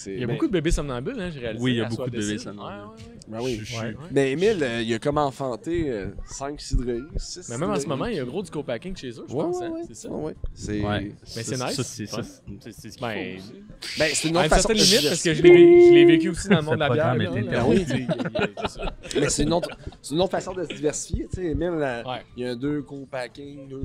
Il y a beaucoup de bébés somnambules, hein, j'ai réalisé. Oui, il y a à beaucoup Soir de bébés Cid. somnambules. Ben oui. Ouais. Mais Émile, il a comme enfanté 5 cidreries, 6 Mais même en ce moment, il y a gros du co-packing chez eux, je pense. hein, c'est ça. Ouais. C'est Ouais. Mais c'est Ça, nice. c'est ça. Ouais. C'est ce qu'il Ben, faut aussi. ben, c'est une à autre une façon certaine de limite, parce que je diversifier. l'ai vécu aussi dans le monde de la Ce bière. programme là, est là. interdit. Oui, c'est ça. Mais c'est une autre façon de se diversifier. Tu sais, Émile, Ouais. il y a 2 co-packing, 2.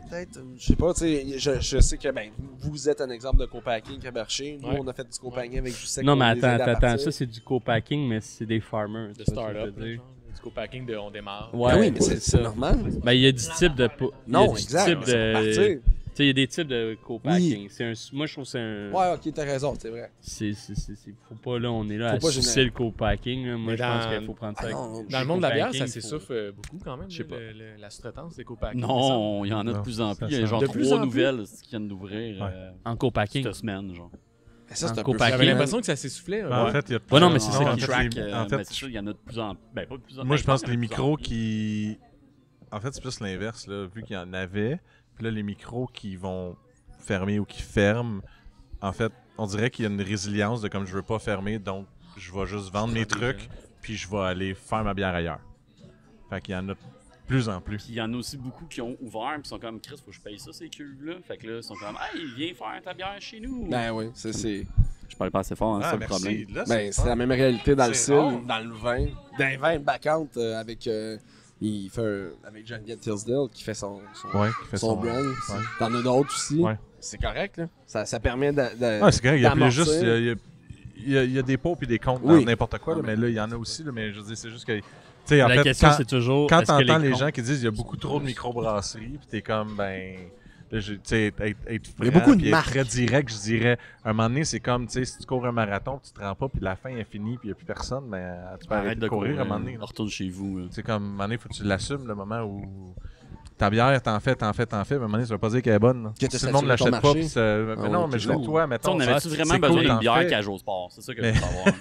Peut-être, je sais pas, tu sais, je sais que ben, vous êtes un exemple de co-packing qui a marché. Nous, Ouais. on a fait du co-packing avec Jusek. Non, mais on les aide à attends, partir. ça, c'est du co-packing, mais c'est des farmers. De c'est ça que je start-up. veux dire. genre, Du co-packing de on démarre. Ouais, Ben oui, mais ouais, c'est normal. Ben, il y a du type de. Il y a Non, du exact. type Ça peut de. partir. Tu sais, il y a des types de co-packing. Moi, je trouve que c'est un. Ouais, ok, t'as raison, c'est vrai. Faut pas, là, on est là Faut à pas sucer le co-packing. là. Moi, Mais je pense dans- qu'il faut prendre ça. Ah avec- non, Dans le monde de la bière, ça co-packing, s'essouffle beaucoup quand même. Je sais pas. La sous-traitance des co-packing. Non, il y en a de Non, plus en ça plus. Il y a sent- genre De plus 3 en plus. nouvelles qui viennent d'ouvrir Ouais. En co-packing. cette semaine, genre. Mais ça, c'est En un peu co-packing. J'avais l'impression que ça s'essoufflait. Ben, En ouais. fait, il y a Ouais, non, mais c'est non, ça en qui fait, track. les- en Mais fait, c'est sûr, il y en a de plus en ben, pas de plus en moi, je pense qu'il que y les en a de plus en micros plus. qui. En fait, c'est plus l'inverse, là, vu qu'il y en avait. Puis là, les micros qui vont fermer ou qui ferment, en fait, on dirait qu'il y a une résilience de comme je veux pas fermer, donc je vais juste vendre mes trucs, puis je vais aller faire ma bière ailleurs. Fait qu'il y en a de plus en plus. Puis il y en a aussi beaucoup qui ont ouvert puis sont comme Chris, faut que je paye ça ces cuves-là. Fait que là, ils sont comme hey, viens faire ta bière chez nous. Ben oui, c'est. Je parle pas assez fort, hein, c'est Ah, ça le merci. problème. Là, Ben, c'est la même réalité dans le C'est style, rare. dans le vin. Dans le vin backhand avec. Il fait avec Geneviève Tilsdale qui fait son Ouais, qui fait son brand. Ouais. T'en as d'autres aussi. Ouais. C'est correct, là. Ça permet de. Ah, c'est correct, il y a plus d'amortir. juste. Il y a des pots puis des comptes Oui. dans n'importe quoi, là, mais là, il y en a aussi, là, mais je veux dire, c'est juste que. Tu sais, en La fait, question, quand, c'est toujours. quand est-ce que t'entends les comptes- gens qui disent il y a beaucoup trop de microbrasseries, puis t'es comme, ben. Là, tu sais, être Il y a franc, beaucoup de puis être marques. très direct, je dirais. À un moment donné, c'est comme, tu sais, si tu cours un marathon, puis tu te rends pas, puis la fin est finie, puis il n'y a plus personne, mais tu peux arrêter de courir à un moment donné. là. Retourne chez vous. là. C'est comme, à un moment donné, faut que tu l'assumes, le moment où ta bière, t'en fais, mais à un moment donné, ça veut pas dire qu'elle est bonne. là. Que t'as Si le monde saturé ton l'achète pas, marché. puis ça... mais Ah non, ouais, mais je ok, dis toi, Tu sais, mettons. on ah, avait-tu c'est vraiment cool, besoin d'une t'en bière fais. Cage au Sport? C'est ça que Mais- je veux savoir.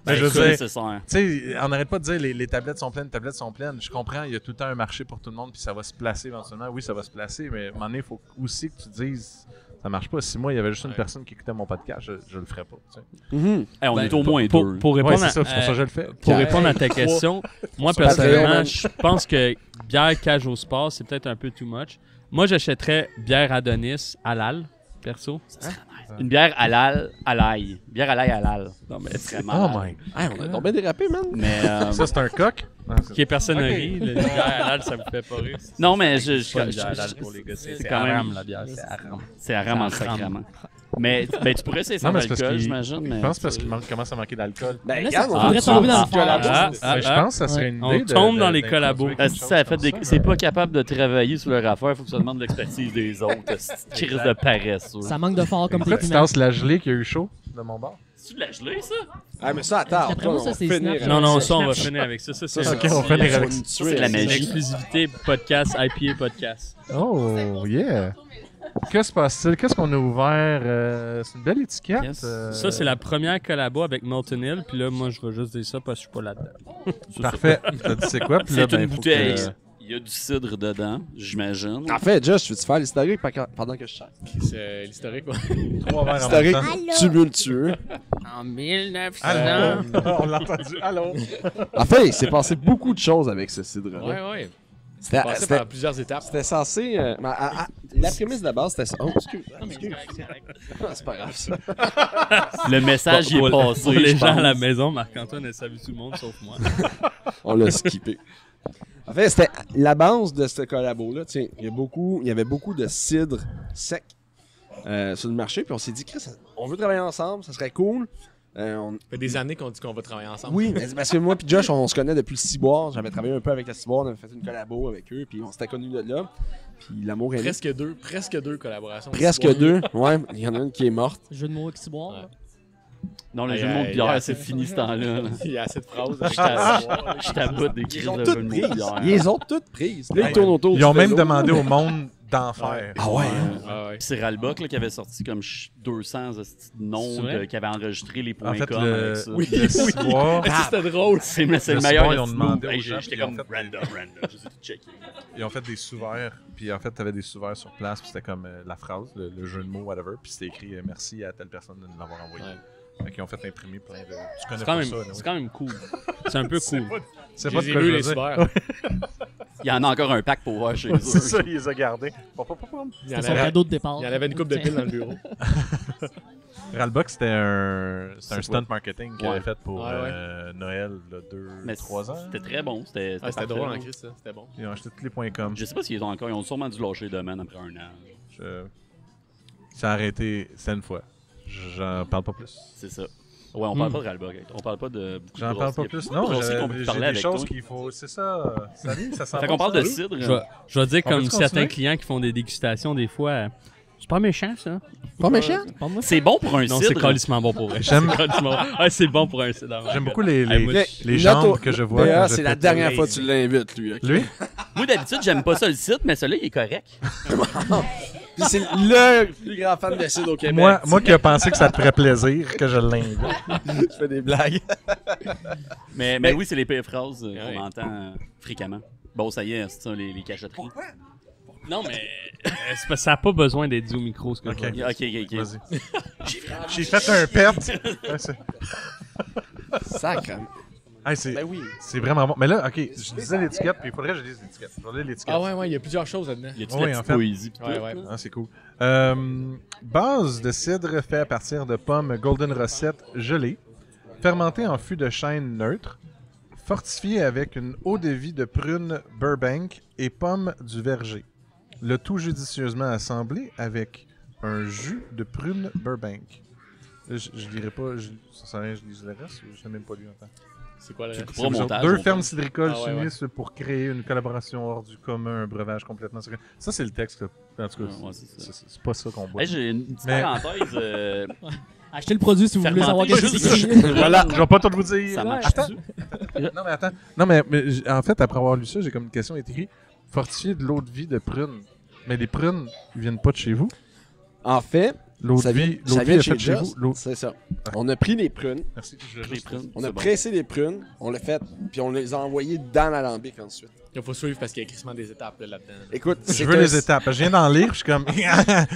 Mais je veux c'est dire, nécessaire. tu sais, on n'arrête pas de dire les tablettes sont pleines, les tablettes sont pleines. Je comprends, il y a tout le temps un marché pour tout le monde, puis ça va se placer éventuellement. Oui, ça va se placer, mais à un moment donné, il faut aussi que tu dises ça marche pas. Si moi, il y avait juste une personne qui écoutait mon podcast, je le ferais pas. Tu sais. Mhm. Hey, on Ben, est au moins pour, deux. Pour Ouais, répondre c'est ça, à, c'est pour ça que je le fais. pour répondre à ta question, moi personnellement, Patreon, je pense que bière cage au sport, c'est peut-être un peu too much. Moi, j'achèterais bière Adonis halal, perso. Une bière halal à l'ail. Bière à l'ail halal. Non, mais c'est vraiment. Oh my. Hey, on a tombé dérapé, man. Mais. Ça, c'est un coq? Qui est personnerie, le bière halal, ça vous fait pas rire. Non, mais C'est pas une bière halal pour les gars, c'est quand même- haram la bière, c'est haram. C'est haram en C'est haram. sacrament. Mais tu pourrais essayer sans Non, mais c'est parce alcool, qu'il- j'imagine. Je mais pense parce qu'il commence à manquer d'alcool. Ben, Là, regarde, ça on faudrait va tomber dans le collabo. Je pense que ça serait une On idée tombe dans les collabos. d'introduire Si quelque ça chose fait comme ça, c'est là. pas capable de travailler sur leur affaire, il faut que ça demande l'expertise des autres. C'est une crise de paresse. Ça manque de fort comme Pourquoi t'es tu tasses la gelée qui a eu chaud de mon bar? C'est de la gelée, ça? Ah, mais ça, attends, D'après moi, ça, c'est Snap. Non, non, c'est ça, on va Snapchat. finir avec ça. Ça, c'est Ok, on fait les relax. C'est de la c'est magie. l'exclusivité podcast, IPA podcast. Oh, yeah! Que se passe-t-il? Qu'est-ce qu'on a ouvert? C'est une belle étiquette. Yes. Ça, c'est la première collabo avec Molten Hill. Puis là, moi, je vais juste dire ça parce que je suis pas là-dedans. Parfait. T'as dit c'est quoi? Puis là, C'est ben, une faut bouteille. que- Il y a du cidre dedans, j'imagine. En fait, Josh, veux-tu faire l'historique pendant que je chante? C'est l'historique, quoi. Trois verres en même L'historique temps. tumultueux. En 1900. Allô? On l'a entendu. Allô? En fait, il s'est passé beaucoup de choses avec ce cidre-là. Ouais. C'était Passé c'était- par plusieurs étapes. c'était censé... la prémisse de base, c'était ça. Oh, excuse. C'est pas grave, ça. Le message y est passé. Pour les je gens à la pense. maison, Marc-Antoine a salué tout le monde sauf moi. On l'a skippé. En fait, c'était la base de ce collabo-là. Tiens, il y avait beaucoup de cidre sec sur le marché. Puis on s'est dit, Chris, on veut travailler ensemble, ça serait cool. Ça fait des années qu'on dit qu'on va travailler ensemble. Oui, mais c'est parce que moi et Josh, on se connaît depuis le Ciboire. J'avais travaillé un peu avec le Ciboire, on avait fait une collabo avec eux, puis on s'était connus de là. Puis l'amour est né. Presque deux collaborations. Presque deux. Ouais, il y en a une qui est morte. Jeu de mots qui se boit. Ouais. là. Non, le Aïe, jeu de mots de aïe, bière, aïe. c'est fini ce temps-là. là. Il y a assez de phrases. Je taboute des crises Ils ont de jeu de toutes mots de prises. bière. Ils ont toutes prises. Là, ils tournent autour. Ils ont du même vélo. demandé au monde d'en faire. Ah ouais? Ah ouais. Puis c'est Ralbock là, qui avait sorti comme 200 noms C'est vrai? qui avait enregistré les En fait, .com avec le ça. ciboire, C'était drôle. C'est le Le meilleur. soir, ils ont de demandé aux Hey, gens, J'étais puis ils ont comme fait- random. Je sais tout checker. ils ont fait des sous-verts. Puis en fait, t'avais des sous-verts sur place. Puis c'était comme la phrase, le jeu de mots, whatever. Puis c'était écrit merci à telle personne de nous l'avoir envoyé. Ouais. Fait qu'ils ont fait imprimer plein de. Tu connais C'est pas quand, même, ça, là, c'est oui. quand même cool. C'est un peu cool. C'est J'ai pas de vu quoi je veux les dire. super. Il y en a encore un pack pour voir chez eux. C'est ça, il les a gardés. Pom, pom, pom, pom. Il y en C'est son avait- cadeau de départ. il y en avait une coupe de piles dans le bureau. Ralbock, c'était un stunt quoi? marketing qu'il Ouais. avait fait pour Ouais, ouais. Noël, là, Mais 3 ans. C'était très bon. C'était Ah, c'était parfait, drôle là. en Christ, ça. C'était bon. Ils ont acheté tous les points com. Je sais pas s'ils ont encore. Ils ont sûrement dû lâcher le domaine après un an. Ça a arrêté, c'est une fois. J'en parle pas plus. C'est ça. Ouais, on parle pas de Ralbock. On parle pas de. beaucoup de J'en parle brosseries. pas Il y a plus. beaucoup de Non, brosseries qu'on peut j'ai parler des avec choses toi. qu'il faut. C'est ça. Salut, ça sent Fait bon, qu'on parle ça? de cidre. Je vais dire, On comme peut-tu certains continuer? clients qui font des dégustations, des fois, c'est pas méchant, ça. Pas méchant? Parle-moi. C'est bon pour un Non, c'est cidre. calissement bon pour vrai. J'aime- C'est calissement bon. Ouais, c'est bon pour un cidre. J'aime beaucoup les Hey, moi, les jambes que je vois. D'ailleurs, quand je c'est la fais dernière tourner. fois que tu l'invites, lui. ok? Lui? Moi, d'habitude, j'aime pas ça le cidre, mais celui-là, il est correct. Puis c'est le plus grand fan de cidre au Québec. Moi qui ai pensé que ça te ferait plaisir que je l'invite. je fais des blagues. Mais oui, c'est les pires phrases Ouais. qu'on entend fréquemment. Bon, ça y est, c'est ça, les cachotteries. Non, mais c'est parce que ça n'a pas besoin d'être dit au micro, ce que Ok. je veux dire. Ok. Vas-y. J'ai fait un pet. Ouais, Sacre. c'est oui. c'est vraiment bon. Mais là, ok, je disais l'étiquette, puis il faudrait que je dise l'étiquette. Je vais lire l'étiquette. Ah ouais, il y a plusieurs choses là-dedans. Y a-tu Oui, la en petite fait. poésie pis tout, Ouais, ouais. là? Ah, c'est cool. Base de cidre fait à partir de pommes Golden Rosette gelées, fermentée en fût de chêne neutre, fortifiée avec une eau de vie de prune Burbank et pommes du verger. Le tout judicieusement assemblé avec un jus de prune Burbank. Je lirai pas, ça sert à rien, je lis le reste, je sais même pas lu encore. C'est quoi le Tu reste? couperas au C'est montage, deux on fermes pense. cidricoles Ah ouais, s'unissent pour créer une collaboration hors du commun, un breuvage complètement secret. Ça, c'est le texte. Là. En tout cas, Ouais, c'est ça. c'est pas ça qu'on boit. Hey, j'ai une petite Mais- parenthèse. Achetez le produit si vous voulez savoir Fermenté, qu'est-ce que juste- c'est. Voilà, je vais pas tout vous dire. Ça marche. Attends. Non, mais attends. Non, mais en fait, après avoir lu ça, j'ai comme une question écrite. Fortifié de l'eau de vie de prune. Mais les prunes, ils viennent pas de chez vous. En fait, L'eau ça de vient, vie, ça l'eau de vient vie de est chez faite chez Just. vous. L'eau- C'est ça. On a pris les prunes, Merci. Je Les prunes, on a c'est bon. pressé les prunes, on l'a fait, puis on les a envoyées dans l'alambic ensuite. Il faut suivre parce qu'il y a crissement des étapes là, là-dedans. Écoute, Je c'est veux un- les étapes. Je viens d'en lire, je suis comme.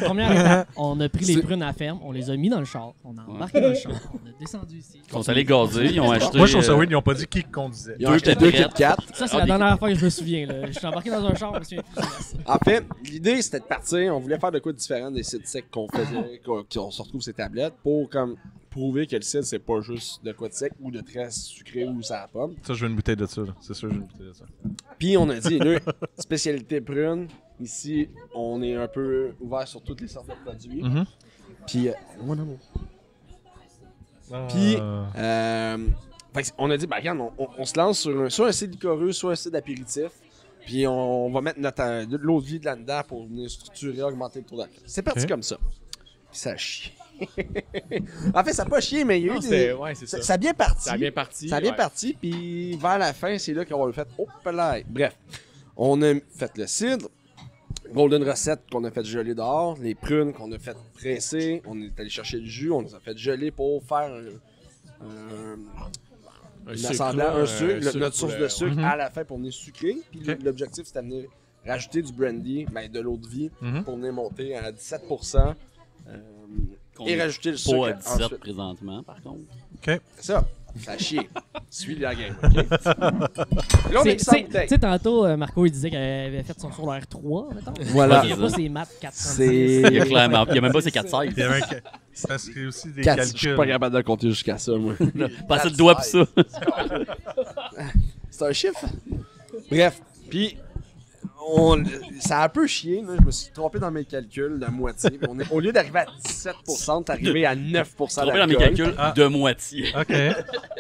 Première étape, on a pris les C'est- prunes à ferme, on les a mis dans le char, on a embarqué dans le char, on a descendu ici. Ils sont allés gazer, ils ont acheté. Moi, je trouve ça weird, ils ont pas dit qui conduisait. Ils ont Deux acheté étaient 2 prêtes. Kit Kat. Ça, c'est Ah, la des- dernière fois que je me souviens. Là. Je suis embarqué dans un char, je me souviens plus. En fait, l'idée c'était de partir, on voulait faire de quoi de différent des sites secs qu'on faisait, qu'on se retrouve sur ces tablettes, pour comme prouver que le cidre c'est pas juste de quoi de sec ou de très sucré ou ça à la pomme. Ça, je veux une bouteille de ça. Là. C'est sûr, je veux une bouteille de ça. Puis on a dit, deux, spécialité prune, ici on est un peu ouvert sur toutes les sortes de produits. Mhm. Puis, mon amour. Puis, fait que on a dit, ben regarde, on se lance sur soit un site liquoreux, soit un site d'apéritif. Puis on va mettre de l'eau de vie de là-dedans pour venir structurer, augmenter le taux d'alcool. C'est parti comme ça. Puis ça a chié. En fait, ça n'a pas chié, mais il y a eu des... Ouais, c'est ça. Ça a bien parti. Ça a bien parti. Ça a bien ouais. parti, puis vers la fin, c'est là qu'on a fait « Hop là! » Bref, on a fait le cidre, Golden Recette qu'on a fait geler dehors, les prunes qu'on a fait presser, on est allé chercher le jus, on les a fait geler pour faire un sucre, notre source de sucre à la fin pour venir sucrer. Puis l'objectif, c'était de venir rajouter du brandy, de l'eau de vie, pour venir monter à 17%. Et rajouter le sucre. Pas à 17 ensuite. présentement, par contre. OK. C'est ça. Ça a chié. Suis la game. Okay? Là, on est sans Tu bouteille. sais, tantôt, Marco, il disait qu'il avait fait son secondaire 3, mettons. Voilà. Il n'y a pas ses maths 400. C'est. Il y a clairement, il y a même pas ses 4 Il y avait c'est parce qu'il y a aussi des 4, je suis calculs. pas capable de compter jusqu'à ça, moi. Passez le doigt pour ça. C'est un chiffre. Bref, puis ça a un peu chié. Là. Je me suis trompé dans mes calculs de moitié. Au lieu d'arriver à 17%, t'es arrivé à 9% Trompé dans mes d'alcool. calculs de moitié. OK.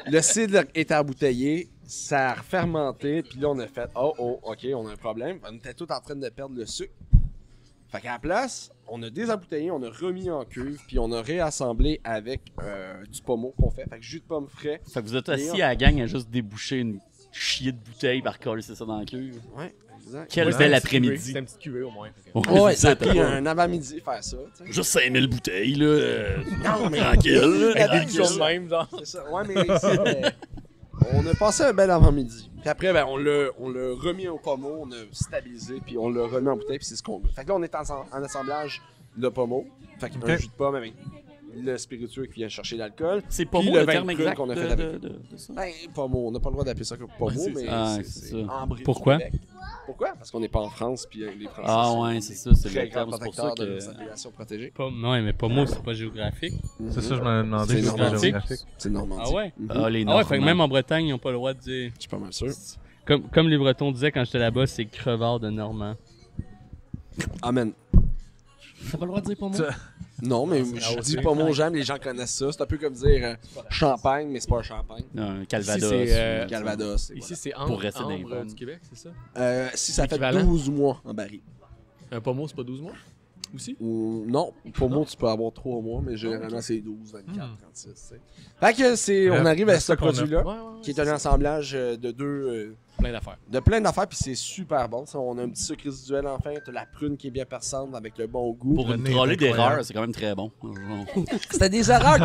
Le cidre était embouteillé, ça a fermenté, puis là on a fait OK, on a un problème. On était tous en train de perdre le sucre. Fait qu'à la place, on a désembouteillé, on a remis en cuve, puis on a réassemblé avec du pommeau qu'on fait. Fait que jus de pomme frais. Fait que vous êtes assis à la gang à juste déboucher une chier de bouteille par coller, c'est ça dans le cul. Ouais, exact. Quel Ouais. bel C'est après-midi. un petit cuvée au moins. Ouais, ça a t'as pris pas- un avant-midi faire ça. tu sais. Juste 5000 bouteilles, là. Non, mais Tranquille, là. Avec des bijoux de même, genre. c'est ça. Ouais, mais on a passé un bel avant-midi. Puis après, ben, on l'a remis au pommeau, on a stabilisé, puis on l'a remis en bouteille, puis c'est ce qu'on veut. Fait que là, on est en assemblage de pommeau. Fait qu'un Ok. jus de pomme avec le spiritueux qui vient chercher l'alcool. C'est pas Puis moi le le vin terme de prune exact qu'on a de, fait avec. de ça. Ben, pommeau, on n'a pas le droit d'appeler ça comme pommeau, Ouais, mais c'est ça. embryé du Pourquoi? Québec. Pourquoi? Parce qu'on n'est pas en France, puis les Français Ah sont ouais, c'est ça, c'est très le grands terme, c'est pour ça protecteurs de que... nos appellations protégées. Non, mais pas moi, c'est pas géographique. C'est ça, je m'en ai demandé. C'est si c'était normal. géographique. C'est Normandie. Ah ouais? Mhm. Ah, les Ah ouais, fait que Normands. même en Bretagne, ils n'ont pas le droit de dire. Je suis pas mal sûr. Comme les Bretons disaient quand j'étais là-bas, c'est crevard de Normand. Amen. T'as pas le droit de dire pour moi? Non, mais je dis pas mon j'aime, les gens connaissent ça. C'est un peu comme dire champagne, mais c'est pas un champagne. Un Ici, Calvados. c'est, Calvados. et Ici, voilà. c'est Pour rester dans les Ambre vannes. du Québec, c'est ça? Si ça fait l'équivalent. 12 mois en baril. Un pommeau, c'est pas 12 mois? Aussi? Ou non, pour moi, tu peux avoir 3 mois, mais généralement, c'est 12, 24, 36. tu sais. Fait que on arrive à c'est ce ça qu'on a. produit-là, Ouais, qui est un assemblage plein d'affaires. de plein d'affaires, puis c'est super bon. Ça, on a un petit sucre résiduel enfin, t'as la prune qui est bien perçante avec le bon goût. Pour Le une nez est trolley incroyable. d'erreurs, c'est quand même très bon. C'était des erreurs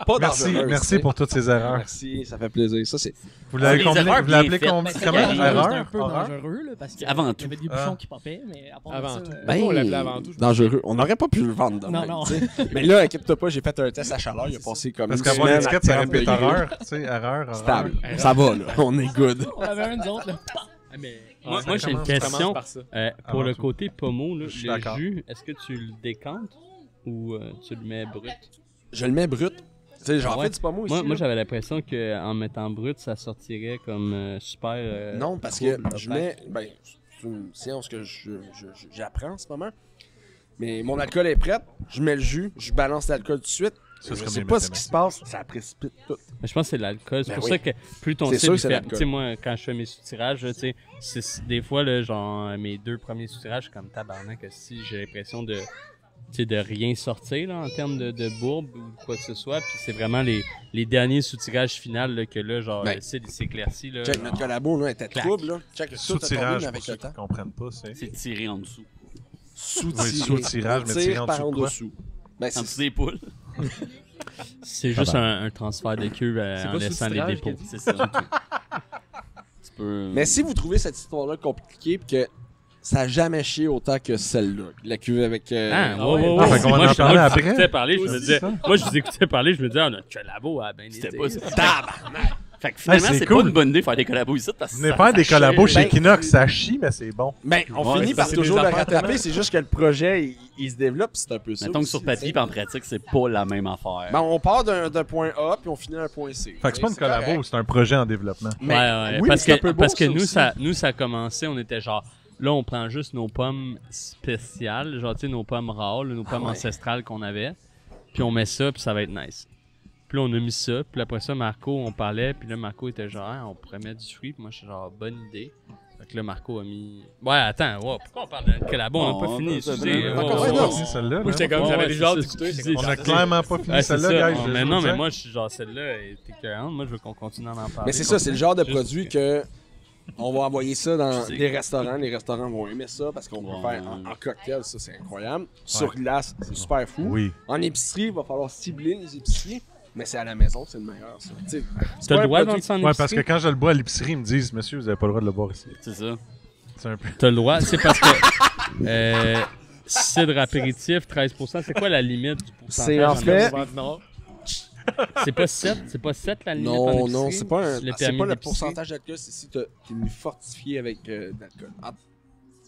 pas Merci, dangereuses, merci tu sais. pour toutes ces erreurs. Merci, ça fait plaisir. Ça, c'est... Vous l'avez des combiné, erreurs vous l'appelez bien faites. comment? Ben, c'était Comment? un Erreur? peu Horreur? dangereux, là, parce qu'il y Avant tout. avait des bouchons qui popaient, mais à part Avant ça, tout. Ben, On l'appelait avant tout. je dangereux. On n'aurait pas pu le vendre de Non, même, non. tu sais. Mais là, inquiète-toi pas, j'ai fait un test à chaleur. Il a passé comme Parce une qu'avoir semaine à l'étiquette, ça 40 répète degrés. erreur. Tu sais, erreur, Stable. erreur. Ça va, là. On est good. on avait un, nous autres, là. Moi, ça j'ai une commence- question. par ça. Pour Avant le tout. côté pommeau, là, Je suis le d'accord. jus, est-ce que tu le décantes ou tu le mets brut? Je le mets brut. Tu sais, j'en Ah ouais? fais du pommeau ici. Moi, là. j'avais l'impression qu'en mettant brut, ça sortirait comme super. Non, parce que trouble, je opaque. mets. Ben, c'est une science que j'apprends en ce moment. Mais mon alcool est prêt. Je mets le jus. Je balance l'alcool tout de suite. Ça, Je c'est sais mes pas ce qui se mathématiques. passe. Ça précipite tout. Mais je pense que c'est l'alcool. C'est Ben pour oui. ça que plus ton C'est cidre sûr il que c'est fait. l'alcool. Tu sais, moi, quand je fais mes soutirages, là, tu sais, des fois, là, genre, mes 2 premiers soutirages, comme tabarnak, que si j'ai l'impression de. Tu sais, de rien sortir là, en termes de bourbe ou quoi que ce soit. Puis c'est vraiment les derniers soutirages finaux là, que là, genre, Ben, le cidre il s'éclaircit. Là, Check, notre collabo, là, était Clac. trouble, là. Check, tout a tombé Sous-tirage, mais pour avec ceux le qui temps. ne comprennent pas, c'est... C'est tiré en dessous. Sous-tirage. Oui, sous-tirage, mais tiré en par dessous en de quoi? dessous. Ben, En dessous c'est des poules. C'est juste un transfert de queue C'est en pas laissant les sous-tirage dépôts. C'est ça. Tu peux... Mais si vous trouvez cette histoire-là compliquée pis que ça a jamais chié autant que celle-là, la cuvée avec... Ah, Ah ouais, ouais. ouais, Ah, ouais. fait qu'on va Moi, en je parler vous après. écoutais parler, je me C'est disais, ça. moi, je vous écoutais parler, je me disais, notre collabo a bien C'était été. pas ça. Fait que finalement, c'est c'est cool. pas une bonne idée de faire des collabos ici parce que Venez ça- faire ça des collabos chie. chez Ben, Kinox, ça chie, mais c'est bon. Ben, on Ouais, finit c'est par c'est toujours des le affaires rattraper, tellement- c'est juste que le projet, il se développe, c'est un peu ça. Mettons que aussi, sur papier tu et sais. en pratique, c'est pas la même affaire. Ben, on part d'un point A, puis on finit à un point C. Fait que c'est pas une collabo, correct. c'est un projet en développement. Mais- Ouais, oui, parce mais c'est un que, peu beau, parce que ça aussi. nous, ça a commencé, on était genre, là, on prend juste nos pommes spéciales, genre, tu sais, nos pommes rares, là, nos pommes ouais. ancestrales qu'on avait. puis on met ça, puis ça va être nice. Puis là, on a mis ça, puis après ça, Marco, on parlait, puis là, Marco était genre, ah, on pourrait mettre du fruit, puis moi, je suis genre, bonne idée. Fait que là, Marco a mis. Ouais, attends, pourquoi on parle de collabo? On n'a pas fini. Celle-là. Moi, j'étais comme, j'avais déjà hâte d'écouter. On a clairement pas fini celle-là, guys. Mais non, mais moi, je suis genre, celle-là était écœurante. Moi, je veux qu'on continue à en parler. Mais c'est ça, c'est le genre de produit que on va envoyer ça dans les restaurants. Les restaurants vont aimer ça parce qu'on peut faire en cocktail, ça c'est incroyable. Sur glace, c'est super fou. Oui. En épicerie, il va falloir cibler les épiceries. Mais c'est à la maison, c'est le meilleur, ça. T'as le droit de vendre ça en épicerie? Ouais, parce que quand je le bois à l'épicerie, ils me disent, monsieur, vous avez pas le droit de le boire ici. C'est ça. C'est un peu. T'as le droit, c'est parce que cidre apéritif, 13%, c'est quoi la limite du pourcentage? C'est en fait. C'est pas 7 la limite en Non, épicerie? non, c'est pas Le c'est permis pas le d'épicerie? pourcentage d'alcool, c'est si t'es fortifié avec de l'alcool.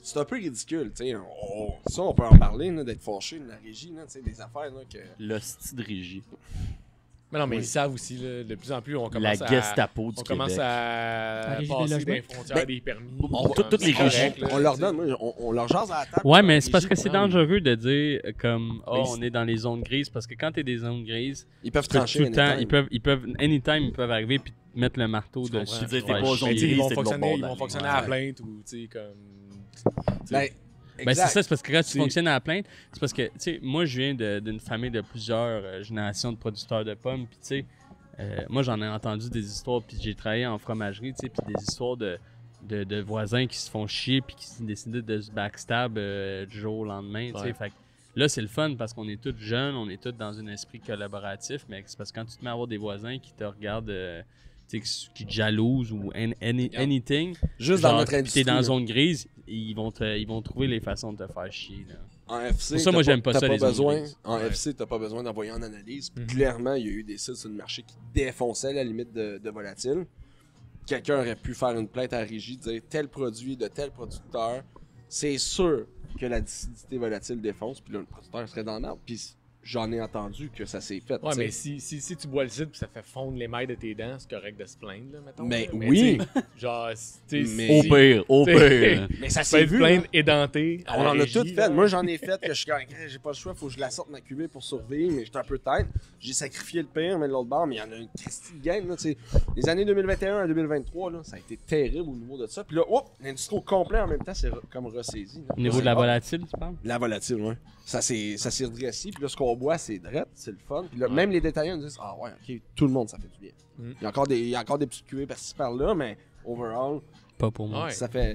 C'est un peu ridicule, tu sais. Ça, on peut en parler, là, d'être fâché de la régie, là, tu sais, des affaires, là, que. L'hostie de régie. Mais non, mais ils savent aussi, là, de plus en plus, on La commence à... Gestapo du On commence Québec. à régie des passer logements. des frontières, des permis. Toutes les C'est régies. correct, là, On leur tu donne, moi, on leur jase à la table. Ouais, mais c'est Les parce que régies, c'est non, dangereux de dire comme Mais on est dans les zones grises parce que quand t'es des zones grises, Ils peuvent tu peux trancher tout le temps, anytime. ils peuvent arriver puis te mettre le marteau comprends. dessus. Tu dis, pour t'es faire pas aux chier. zones sais, ils vont c'est de fonctionner, l'autre ils bord vont de fonctionner la à la ligne. plainte ou, tu sais, comme... Ben, Ben, c'est exact. ça, c'est parce que quand tu C'est- fonctionnes à la plainte, c'est parce que, tu sais, moi, je viens d'une famille de plusieurs générations de producteurs de pommes, puis tu sais, moi, j'en ai entendu des histoires, puis j'ai travaillé en fromagerie, tu sais, puis des histoires de voisins qui se font chier, puis qui décident de se backstab du jour au lendemain, tu sais, Ouais. fait que là, c'est le fun parce qu'on est tous jeunes, on est tous dans un esprit collaboratif, mais c'est parce que quand tu te mets à avoir des voisins qui te regardent, tu sais, qui te jalousent ou anything, Juste genre, dans notre puis industrie. t'es dans là. zone grise, ils vont trouver les façons de te faire chier, là. En FC, Pour ça, moi, t'as j'aime pas t'as ça, les zones besoin, grises. En Ouais. FC, t'as pas besoin d'envoyer en analyse. Mhm. Clairement, il y a eu des sites sur le marché qui défonçaient la limite de volatile. Quelqu'un aurait pu faire une plainte à la régie, dire tel produit de tel producteur, c'est sûr que la acidité volatile défonce, puis là, le producteur serait dans le merde. Puis j'en ai entendu que ça s'est fait. Ouais, t'sais. mais si tu bois le cidre pis ça fait fondre l'émail de tes dents, c'est correct de se plaindre, là, mettons. Mais là. oui. tu sais, genre, tu sais, Mais- Au pire, au pire. Mais ça peut s'est être vu. plainte là. édentée. à On la en a régie, toutes là. fait. Moi, j'en ai fait que je suis correct, j'ai pas le choix, faut que je la sorte ma cuvée pour survivre, mais j'étais un peu tête. J'ai sacrifié le pire, mais de l'autre bord, mais il y en a une Christie de game, là, tu sais. Les années 2021 à 2023, là, ça a été terrible au niveau de ça. Puis là, l'industrie au complet en même temps, c'est comme ressaisi. là. Au niveau de la C'est volatile, tu parles? La volatile, ouais. Ça s'est redressé, puis là, ce qu'on boit, c'est drette, c'est le fun. Puis là, même les détaillants nous disent, ah ouais, ok, tout le monde, ça fait du bien. Mm. Il y a encore des petites cuvées par-ci par-là, mais overall, Pas pour moi. Ouais. ça fait.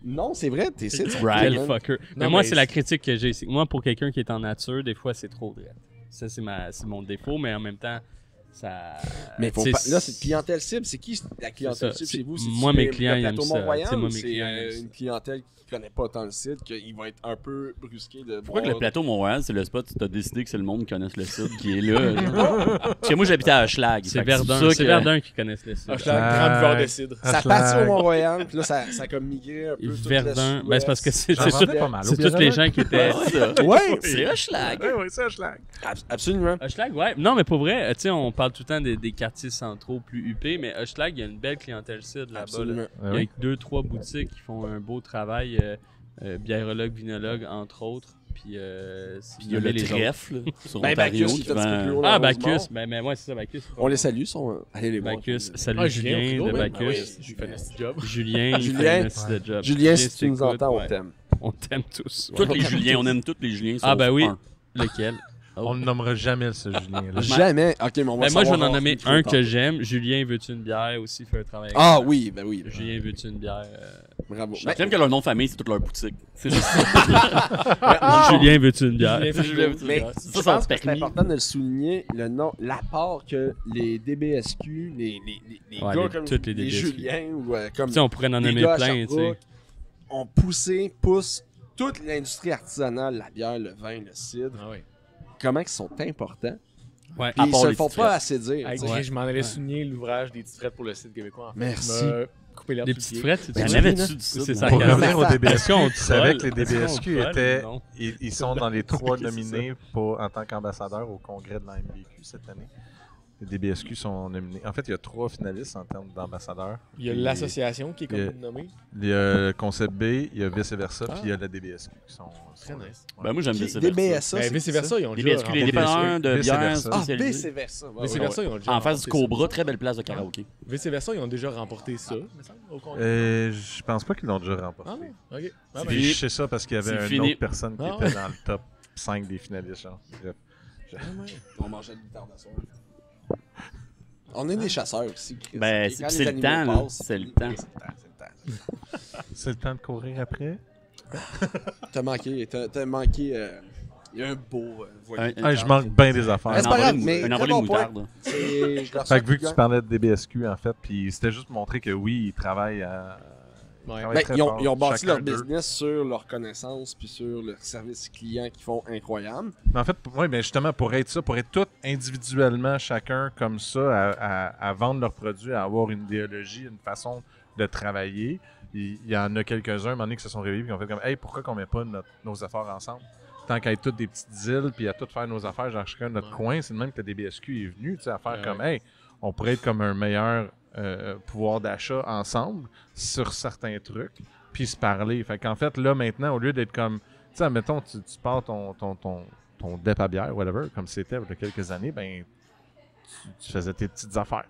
Non, c'est vrai, t'es c'est Right. Quel fucker. Mais Non, moi, mais c'est la critique que j'ai. C'est que moi, pour quelqu'un qui est en nature, des fois, c'est trop drôle. Ça, c'est mon défaut, mais en même temps, ça. Mais faut tu sais, pas... là, c'est clientèle cible. C'est qui la clientèle C'est ça. cible chez vous? C'est Moi, mes clients, le ils plateau aiment ça. Mont-Royal Tu sais, moi, ou mes c'est clients, ils aiment ça. une clientèle qui connaît pas tant le site, qu'il va être un peu brusqué de Pourquoi que boire- le plateau Montréal, c'est le spot, tu as décidé que c'est le monde qui connaisse le site qui est là? genre? Parce que moi, j'habitais à Hochelag. C'est fait que pour Verdun. ça C'est que- Verdun qui connaissent le site. Grand buveur de cidre. Ça partit au Mont-Royal, puis là, ça a comme migré un peu. tout Verdun. le Ben, c'est parce que c'est J'en c'est vendais tout- pas mal. c'est tous les gens qui étaient. Ouais, ça. Ouais, C'est Hochelag. Oui, c'est un schlag. absolument. Hochelag, ouais. Non, mais pour vrai, tu sais, on parle tout le temps des quartiers centraux plus huppés, mais Hochelag, il y a une belle clientèle sud là-bas. Là. Absolument. Il y a 2-3 boutiques qui font un beau travail, biérologue, vinologue, entre autres. Puis, Puis il y a le trèfle là, sur Ben, Ontario Bacchus, qui qui fait un petit peu plus vend... haut, Ah, là, Bacchus. Rosemont. Ben, ouais, c'est ça, Bacchus. On les salue, allez les voir. Bacchus. Salut Ah, Julien Frigo, de man. Bacchus. Ah oui. J'ai fait un petit job. Julien, il Julien. fait un petit de job. Julien, si tu nous t'écoutes, entends, on ouais. t'aime. On t'aime tous. Tous les Juliens, on aime tous les Juliens. Ah, sauf ben oui. un. Lequel? On ne nommera jamais ce Julien-là. Jamais. Ok, mais on va Ben, moi, je vais savoir en nommer plus un tard. que j'aime. Julien, veux-tu une bière aussi? Fait un travail. Ah excellent. oui, ben oui. Julien, veux-tu une bière? Bravo. J'aime que leur nom de famille, c'est toute leur boutique. C'est juste Julien, veux-tu une bière? Mais ça, je ça pense que c'est permis. important de le souligner, l'apport que les DBSQ, les Ouais, gars les- comme toutes les les DBSQ. Julien ou comme Tu sais, on pourrait en les nommer gars à plein, tu sais. Sherbrooke, ont poussé toute l'industrie artisanale, la bière, le vin, le cidre, Ah ouais. comment ils sont importants. Ouais. Puis À ils part se les le font petites pas frettes. assez dire. Hey, tu sais. je m'en allais souligner l'ouvrage des petites frettes pour le site québécois. En fait. Merci. Tu m'as coupé l'herbe Des sous le petites pied. frettes, c'est Il y en Ben, avait-tu du C'est site? ça. Pour Regarde. revenir au DBSQ, Est-ce qu'on tu savais que les troll? Est-ce qu'on DBSQ troll? étaient. Non. Ils sont dans les 3 C'est ça. nominés pour, en tant qu'ambassadeurs au congrès de la MBQ cette année. Les DBSQ sont nominés. En fait, il y a 3 finalistes en termes d'ambassadeurs. Il y a Et l'association qui est il y a- comme nommée. Il y a le Concept B, il y a Vice Versa, Ah. puis il y a la DBSQ qui sont Très là. nice. Ouais. Ben, moi, j'aime Qui- BC DBSA, Ben, c'est vice ça? versa, ils ont Les déjà BSQ, les remporté- dépanneurs de Vice bière versa. Ah, spécialisés. vice versa. Ouais, Vice ouais, versa, ouais. ils ont déjà En face du remporté Cobra, très belle place de karaoké. ça. Vice versa, ils ont déjà remporté ça, me semble, au concours. Je pense pas qu'ils l'ont déjà remporté. Ah non? Ok. Ah, ben, Puis je sais ça parce qu'il y avait c'est une fini. autre personne qui Ah était ouais. dans le top 5 des finalistes. Genre. Bref. On mangeait de l'hiver de soir. On est des chasseurs aussi. Chris. Ben, Et c'est- quand c'est les le temps, animaux là. passent, C'est le temps. C'est le temps. C'est le temps de courir après. T'as manqué. Il y a un beau voilier. Je manque bien des affaires. c'est pas grave, mais Un très envolé bon de point. moutarde. C'est- je leur Fait souhaite que vu que bien. tu parlais de DBSQ, en fait, puis c'était juste pour montrer que oui, ils travaillent à. Ouais. travaillent Ben, très ils ont fort, bâti chacun leur d'eux. business sur leur connaissance puis sur leur service client qu'ils font incroyable. Mais en fait, oui, ben justement, pour être tous individuellement, chacun comme ça, à vendre leurs produits, à avoir une idéologie, une façon de travailler, il y en a quelques-uns, à un moment donné, qui se sont réveillés et qui ont fait comme « Hey, pourquoi qu'on met pas nos affaires ensemble? Tant qu'à être toutes des petites îles, puis à toutes faire nos affaires, genre chacun de notre coin, c'est de même que le DBSQ est venu, tu sais, à faire Ouais. comme « Hey, on pourrait être comme un meilleur pouvoir d'achat ensemble sur certains trucs, puis se parler. » Fait qu'en fait, là, maintenant, au lieu d'être comme... Tu sais, admettons, tu pars ton dep à bière, whatever, comme c'était il y a quelques années, ben, tu faisais tes petites affaires.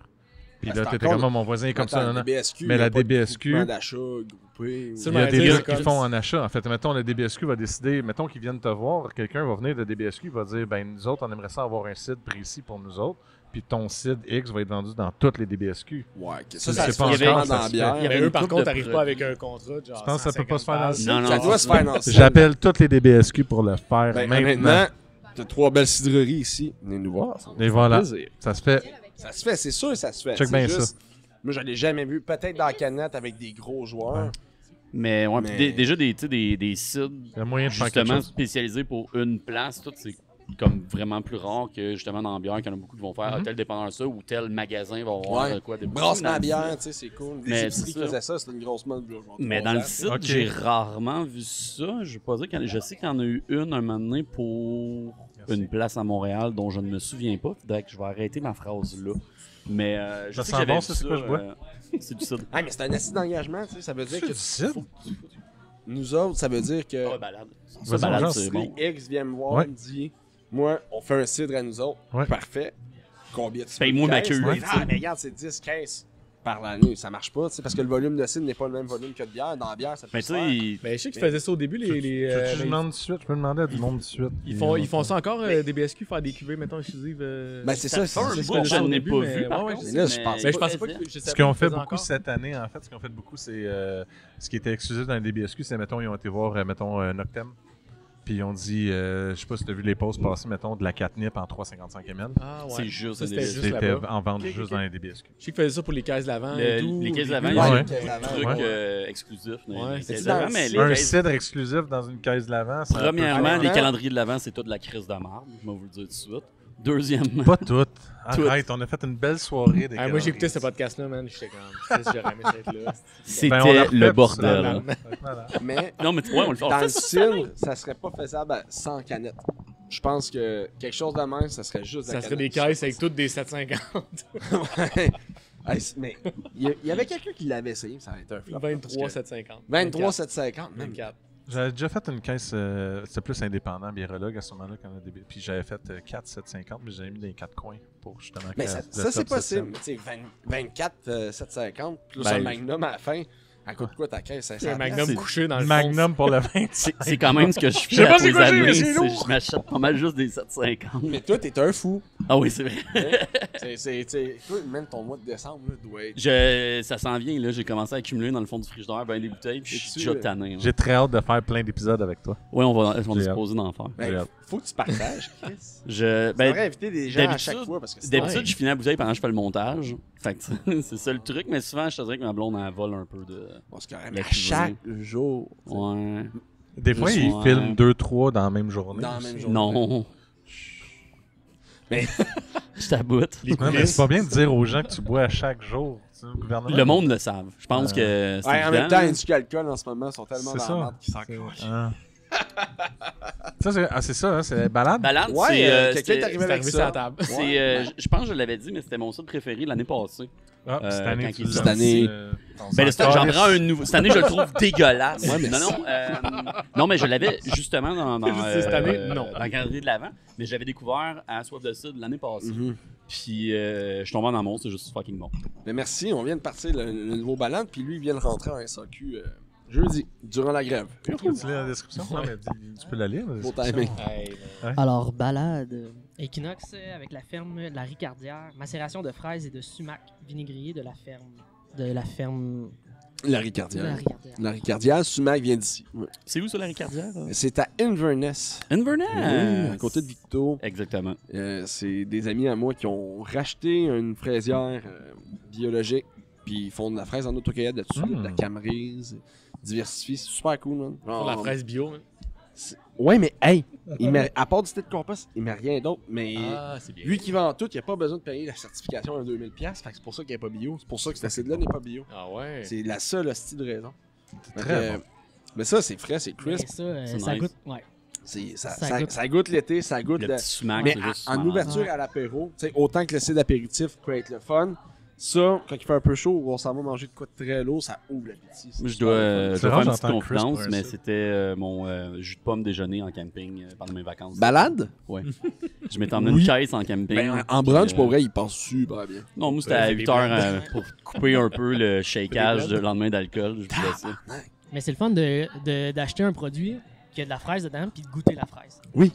Puis Ben, là, c'est t'étais encore- comme, mon voisin est comme ça, non, non. DBSQ, Mais il y a la pas de DBSQ, groupement d'achat groupé. C'est Il y a Ouais, des tu sais, gars c'est qui comme- font en achat. En fait, mettons, le DBSQ va décider, mettons qu'ils viennent te voir, quelqu'un va venir de DBSQ, il va dire, ben, nous autres, on aimerait ça avoir un site précis pour nous autres, puis ton site X va être vendu dans toutes les DBSQ. Ouais, Tu ça le se sais fait pas vraiment encore, dans ça la se bière. fait. Il y avait Mais une eux, par couple contre, de t'arrives pas produits. avec un contrat de genre. Je pense que ça peut pas se faire dans le 150 site. Non, non, Ça doit se faire dans le site. J'appelle toutes les DBSQ pour le faire Ben, maintenant. honnêtement, t'as 3 belles cidreries ici. Venez nous voir. Ça Et fait voilà. plaisir. Ça se fait. Ça se fait, c'est sûr, ça se fait. Check C'est bien juste- ça. Moi, je l'ai jamais vu. Peut-être dans la canette avec des gros joueurs. Ouais. Mais ouais, puis Mais- déjà des, tu sais, des sites Il y a moyen de faire quelque justement chose. spécialisés pour une place, tout c'est comme vraiment plus rare que justement dans la bière, qu'il y en a beaucoup qui vont faire tel dépendant ça ou tel magasin va avoir Ouais. quoi des Brasse ma dans le bière, site. tu sais, c'est cool. Mais Les épiceries c'est qui ça. faisaient ça, c'était une grosse mode. Mais dans le site, Ok. j'ai rarement vu ça. Je veux pas dire je sais qu'il y en a eu une un moment donné pour une place à Montréal dont je ne me souviens pas. Faudrait que je vais arrêter ma phrase là. Mais je Ça sais sent que j'avais bon, vu ça, c'est quoi je bois? c'est du site. Ah, mais c'est un assis d'engagement, tu sais. Ça veut dire C'est que du site? nous autres, ça veut dire que Ah, balade. Vas-y, Ça, balade, on c'est si bon. X vient me voir, Ouais. me dit moi, on fait un cidre à nous autres. Ouais. Parfait. Combien tu Paye-moi veux de ma caisses? queue, Ouais. tu sais. Ah, mais regarde, c'est 10 caisses par l'année. Ça marche pas, tu sais, parce que le volume de cidre n'est pas le même volume que de bière. Dans la bière, ça peut Mais se tu faire. sais, Ben, je sais qu'ils faisaient ça au début, les. Je les- demande tout de suite, je peux demander à du monde tout de suite. Ils font ça encore, des BSQ, faire des cuvées, mettons, exclusives. Ben, c'est ça, ça fait un c'est bout ça. que je au n'ai début, pas mais- vu, par ouais, contre. mais là, je pense Mais je pensais pas que. je Ce savais qu'ils ont qu'ils fait faisaient beaucoup encore. cette année, en fait, ce qu'ils ont fait beaucoup, c'est ce qui était exclusif dans les DBSQ, c'est, mettons, ils ont été voir, mettons, Noctem. Puis ils ont dit, je sais pas si tu as vu les pauses passer, mettons, de la catnip en 3,55 ml. Ah, ouais. c'est juste Ça, des c'était BSQ. juste C'était là-bas. en vente Ok, juste ok. dans les DBSQ. Je sais qu'ils faisaient ça pour les caisses d'avant et tout. Les caisses au d'avant, début. il y a Ouais. des trucs Ouais. exclusifs. Ouais. Les C'est caisses dans d'avant, le mais site. les Un caisses- cidre exclusif dans une caisse de l'avant, ça Premièrement, Honnêtement- les calendriers de l'avant, c'est tout de la crise de marde. Je vais vous le dire tout de suite. Deuxièmement, Pas toutes. Arrête, on a fait une belle soirée. Ah, moi, j'ai écouté ce podcast-là, man. J'étais comme. J'aurais aimé être là. c'était Ben, on l'a refait, le puis bordel. Voilà. Mais Non, mais ouais, on le fait. On dans le le fait ça cette année. cidre, ça serait pas faisable sans canette. Je pense que quelque chose de même, ça serait juste de la Ça serait des canette. caisses avec toutes des 750. Ouais. Hey, mais il y avait quelqu'un qui l'avait essayé, ça a été un flop. 23 750. 23 750, même. 24. J'avais déjà fait une caisse, c'était plus indépendant, biérologue à ce moment-là, quand on a début. Puis j'avais fait 4 750, mais j'avais mis dans les 4 coins pour justement. Mais que ça, le ça, top c'est possible. 700. Tu sais, 24 750 plus Ben, un Magnum à la fin. Elle coûte quoi ta caisse? 500 Un Magnum c'est- couché dans le fond. Magnum pour le 25. C'est quand même ce que je Je fais sais pas à c'est tous les quoi j'ai, années. mais c'est c'est- lourd. Je m'achète pas mal juste des 750. Mais toi, t'es un fou. Ah oui, c'est vrai. Toi, même ton mois de décembre là, doit être. Ça s'en vient, là. J'ai commencé à accumuler dans le fond du frigidaire ben des bouteilles, puis je Et suis tu, déjà tanné. J'ai très hâte de faire plein d'épisodes avec toi. Ouais, on est J'ai supposé d'en faire. Ben, Regarde. faut que tu partages, Chris. Je, Tu ben, devrais inviter des gens à d'habitude- chaque fois parce que c'est D'habitude, je finis la bouteille pendant que je fais le montage. Fait que c'est ça le truc, mais souvent, je te dirais que ma blonde, elle vole un peu de. Parce que La à cuisine. chaque jour. Ouais. Des fois, Plus, ils ouais. filment 2-3 dans la même journée. Dans la aussi. même journée. Non. Mais- Je t'aboute. Ouais, mais c'est pas bien de dire aux gens que tu bois à chaque jour. Tu sais, le gouvernement. Le monde le savent. Je pense que c'est Ouais, en même évident. temps, les alcool en ce moment sont tellement C'est dans ça. la merde qu'ils s'en cachent. Ah. Ça, c'est ça, hein, c'est Balade? Balade, Ouais, c'est... quelqu'un est arrivé C'est avec arrivé sur ça. la table. Je pense que je l'avais dit, mais c'était mon site préféré l'année passée. Ah, cette année, quand tu il est l'as cette année. dit, Ben, j'en prends un nouveau. Cette année, je le trouve dégueulasse. Ouais, merci. Non, mais je l'avais justement dans Juste cette année, non. dans le calendrier de l'avant. Mais j'avais découvert à Soif de Sud l'année passée. Mhm. Puis je suis tombé en amour, c'est juste fucking bon. Mais merci, on vient de partir le nouveau Balade, puis lui, il vient de rentrer en SAQ jeudi, durant la grève. Tu lis la description? Non, mais tu peux la lire, la Beau description. timing. Alors, balade. Equinox avec la ferme La Ricardière. Macération de fraises et de sumac vinaigrier de la ferme. La La Ricardière. Ricardière. La Ricardière, Sumac vient d'ici. Ouais. C'est où ça, la Ricardière? C'est à Inverness. Inverness! Oui, à côté de Victo. Exactement. C'est des amis à moi qui ont racheté une fraisière biologique, puis ils font de la fraise en autocueillette là-dessus, Mm. de la camerise, diversifiée, c'est super cool, man. Pour la fraise bio, hein. Ouais, mais hey, à part du thé de compost, il met rien d'autre, mais Ah, c'est bien. vu qu'il vend tout, il n'y a pas besoin de payer la certification à 2000$, fait que c'est pour ça qu'il n'est pas bio, c'est pour ça que cet acide-là n'est pas bio. Ah ouais. C'est la seule hostie de raison. Très Fait que, bon. Mais ça, c'est frais, c'est Mais crisp, ça, C'est ça nice. goûte. Ouais. ça goûte l'été, ça goûte Le le... petit sumac, Mais c'est juste en malade. ouverture à l'apéro, tu sais, autant que le cidre apéritif peut être le fun, ça, quand il fait un peu chaud ou on s'en va manger de quoi de très lourd, ça ouvre l'appétit. Moi, je dois C'est faire rare, une petite j'entends Chris confidence, pour un mais site. c'était mon jus de pomme déjeuner en camping pendant mes vacances. Balade? Ouais. Je m'étais emmené Oui. une caisse en camping. Ben, en brunch, puis, pour vrai, il passe super bien. Non, moi, c'était à c'est 8 des heures pour couper un peu le shakeage de lendemain d'alcool. Je voulais ça. Mais c'est le fun d'acheter un produit qui a de la fraise dedans puis de goûter la fraise. Oui.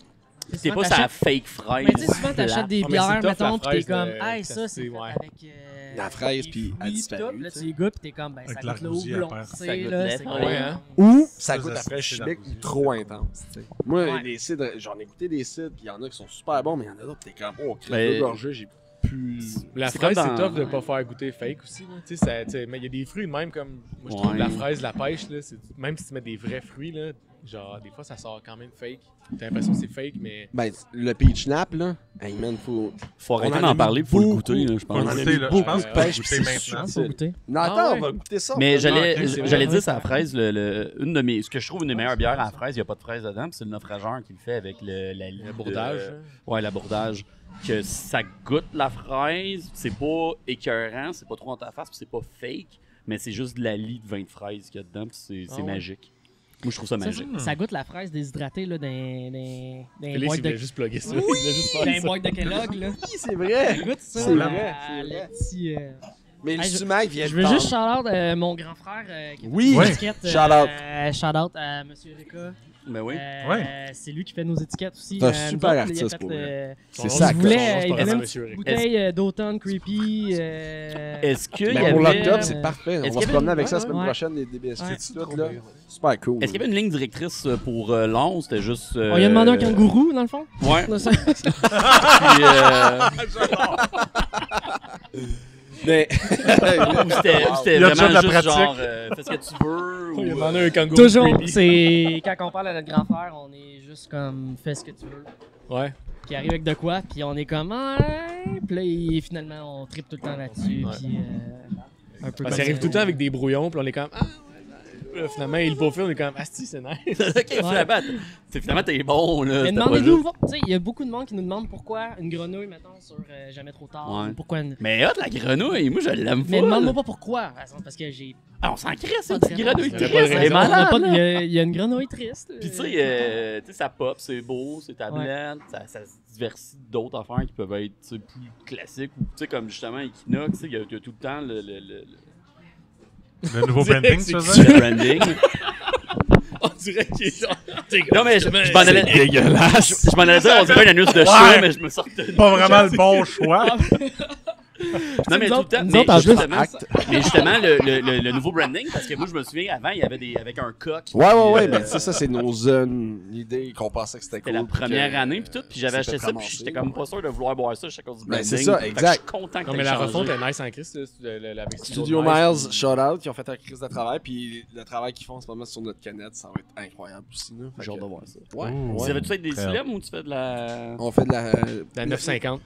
C'est pas sa fake fraise. Mais tu sais, souvent, t'achètes des Ah, mais c'est bières, tough, la mettons, pis t'es fraise comme, de- hey, ça, c'est ouais. fait avec. La fraise, des puis elle fruits, disparu, tout, Là, tu tu y goûtes, pis t'es comme, ben, Avec ça goûte le l'argousier à houblon. paire. Tu Ça sais, goûte là, le c'est lait, comme. ouais, hein. Ou ça Ça, goûte la ça fraîche fait Chibek l'argousier. trop intense. tu sais. Moi, Ouais. les cidres, j'en ai goûté des cidres, puis il y en a qui sont super bons, mais il y en a d'autres, t'es comme, oh, Mais- crème de gorgée, j'ai plus. La C'est fraise, comme c'est dans- tough de pas faire goûter fake aussi. Là. Tu sais, mais il y a des fruits de même comme. Moi, je trouve Ouais. la fraise, la pêche, là, même si tu mets des vrais fruits, là, genre, des fois, ça sort quand même fake. T'as l'impression que c'est fake, mais. Ben, le peach nap, là, hey man, faut. Faut On arrêter en a d'en mis parler, faut le beaucoup. goûter, là, je Faut pense. le a goûter, mis là. beaucoup Je pense de qu'il pêche, faut puis le c'est goûter maintenant. Faut goûter. Non, attends, Ah ouais. on va goûter ça. Mais Non, j'allais ok, c'est j'allais vrai. dire, c'est la fraise, une de mes, ce que je trouve une des meilleures bières à la fraise, il n'y a pas de fraise dedans, puis c'est le naufrageur qui le fait avec la lie Le bourdage. de- hein. Ouais, l'abordage. Que ça goûte la fraise, c'est pas écœurant, c'est pas trop en ta face, puis c'est pas fake, mais c'est juste de la lie de vin de fraise qu'il y a dedans, puis c'est Ah ouais. magique. Moi, je trouve ça magique. Ça goûte la fraise déshydratée, là, dans Félix, boîtes il voulait de. juste plugger ça. Oui! Il voulait juste faire Dans les ça. boîtes de Kellogg, là. Oui, c'est vrai. Ça goûte ça, C'est là, vrai, c'est le vrai. petit. Mais le Hey, sumac vient Je de veux tendre. juste shout-out mon grand frère qui a fait Oui. nos Ouais. étiquettes. Shout-out. Shout-out à Monsieur Erika. Ben oui. C'est lui qui fait nos étiquettes aussi. C'est un nous super autres, artiste, il a fait, pour vrai. Son C'est nom, ça, il voulait, son nom, c'est il pas voulait vraiment une Monsieur petite Eric. bouteille d'automne creepy. Est-ce qu'il y Mais pour avait... l'octobre, c'est parfait. On est-ce va qu'il se y avait promener une- avec ça la semaine ouais. prochaine, des biscuits, Ouais. tout, là. Super cool. Est-ce qu'il y avait une ligne directrice pour l'an? C'était juste... On lui a demandé un kangourou, dans le fond. Ouais. Là, ça- Puis, Mais... ou c'était Il y a déjà vraiment de la juste pratique. genre, fais ce que tu veux. Il a Ou, demandé un kangourou Toujours, creepy. c'est quand on parle à notre grand frère, on est juste comme fais ce que tu veux. Ouais. Qui arrive avec de quoi, puis on est comme ouais. Puis là, finalement, on tripe tout le temps là-dessus. Ouais. Puis un peu Parce comme qu'il arrive ça. tout le temps avec des brouillons, puis on est comme. Ah! Puis là, finalement, il peaufine, on est comme. Asti, c'est nice. ok, finalement, t'es bon, là. Mais c'était pas demandez-nous, juste- tu sais, il y a beaucoup de monde qui nous demande pourquoi une grenouille, mettons, sur Jamais trop tard. Ouais. Ou pourquoi une... Mais hot, la grenouille, moi, je l'aime Mais pas. demande-moi pas pourquoi. Parce que j'ai. Ah, on s'en crée, ça, Pas une de petite grenouille raison. Il y a pas de triste. Elle est raison. On a malade, pas de- là. il y a une grenouille triste. Puis tu sais, ça pop, c'est beau, c'est tablette, ça se diversifie d'autres affaires qui peuvent être tu sais, plus classiques. Ou tu sais, comme justement Equinox, tu sais, il y a tout le temps le Le nouveau branding, tu C'est faisais? branding. On dirait qu'il est genre. Non, mais je m'en allais. dégueulasse. Je m'en allais dire, on dirait une anus de chat, mais je me sortais. Pas vraiment le bon choix. Non, mais Nous tout le autres- temps. nous Mais autres, en plus- justement, mais justement, le nouveau branding, parce que moi, je me souviens, avant, il y avait avec un coq. Ouais, Puis, mais ça, c'est nos idées qu'on pensait que c'était cool. C'était la puis première que- année, puis tout, puis j'avais s'est acheté fait ça, puis ramasser. j'étais comme pas sûr de vouloir boire ça à cause du Ben, branding. c'est ça, Fait que exact. Je suis content que Non, t'aies mais la changé. refonte est nice en Christ, avec Studio Miles, shout out, qui ont fait un crise de travail, puis le travail qu'ils font en ce moment sur notre canette, ça va être incroyable aussi. là. Fait J'ai hâte que- de voir ça. Ouais, Ouh. Tu ouais. avais-tu fait des Très slims ou tu fais de la. On fait de la. La 950.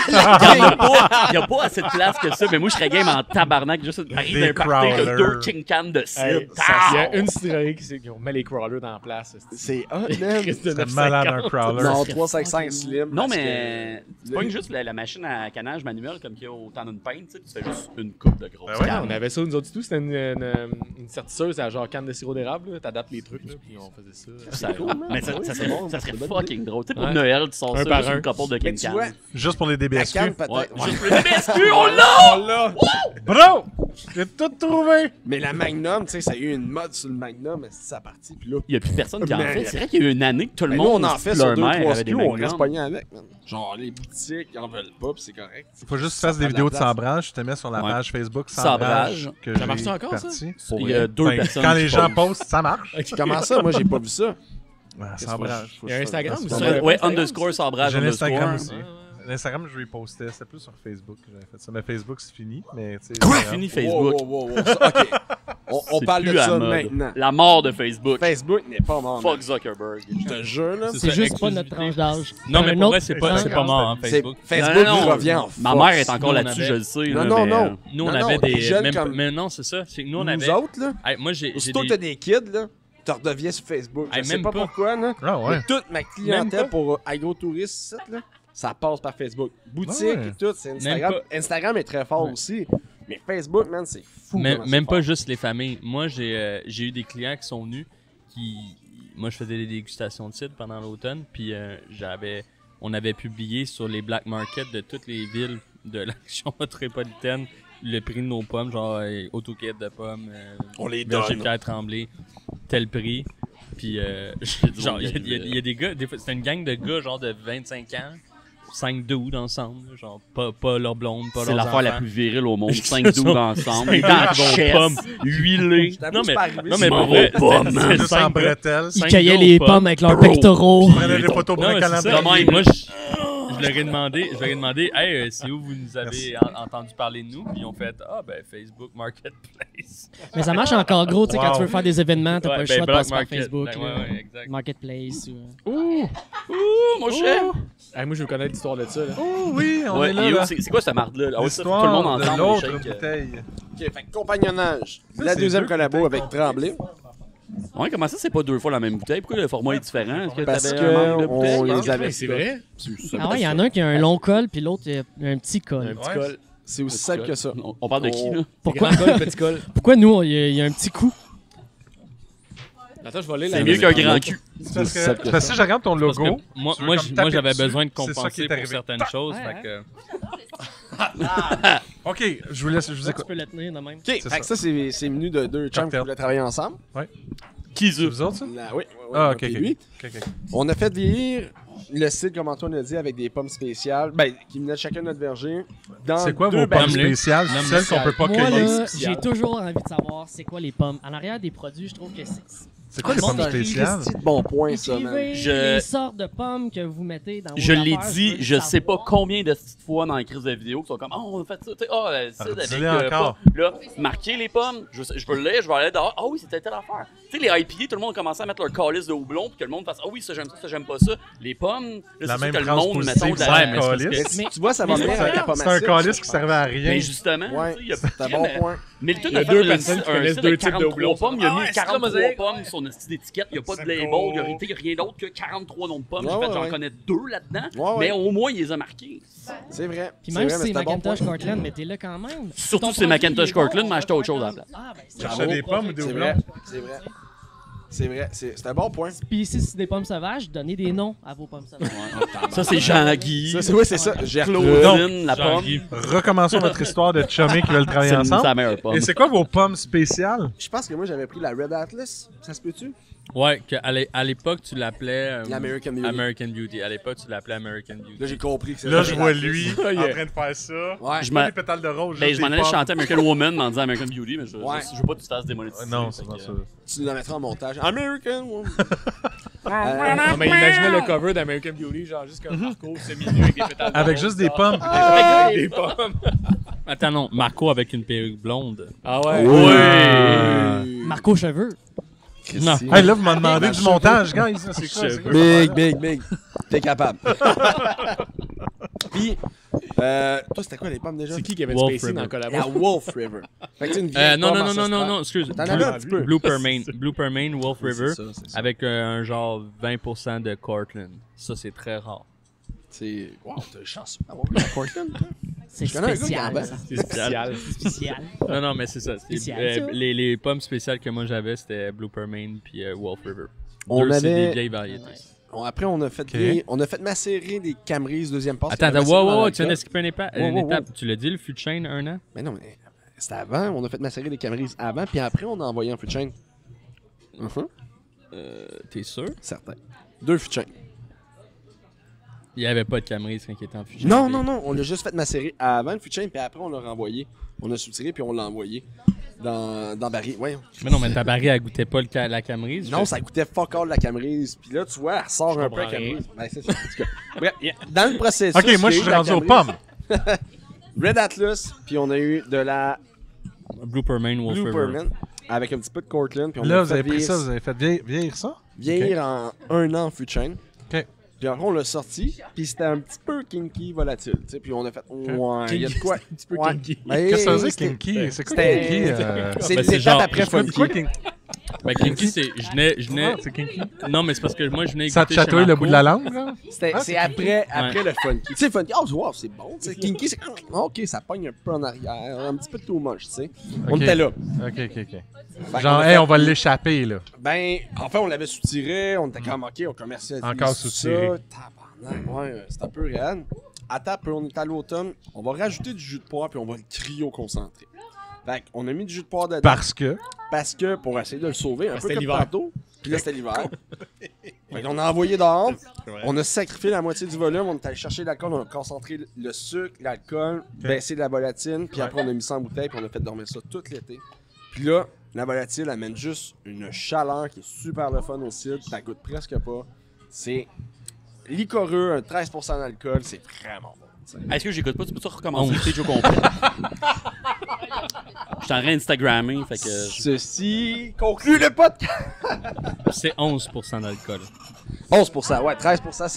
Il n'y a pas assez de place que ça, mais moi, je serais game en tabarnak. Juste arrive Des d'un party de crawlers. 2 king cans de cidre. Il y a une cidrerie qui met les crawlers dans la place. C'est hot, man. C'est malade un crawler. Non, 355 slim. Non, parce mais que- tu pognes juste la machine à canage manuel comme qu'il y a au temps d'une pinte, tu fais juste une coupe de grosses Ben ouais, cannes. On avait ça, nous autres, tout. C'était une sertisseuse à genre canne de sirop d'érable. T'adaptes les trucs, là, puis on faisait ça. Ça- cool, man. mais ça, Oui, ça c'est serait, bon, ça c'est serait une bonne fucking drôle. Tu sais, pour Ouais. Noël, tu sors Un ça, par juste un. une couple de Mais king tu vois, cans. Juste pour les la DBSQ. canne peut-être. Ouais. Ouais. Juste le BSQ, on l'a! Bro! J'ai tout trouvé! Mais la Magnum, tu sais, ça a eu une mode sur le Magnum, mais c'est sa partie. Puis là, Il n'y a plus personne qui en Mais- fait. C'est vrai qu'il y a eu une année que tout le ben nous, monde, on en fait leur sur 2-3 mère avait des SKU, on Magnum. reste pogné avec, man. Genre, les boutiques, ils en veulent pas, puis c'est correct. Faut juste que tu Ça fasses des prend de vidéos la de place. sambrage. Je te mets sur la Ouais. page Facebook Sambrage. Sambrage. Que Ça j'ai marche encore, ça? parti. Il y a deux Ben, personnes quand qui les gens postent. postent, ça marche. Comment ça? Moi, j'ai pas vu ça. Sambrage. Il y a Instagram ou ça? ça? Ouais, underscore sabrage J'ai l'Instagram underscore. aussi. L'Instagram, je repostais. C'était plus sur Facebook que j'avais fait ça. Mais Facebook, c'est fini. Mais, tu sais, C'est Instagram. fini Facebook. Wow. Ça, ok. On C'est parle de plus à ça mode. maintenant. La mort de Facebook. Facebook n'est pas mort. Fuck Zuckerberg. Je te jure, là. C'est ça, juste pas notre exclusivité. tranche d'âge. Non, mais Un pour autre- vrai, c'est pas mort, hein, C'est Facebook. Facebook Non, qui revient en Ma force. mère est encore Nous, on là-dessus, avait- je le sais. Non, là, non, mais, non. Nous, on Non, avait non, des. les jeunes même comme- pas- Mais non, c'est ça. C'est que nous, on Nous avait. autres, là, Hey, moi, j'ai aussitôt que des. t'as des kids, là, tu redeviens sur Facebook. Je Hey, sais même pas pas. pourquoi, là. Ah ouais. Mais toute ma Même clientèle pas. pour agrotouristes, là, ça passe par Facebook. Boutique Ah ouais. et tout, c'est Instagram. Même Instagram est très fort Ouais. aussi. Mais Facebook, man, c'est fou. Même, comment c'est même pas fort. juste les familles. Moi, j'ai eu des clients qui sont venus qui. Moi, je faisais des dégustations de cidre pendant l'automne, puis on avait publié sur les black markets de toutes les villes de la région métropolitaine le prix de nos pommes, genre autokit de pommes, On les Verger donne. Pierre Tremblay, tel prix. Puis, genre, il y a des gars, des fois, c'était une gang de gars, genre de 25 ans, 5 dudes ensemble, genre, pas leur blonde, pas c'est leurs l'affaire la enfants. plus virile au monde. 5 C'est dudes ça. ensemble. 5 Les dents dudes chest, pommes. huilées. Je t'avoue, Non, c'est mais- pas arrivé, non, c'est mais bon. pour vrai, pommes. c'était Juste en cinq gars. bretelles. Ils 5 cueillaient gars les aux pommes avec leurs Bro. pectoraux. Ils prenaient des photos pour Non, un mais c'est ça. calendrier. Même. Moi, je leur ai demandé, hey, c'est où vous nous avez entendu parler de nous? Puis ils ont fait, ben, Facebook Marketplace. Mais ça marche encore gros, tu sais, quand Wow. tu veux faire des événements, t'as Ouais, pas le ben, choix de Black passer par Market. Facebook. Ben, là. ouais, exact. Marketplace. Ou... Ouh, mon chef. Hey, moi, je veux connaître l'histoire de ça. Là. Oh oui, on Ouais, est il là. est où? là. C'est quoi cette marde-là? Ah ouais, ça, tout le L'histoire monde de ensemble. l'autre on shake. bouteille. Ok, fait que compagnonnage. Ça, La c'est deuxième deux collabo bouteilles avec Tremblay. Ouais, comment ça, c'est pas 2 fois la même bouteille? Pourquoi le format est différent? Est-ce que Parce t'avais que un manque de on bouteille? les avait. Hey, c'est vrai? Ah ouais, il y en a un qui a un long col, puis l'autre il a un petit col. Un petit Ouais. col. C'est aussi simple que ça. On parle de qui, là? Pourquoi, Grand col, petit col. pourquoi nous, il y a un petit coup? Attends, je vais lire C'est mieux qu'un grand cul. C'est parce que si je regarde ton Parce que logo, moi, tu veux moi, comme j- taper moi, j'avais dessus, besoin de c'est ça qui compenser est pour arrivé. certaines choses. Ouais, fait que... ok, je vous laisse, je vous Tu écoute. peux le tenir de même. Ok, fait que ça, c'est venu de deux chums qui Cocktail. voulaient travailler ensemble. Qui C'est ça? vous autres, ça? Oui, Ah, ok, et ok. lui. Ok, ok. On a fait vieillir le site, comme Antoine a dit, avec des pommes spéciales, qui venaient de chacun de notre verger. Dans C'est quoi deux vos pommes barils. spéciales? Nomme-les. Celles qu'on peut pas Moi, cueillir. là, spécial. j'ai toujours envie de savoir c'est quoi les pommes. En arrière des produits, je trouve que c'est... C'est quoi les Bon, pommes c'est un spéciales? C'est de bon point, ça, man. Écrivez Je- les sortes de pommes que vous mettez dans vos Je l'ai affaires, dit, veux je sais pas savoir. combien de petites fois dans les crises de vidéo qui sont comme on a fait ça, tu sais, c'est avec Dis-le encore. là, marquer les pommes, je veux le lire, je vais aller dehors. Ah oui, c'était telle affaire. Tu sais, les IPA, tout le monde commençait à mettre leur calice de houblon, puis que le monde fasse ah oui, ça j'aime pas ça. Les pommes, là, La c'est même sûr que le phrase monde, positive, mettons, c'est la- un mais c'est parce calice. Mais- Tu vois, ça va mais venir c'est avec la pomme C'est un acide. calice qui servait à rien. Mais justement, Ouais, tu sais, il y a c'est un bon point. Milton Il y a a fait deux un personnes qui connaissent site deux avec types de 43 houblons. pommes, il a mis Ah, c'est 43 la mosaïque. pommes sur notre petite étiquette, il n'y a pas de C'est label, cool. il n'y a rien d'autre que 43 noms de pommes. Ouais, J'ai fait, ouais, j'en ouais. connais 2 là-dedans, Ouais, mais ouais. au moins il les a marqués. C'est vrai. Puis même si vrai, c'est mais un bon Macintosh point. Cortland, mettez-le quand même. Surtout Ton si c'est produit, Macintosh il est bon, Cortland, mais on acheter va autre chose à la faire place. Ah, ben, c'est J'achète des pommes ou des C'est houblons? vrai. C'est vrai. C'est vrai. C'est un bon point. Puis si c'est des pommes sauvages, donnez des noms à vos pommes sauvages. Ça, c'est Jean-Guy, Ça, c'est ça. Gertrude. Claudine, la pomme. Jean-Guy. Recommençons notre histoire de chummés qui veulent travailler C'est ensemble. sa meilleure pomme. Et c'est quoi vos pommes spéciales? Je pense que moi, j'avais pris la Red Atlas. Ça se peut-tu? Ouais, à l'époque, tu l'appelais... L'American Beauty. American Beauty. À l'époque, tu l'appelais American Beauty. Là, j'ai compris que c'est Là, la je Red vois Atlas. lui Yeah. en train de faire ça. Ouais. Je Pas m'en- des pétales de rose, Ben, juste je m'en des allais pommes. chanter American Woman en disant American Beauty, mais je Ouais. veux pas que tu te fasses démonétiser. Non, fait c'est pas que, ça. Tu nous la mettras en montage. American Woman. Non, mais imaginez le cover d'American Beauty, genre juste comme Marco semi-nu avec des pétales de Avec rose, juste des genre. pommes. Avec des pommes. Attends, non, Marco avec une perruque blonde. Ah ouais? Marco Cheveux. Non. Hey, là, vous m'en demandez du montage, guys. C'est quoi? C'est quoi cette Big, affaire-là? big, big. T'es capable. Puis, toi, c'était quoi les pommes déjà? C'est qui avait Wolf du spacey River. dans le collabo? La Wolf River. Fait que c'est une vieille Non, pomme non, non, non, ancestrale. non, excuse. T'en avais un petit peu. Blooper Main, Wolf River, C'est ça. avec un genre 20% de Cortland. Ça, c'est très rare. C'est... Wow, t'as chanceux d'avoir eu la Cortland. C'est Je connais un gars qui en spécial. bat. ça. C'est spécial. Spécial. Non, mais c'est ça. Spécial, ça. Les pommes spéciales que moi j'avais, c'était Blooper Main puis Wolf River. On Deux, c'est avait- des vieilles variétés. Bon, après, on a fait macérer des Camrys deuxième passe. Attends, wow, tu viens de skipper une Wow. étape. Tu l'as dit, le fût de chaîne, 1 an? Mais non, mais c'était avant. On a fait macérer des Camrys avant, puis après, on a envoyé un fût de chaîne. T'es sûr? Certain. 2 fûts de chaîne. Il n'y avait pas de Camrys quand il était en fût de chaîne. Non. On l'a juste fait macérer avant le fût de chaîne, puis après, on l'a renvoyé. On a soutiré, puis on l'a envoyé dans Barry. Ouais. Mais non, mais ta barrière, elle goûtait pas la Camrys. Non, ça goûtait fuck all la Camrys. Puis là, tu vois, elle ressort un peu la comprends rien. Camrys. Ben, c'est ça. En tout cas. Bref, dans le processus. Ok, moi, je il y a suis eu la rendu aux Camrys, pommes. Red Atlas, puis on a eu de la Blooper Main, Wolf River. Blooperman avec un petit peu de Cortland. Puis on Là, a vous fait avez pris vieillir- ça, vous avez fait vieillir ça? vieillir en 1 an en fût de chaîne. Ok. Puis après, on l'a sorti, puis c'était un petit peu kinky volatile. Tu sais, puis on a fait, ouais, il y a de quoi. Un petit peu Ouais. kinky. Ben, Qu'est-ce que ça veut dire, c'était- Kinky? C'est quoi c'était- Kinky? C'est Ben, c'est l'étape genre- après C'est funky. quoi Kinky? Ben, Kinky, c'est. Je venais. C'est Kinky? Non, mais c'est parce que moi, je venais. Ça te goûter chez chatouille le Marco. bout de la langue, là? C'est après le funky. Tu sais, funky, oh, wow, c'est bon. Tu sais, kinky, c'est ok, ça pogne un peu en arrière, un petit peu too much, tu sais. On Ok. était là. Ok. Fait Genre, qu'on a hey, fait- on va l'échapper, là. Ben, enfin, on l'avait soutiré, on était comme, ok, on commercialise Encore ça. soutiré. Tabarnak, ouais, c'est un peu réel. Attends, un peu, on est à l'automne, on va rajouter du jus de poire, puis on va le cryo-concentrer. Fait qu'on a mis du jus de poire dedans, Parce que. parce que, pour essayer de le sauver, un peu C'était comme l'hiver. tantôt. Puis là, c'était l'hiver. Fait qu'on a envoyé dehors, on a sacrifié la moitié du volume, on est allé chercher l'alcool, on a concentré le sucre, l'alcool, baissé de la volatile, puis après on a mis ça en bouteille, puis on a fait dormir ça tout l'été. Puis là, la volatile amène juste une chaleur qui est super le fun au cidre, ça goûte presque pas. C'est liquoreux, un 13% d'alcool, c'est vraiment bon. t'sais. Est-ce que j'écoute pas? Tu peux-tu recommencer le stage au complet? Je suis en train d'Instagrammer, fait que... Ceci conclut le podcast. C'est 11% d'alcool. 11%, ouais, 13% c'est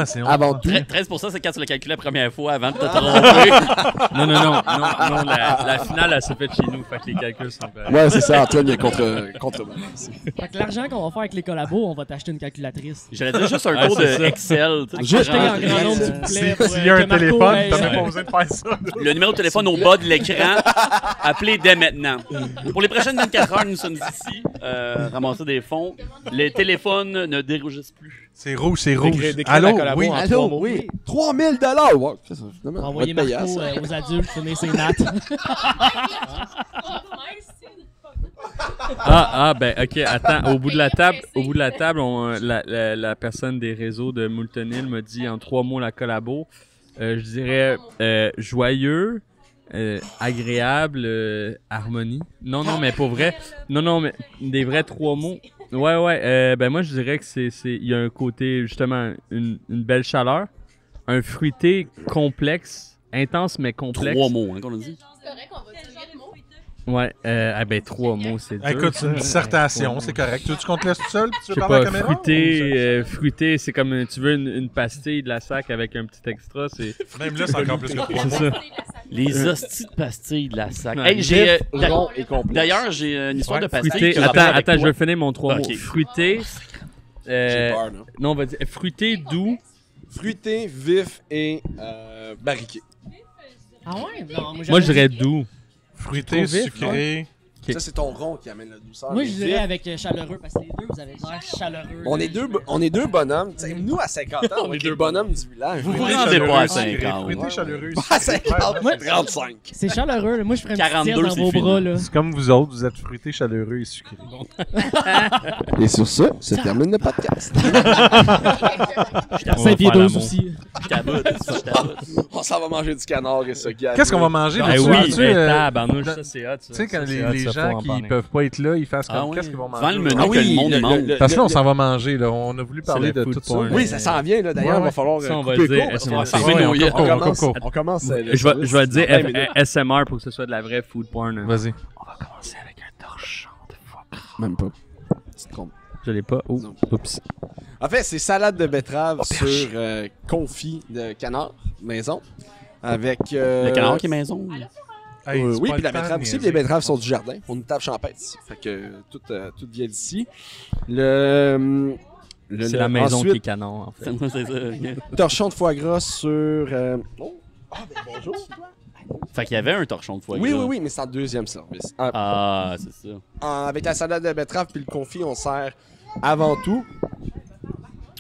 c'est avant tout. 13%, c'est quand tu l'as calculé la première fois avant de te tromper. Non, la finale, elle s'est faite chez nous, fait que les calculs sont faits. Ouais, c'est ça, Antoine, il est contre moi. Fait que l'argent qu'on va faire avec les collabos, on va t'acheter une calculatrice. J'allais dire juste un Ah, cours c'est de ça. Excel. tu sais, Juste genre, Acheter en grand nombre, s'il vous plaît. pour, S'il y a que un Marco téléphone, ait, t'as même pas besoin de faire ça. Le numéro de téléphone au bas de l'écran, appelez dès maintenant. Pour les prochaines 24 heures, nous sommes ici, ramasser des fonds. Les téléphones ne dérougissent plus. C'est rouge, c'est rouge. Décris la Allô? collabo Oui. en Allô, 3 mots. oui, 3000 $. Ouais, ça, finalement, On va on envoyer te payer à Marco ça. aux adultes, finir ses maths. Ben, ok, attends, au bout de la table, la personne des réseaux de Moulton Hill m'a dit en 3 mots la collabo. Je dirais joyeux, agréable, harmonie. Non, mais pour vrai. Non, mais des vrais 3 mots. Ouais, ben moi je dirais que il y a un côté, justement, une belle chaleur, un fruité complexe, intense mais complexe. 3 mots, hein, qu'on a dit. C'est correct, on va dire 8 mots. Ouais, ben 3 mots, c'est dur. Écoute, c'est une ça. dissertation, c'est correct. Tu qu'on te laisse tout seul puis tu Je veux sais parler à pas, la caméra? fruité, c'est comme tu veux une pastille de la sac avec un petit extra, c'est Même là, c'est encore plus que 3 c'est mots. ça. Les hosties de pastilles de la sac. Ouais. Hey, j'ai, Rond et complexe. d'ailleurs, j'ai une histoire Ouais, de pastilles. Fruité, que j'apprends avec attends, je toi. vais finir mon 3 Ok. mots. Fruité, J'ai peur, non? non, on va dire fruité, doux, Fruité, vif et barriqué. Ah ouais? Non, moi je dirais doux. Fruité, Trop vif, sucré. Ok. Ça, c'est ton rond qui amène la douceur. Moi, Mais je vif, dirais avec chaleureux, parce que les deux, vous avez l'air chaleureux. On est deux bonhommes. T'sais, nous, à 50 ans, on est deux bonhommes du village. Vous vous Fruité rendez pas à chaleureux, sucré. 50. Fruité chaleureux. Pas à 50, Ouais. 35. C'est chaleureux, là. Moi, je ferais une petite 42, sieste dans c'est vos fini. bras, là. C'est comme vous autres, vous êtes fruité, chaleureux et sucré. Et sur ce, se termine le podcast. On va 5 pieds faire 12 l'amour. aussi. Je taboute, je taboute. On s'en va manger du canard et ça, gars. Qu'est-ce qu'on va manger? Ah là-tu? oui, Veux-tu, tabarnouche, ça c'est hot. Tu sais, quand les gens qui peuvent pas être là, ils fassent comme Ah ouais. qu'est-ce qu'ils vont manger? Vends le menu là? que le monde demande. Parce que là, on s'en va manger. Là. On a voulu parler le de food tout ça. porn. Oui, ça s'en vient, là. D'ailleurs, Ouais, il va ouais. falloir Ça, on va couper le dire, court, parce SMR. qu'on Ça s'en va, va, nos yeux. on commence. court. On commence. Je vais le dire 20 minutes. SMR pour que ce soit de la vraie food porn. Vas-y. On va commencer avec un torchon de foie gras. Même pas. Tu te trompes. Je l'ai pas. Oh, Non. oups. En fait, c'est salade de betterave sur confit de canard maison. Avec. Le canard qui est maison. Hey, c'est oui, pas puis la le temps betterave de aussi. niaiser. Puis les betteraves sont du jardin. On nous tape champêtre ici. Fait que tout vient d'ici. Le C'est la maison ensuite, qui est canon, en fait. C'est ça. Ok. torchon de foie gras sur. Oh. Ah, ben bonjour. Fait qu'il y avait un torchon de foie Oui, gras. oui, oui, mais c'est en deuxième service. Ah, c'est ça. Avec la salade de betterave puis le confit, on sert avant tout.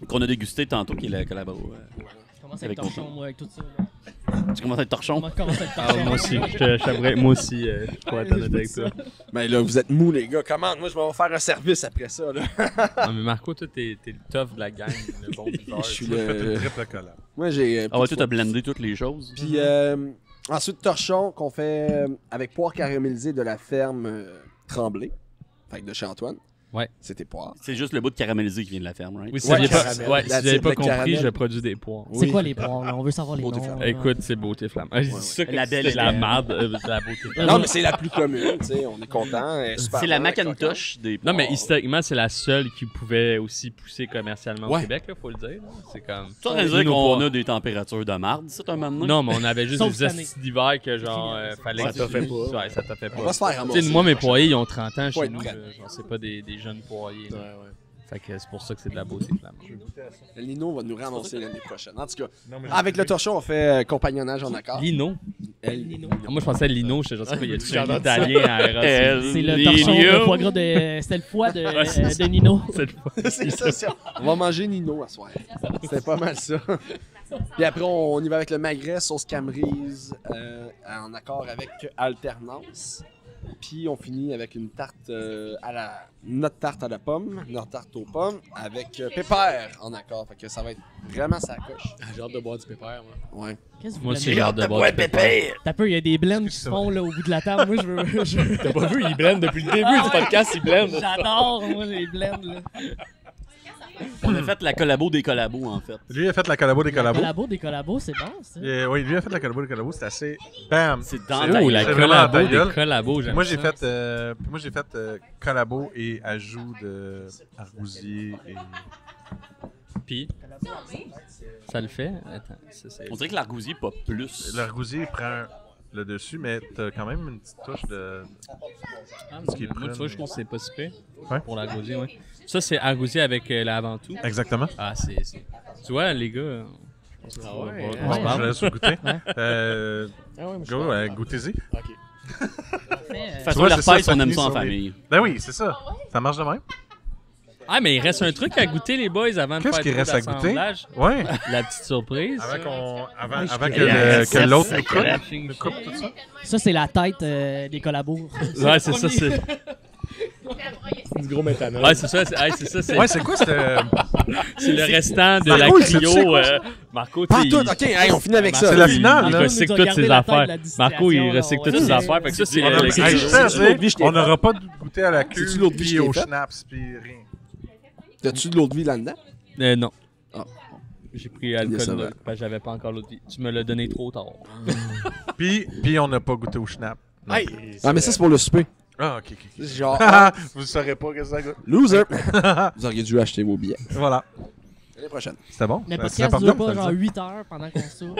Qu'on a dégusté tantôt, qui est le collabo. Je commence à Avec être mon torchon, moi, avec tout ça. Là. Tu commences à être On torchon? va commencer à être Ah, torchon. moi aussi, je t'avouerais, moi aussi, je pourrais être honnête avec toi. Mais là, vous êtes mous, les gars. Comment? Moi, je vais vous faire un service après ça, là. Ah, mais Marco, toi, t'es le tough de la gang, le bon buveur. Je suis Tu m'as fait le. une triple collab. Moi, j'ai. Ah ouais, toi, t'as blendé toutes les choses. Puis ensuite, torchon qu'on fait avec poire caramélisée de la ferme Tremblay. Fait que de chez Antoine. Ouais. C'était poire. C'est juste le bout de caramélisé qui vient de la ferme, right? Oui, si Ouais, vous n'avez pas, caramel. ouais, si La vous avez type pas de compris, caramel. je produis des poires. C'est Oui. quoi les poires, là? On veut savoir les Beauté noms. flamme. Écoute, c'est beauté flamme. Je dis ça La comme belle si c'était la et la- marde de la beauté flamme. Non, mais c'est la plus commune, tu sais. On est content. C'est la Macintosh des Non, mais poires. historiquement, c'est la seule qui pouvait aussi pousser commercialement au Ouais. Québec, là, faut le dire. là. C'est comme. Tu vas dire Nos qu'on poires. a des températures de marde, c'est un moment donné? Non, mais on avait juste Sauf des cette année. estis d'hiver que genre fallait Ça que t'a tu- fait pas. Ouais, ça t'a fait On va pas. se faire Tu ramasser. sais, moi, mes poiriers, ils ont 30 ans Ouais, chez nous. prêt. là. Genre, c'est pas des jeunes poiriers. là. Ouais, ouais. Fait que c'est pour ça que c'est de la beauté flamme. Le Lino va nous ramasser l'année prochaine. En tout cas, Non, mais avec le torchon, on fait compagnonnage en accord. Lino. Lino. Ah, moi, je pensais à Lino. Je sais pas, il y a J'ai un entendu italien à Eros. C'est le torchon de foie gras de. C'était le foie de Nino. Cette fois. C'est ça, ça. On va manger Nino à soir. C'était pas mal ça. Puis après, on y va avec le magret, sauce camerise, en accord avec alternance. Puis on finit avec une tarte notre tarte à la pomme, notre tarte aux pommes, avec pépère en accord. Fait que ça va être vraiment sa coche. Ah, j'ai hâte de boire du pépère, moi. Ouais. Qu'est-ce que vous Moi aussi, blendez? j'ai hâte de boire du pépère. T'as peur, il y a des blends qui se font là, au bout de la table. Moi, je veux. T'as pas vu, il blende depuis le début du podcast, il blende. J'adore, moi, les blends. Là. On a fait la collabo des collabos, en fait. Lui a fait la collabo des collabos. Des collabos, c'est bon, ça. Oui, lui a fait la collabo des collabos. C'est assez. Bam! C'est dans C'est ta Oh, la C'est vraiment à ta collabo gueule. des collabos, j'aime Moi, ça. j'ai fait collabo et ajout de argousier et. Puis, ça le fait? Attends, ça, c'est... On dirait que l'argousier, pas plus. L'argousier prend le dessus, mais t'as quand même une petite touche de. Ah, qui est moi, prune. tu vois, je pense que c'est pas super. Ouais. Pour l'argousier, ouais. Ça, c'est argousier avec l'avant-tout. Exactement. Ah, c'est... Tu vois, les gars... je pense que Ah on va- ouais, on Bon, se je parle. laisse goûter. Ah ouais, moi, je Go, goûtez-y. Ok. De toute Fait, façon, vois, la c'est ça, repasse, ça on aime finit ça en sur les- famille. Ben oui, c'est ça. Ça marche de même. Ah, mais il reste un truc à goûter, les boys, avant de Qu'est-ce faire qu'il trop reste à goûter? d'assemblage. Ouais. La petite surprise. Avant je- que l'autre nous secret. coupe tout ça. ça, c'est la tête des collabos. Ouais, c'est ça, c'est... Du gros méthanol. Ouais, c'est ça, c'est ça, c'est... Ouais, c'est quoi cette. C'est le restant de Marco, la il sait-tu c'est Clio. quoi, ça? Marco, tu Pas sais, tout, il- ok, hey, on finit avec ça. C'est la là. finale, il là. recycle nous a toutes gardé ses la tête affaires. de la distillation, Marco, il là, recycle on toutes va ses dire. affaires. Fait que ça, c'est On a- le... Hey, Hey, je c'est- tiens à c'est l'autre vie, dire, je t'ai on fait. n'aura pas goûté à la queue, C'est-tu l'autre vie, puis je t'ai au fait? schnapps, puis rien. T'as-tu de l'eau de vie là-dedans? Non. Ah. J'ai pris Yes, alcool, ça va. là, parce que j'avais pas encore l'autre vie. Tu me l'as donné trop tard. Puis on n'a pas goûté au schnapp. non Hey, plus. Ah, mais ça, c'est pour le souper. Ah, ok, ok. C'est genre, Vous saurez pas que ça goûte. loser. Vous auriez dû acheter vos billets. Voilà. L'année prochaine. C'était bon. Le C'est podcast important dure de pas faire genre ça. 8 heures pendant qu'on soupe.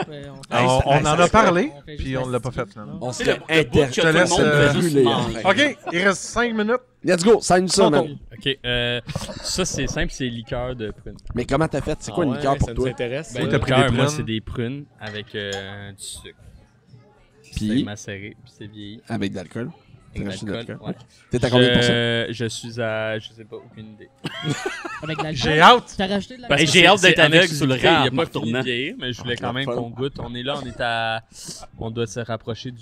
On en a parlé, on fait puis juste on l'a pas mastiquer. fait finalement. On C'est serait le bout que tout le laisse, monde fait juste brûler, manger. Ok, il reste 5 minutes. Let's go, sign ça, man. Ok, ça c'est simple, c'est liqueur de prune. Mais comment t'as fait? C'est quoi une ah liqueur ouais, pour ça toi? nous intéresse. Ben, Oui, t'as pris liqueur, des moi prunes. c'est des prunes avec du sucre. Puis? C'est macéré, puis c'est vieilli. Avec de l'alcool. T'as Avec acheté de l'alcool, l'alcool? ouais. T'es à combien de pourcents? Je suis à, je sais pas, aucune idée. Avec de l'alcool. J'ai hâte. T'as rajouté de Ben, l'alcool? j'ai hâte d'être C'est en aveugle sur le exclusivité, rang Il en n'y a pas fini de tournant. vieillir, mais je voulais quand même fun. qu'on goûte. On est là, on doit se rapprocher du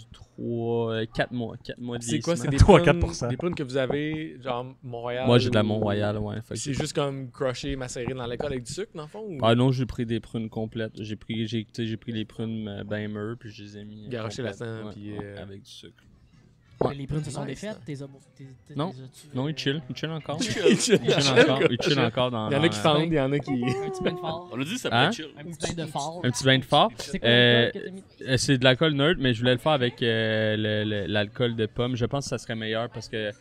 4 mois. 4 mois de C'est quoi? C'est vieillissement. des 3 à prunes, 4%. des prunes que vous avez, genre Montréal? Moi j'ai de la ou- Mont-Royal, ouais. Fait que- C'est juste comme crushé, macéré dans l'alcool avec du sucre, dans le fond? Ou... Ah non, j'ai pris des prunes complètes. J'ai pris les prunes ben mûres, puis je les ai mis. Garoché complètes, là-dedans, ouais, puis, avec du sucre. Ouais. Les prunes se sont Nice, défaites. Non. Non, il chill encore. Il chill. Il chill encore dans. Il y en a qui fendent, il y en a qui. Un petit bain de phare. On a dit que ça Hein? peut chill. Un petit bain de phare. Un petit bain de fort. C'est quoi l'alcool que t'as mis? C'est de l'alcool neutre, mais je voulais le faire avec l'alcool de pomme. Je pense que ça serait meilleur parce que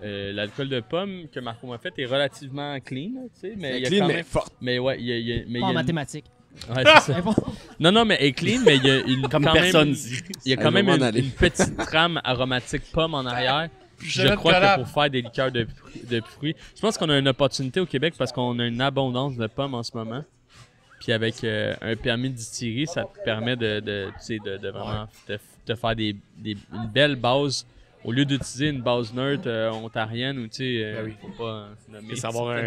l'alcool de pomme que Marco m'a fait est relativement clean, tu sais, mais il y a Clean, quand mais même. forte. Mais ouais, il y a. Mais Pas en il y a mathématiques. Ouais, c'est ça. Mais bon. Non, mais elle est clean, mais il y a Comme quand personne même, ici. il y a Elle quand va même m'en aller. une petite trame aromatique pomme en arrière. Je jamais crois de que collab. pour faire des liqueurs de fruits, je pense qu'on a une opportunité au Québec parce qu'on a une abondance de pommes en ce moment. Puis avec un permis de distillerie, ça te permet de vraiment te faire une belle base. Au lieu d'utiliser une base neutre ontarienne ou tu sais, Ben oui. faut pas nommer C'est savoir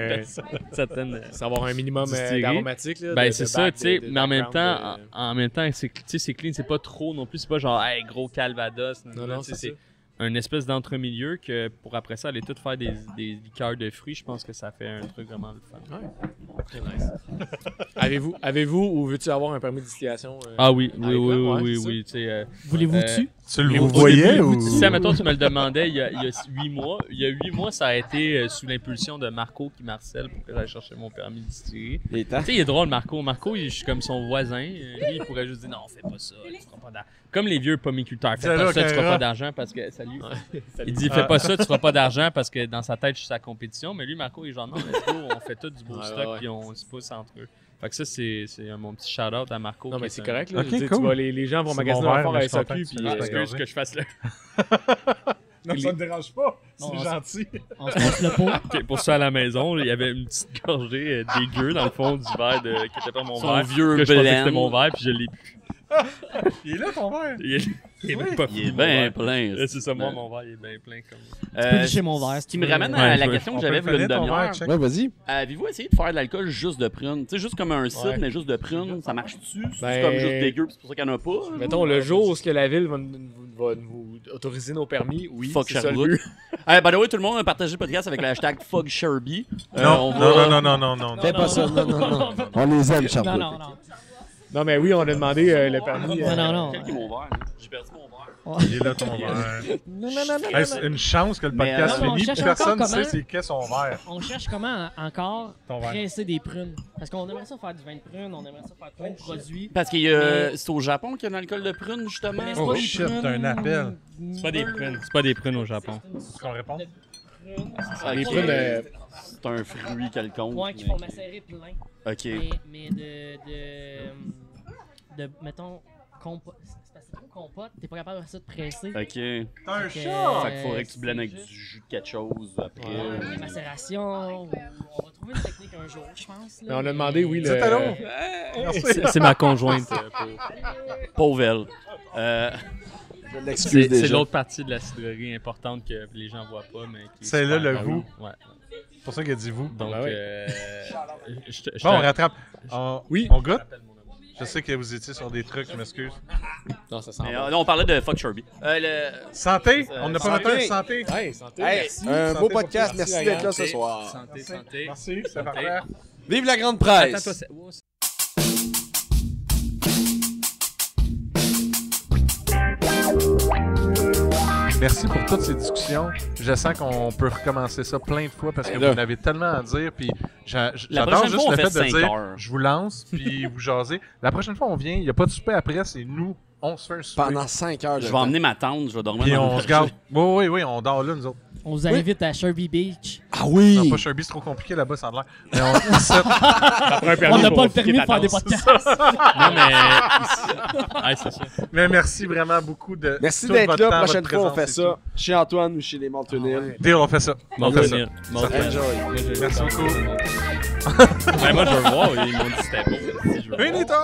certaines savoir un minimum Distillerie. d'aromatique. là, ben de- c'est de ça, back- tu sais, de mais en même background, temps, en même temps, c'est clean, c'est pas trop non plus, c'est pas genre hey, gros Calvados. Non, tu sais, c'est ça. un espèce d'entre-milieu que pour après ça aller tout faire des liqueurs de fruits, je pense que ça fait un truc vraiment le fun. Très nice. Avez-vous ou veux-tu avoir un permis de distillation? Ah oui, avec toi? Ouais, c'est ça. oui, tu sais. Voulez-vous dessus? Tu le Au voyais début, ou. Si, admettons, tu me le demandais il y a 8 mois. Il y a 8 mois, ça a été sous l'impulsion de Marco qui m'harcèle pour que j'aille chercher mon permis de distiller. Il est temps. Tu sais, il est drôle, Marco. Marco, je suis comme son voisin. Lui, il pourrait juste dire non, fais pas ça, tu feras pas d'argent. Comme les vieux pommiculteurs, fais Dis-le pas ça, au tu feras caméra. pas d'argent parce que. Salut. Il dit fais pas ça, tu feras pas d'argent parce que dans sa tête, je suis sa compétition. Mais lui, Marco, il est genre non, let's go, on fait tout du beau Ouais, stock ouais. puis on se pousse entre eux. Fait que ça, c'est mon petit shout-out à Marco. Non, qui mais est c'est un- correct. Là. Ok, Je veux dire, cool. tu vois, les gens vont C'est magasiner mon leur verre, fort à mais je suis SAQ. content que Puis, tu l'aies Excuse que je fasse le. Non, ça me dérange pas. Non, C'est on- gentil. On se passe le pot. Ok, pour ça à la maison, il y avait une petite gorgée dégueu dans le fond du verre qui était pas mon Son verre. vieux Que je pensais que c'était blend. mon verre, puis je l'ai bu. Il est là ton verre. Il est même pas Il est fini, mon bien verre. plein. C'est ça, moi, mon verre, il est bien plein comme. Tu peux licher mon verre. Ce qui me ramène à Ouais, la je question On que peut j'avais le il y a une finir, ton verre, demi-heure. check. Ouais, vas-y. Avez-vous essayé de faire de l'alcool juste de prune? Tu sais, juste comme un cidre, Ouais. mais juste de prune, ça marche-tu? C'est Ben, comme juste dégueu, pis c'est pour ça qu'il n'y en a pas? mettons, le jour où ce que la ville va nous autoriser nos permis, oui, Fuck c'est ça le Sherbrooke. but. By the way, tout le monde a partagé le podcast avec le hashtag FugSherby. Non, non. Fais pas ça. Non, non, non. On les aime, Non, Sherbrooke. non, non. Non, mais oui, on a demandé le permis. Non. Quel qui est mon verre? J'ai perdu mon verre. Il est là ton verre. Non, non, non. Hey, c'est une chance que le Mais, podcast non, mais on finit, cherche puis personne ne encore sait comment- c'est qu'est son verre. On cherche comment encore Ton verre. presser des prunes. Parce qu'on aimerait ça faire du vin de prune, on aimerait ça faire plein de produits. Parce que Mais- c'est au Japon qu'il y a un alcool de prune, justement. Mais c'est Oh pas des shit, prunes- t'as un appel. C'est pas des prunes. C'est pas des prunes au Japon. Est-ce qu'on répond? Ah, Les ok. prunes, C'est un fruit quelconque. Ouais, qui font macérer plein. Ok. Mais de mettons, compote. C'est parce que c'est trop compote, t'es pas capable de ça de presser. Ok. T'as un Fait chat! Fait qu'il faudrait que tu blendes avec c'est du jus de quelque chose après. Des macérations. On va trouver une technique un jour, je pense. Mais on a demandé, oui, le. C'est talon. C'est ma conjointe. Pauvre elle. Je l'excuse C'est déjà. l'autre partie de la cidrerie importante que les gens voient pas, mais qui est C'est là super le bonne. vous. Ouais. C'est pour ça qu'il a dit vous. Donc, Ben oui. Bon, on rattrape. Oui. On goûte? Je sais que vous étiez sur des trucs, je m'excuse. Non, ça sent Mais, bon. là, on parlait de Fuck Sherby. Santé! On n'a pas Santé. noté santé. Hey, santé. Hey, Merci. un Santé beau pour podcast. toi. Merci Merci, d'être là Santé. ce soir. Santé, santé. Merci, c'est Santé. parfait. Vive la grande Attends, presse! toi, c'est- wow, Merci pour toutes ces discussions. Je sens qu'on peut recommencer ça plein de fois parce que Ben là. vous en avez tellement à dire. Puis j'adore prochaine juste fois, on le fait fait de 5 dire heures. je vous lance puis vous jasez. La prochaine fois, on vient. Il n'y a pas de souper après. C'est nous. On se fait un souper. Pendant 5 heures de Je vais temps. emmener ma tante, je vais dormir Puis dans on le se garde. Oui, on dort là, nous autres. On vous invite à Sherby Beach. Ah oui! Non, pas Sherby, c'est trop compliqué là-bas, ça a l'air. Mais on se Ça prend un permis On n'a pour pas le piquer permis de ta faire des danse. podcasts. Non, mais. Ouais, c'est ça. Mais merci vraiment beaucoup de. Merci tout d'être votre là. temps, Prochaine votre fois, on présence fait et ça chez Antoine ou chez les Montonnil. tout. Deal, on fait ça. Bon, On fait ça. venir. Bon, venir. Enjoy. Merci beaucoup. Ben, moi, je veux le voir. Ils m'ont dit que c'était beau. Si je veux le voir. Benito!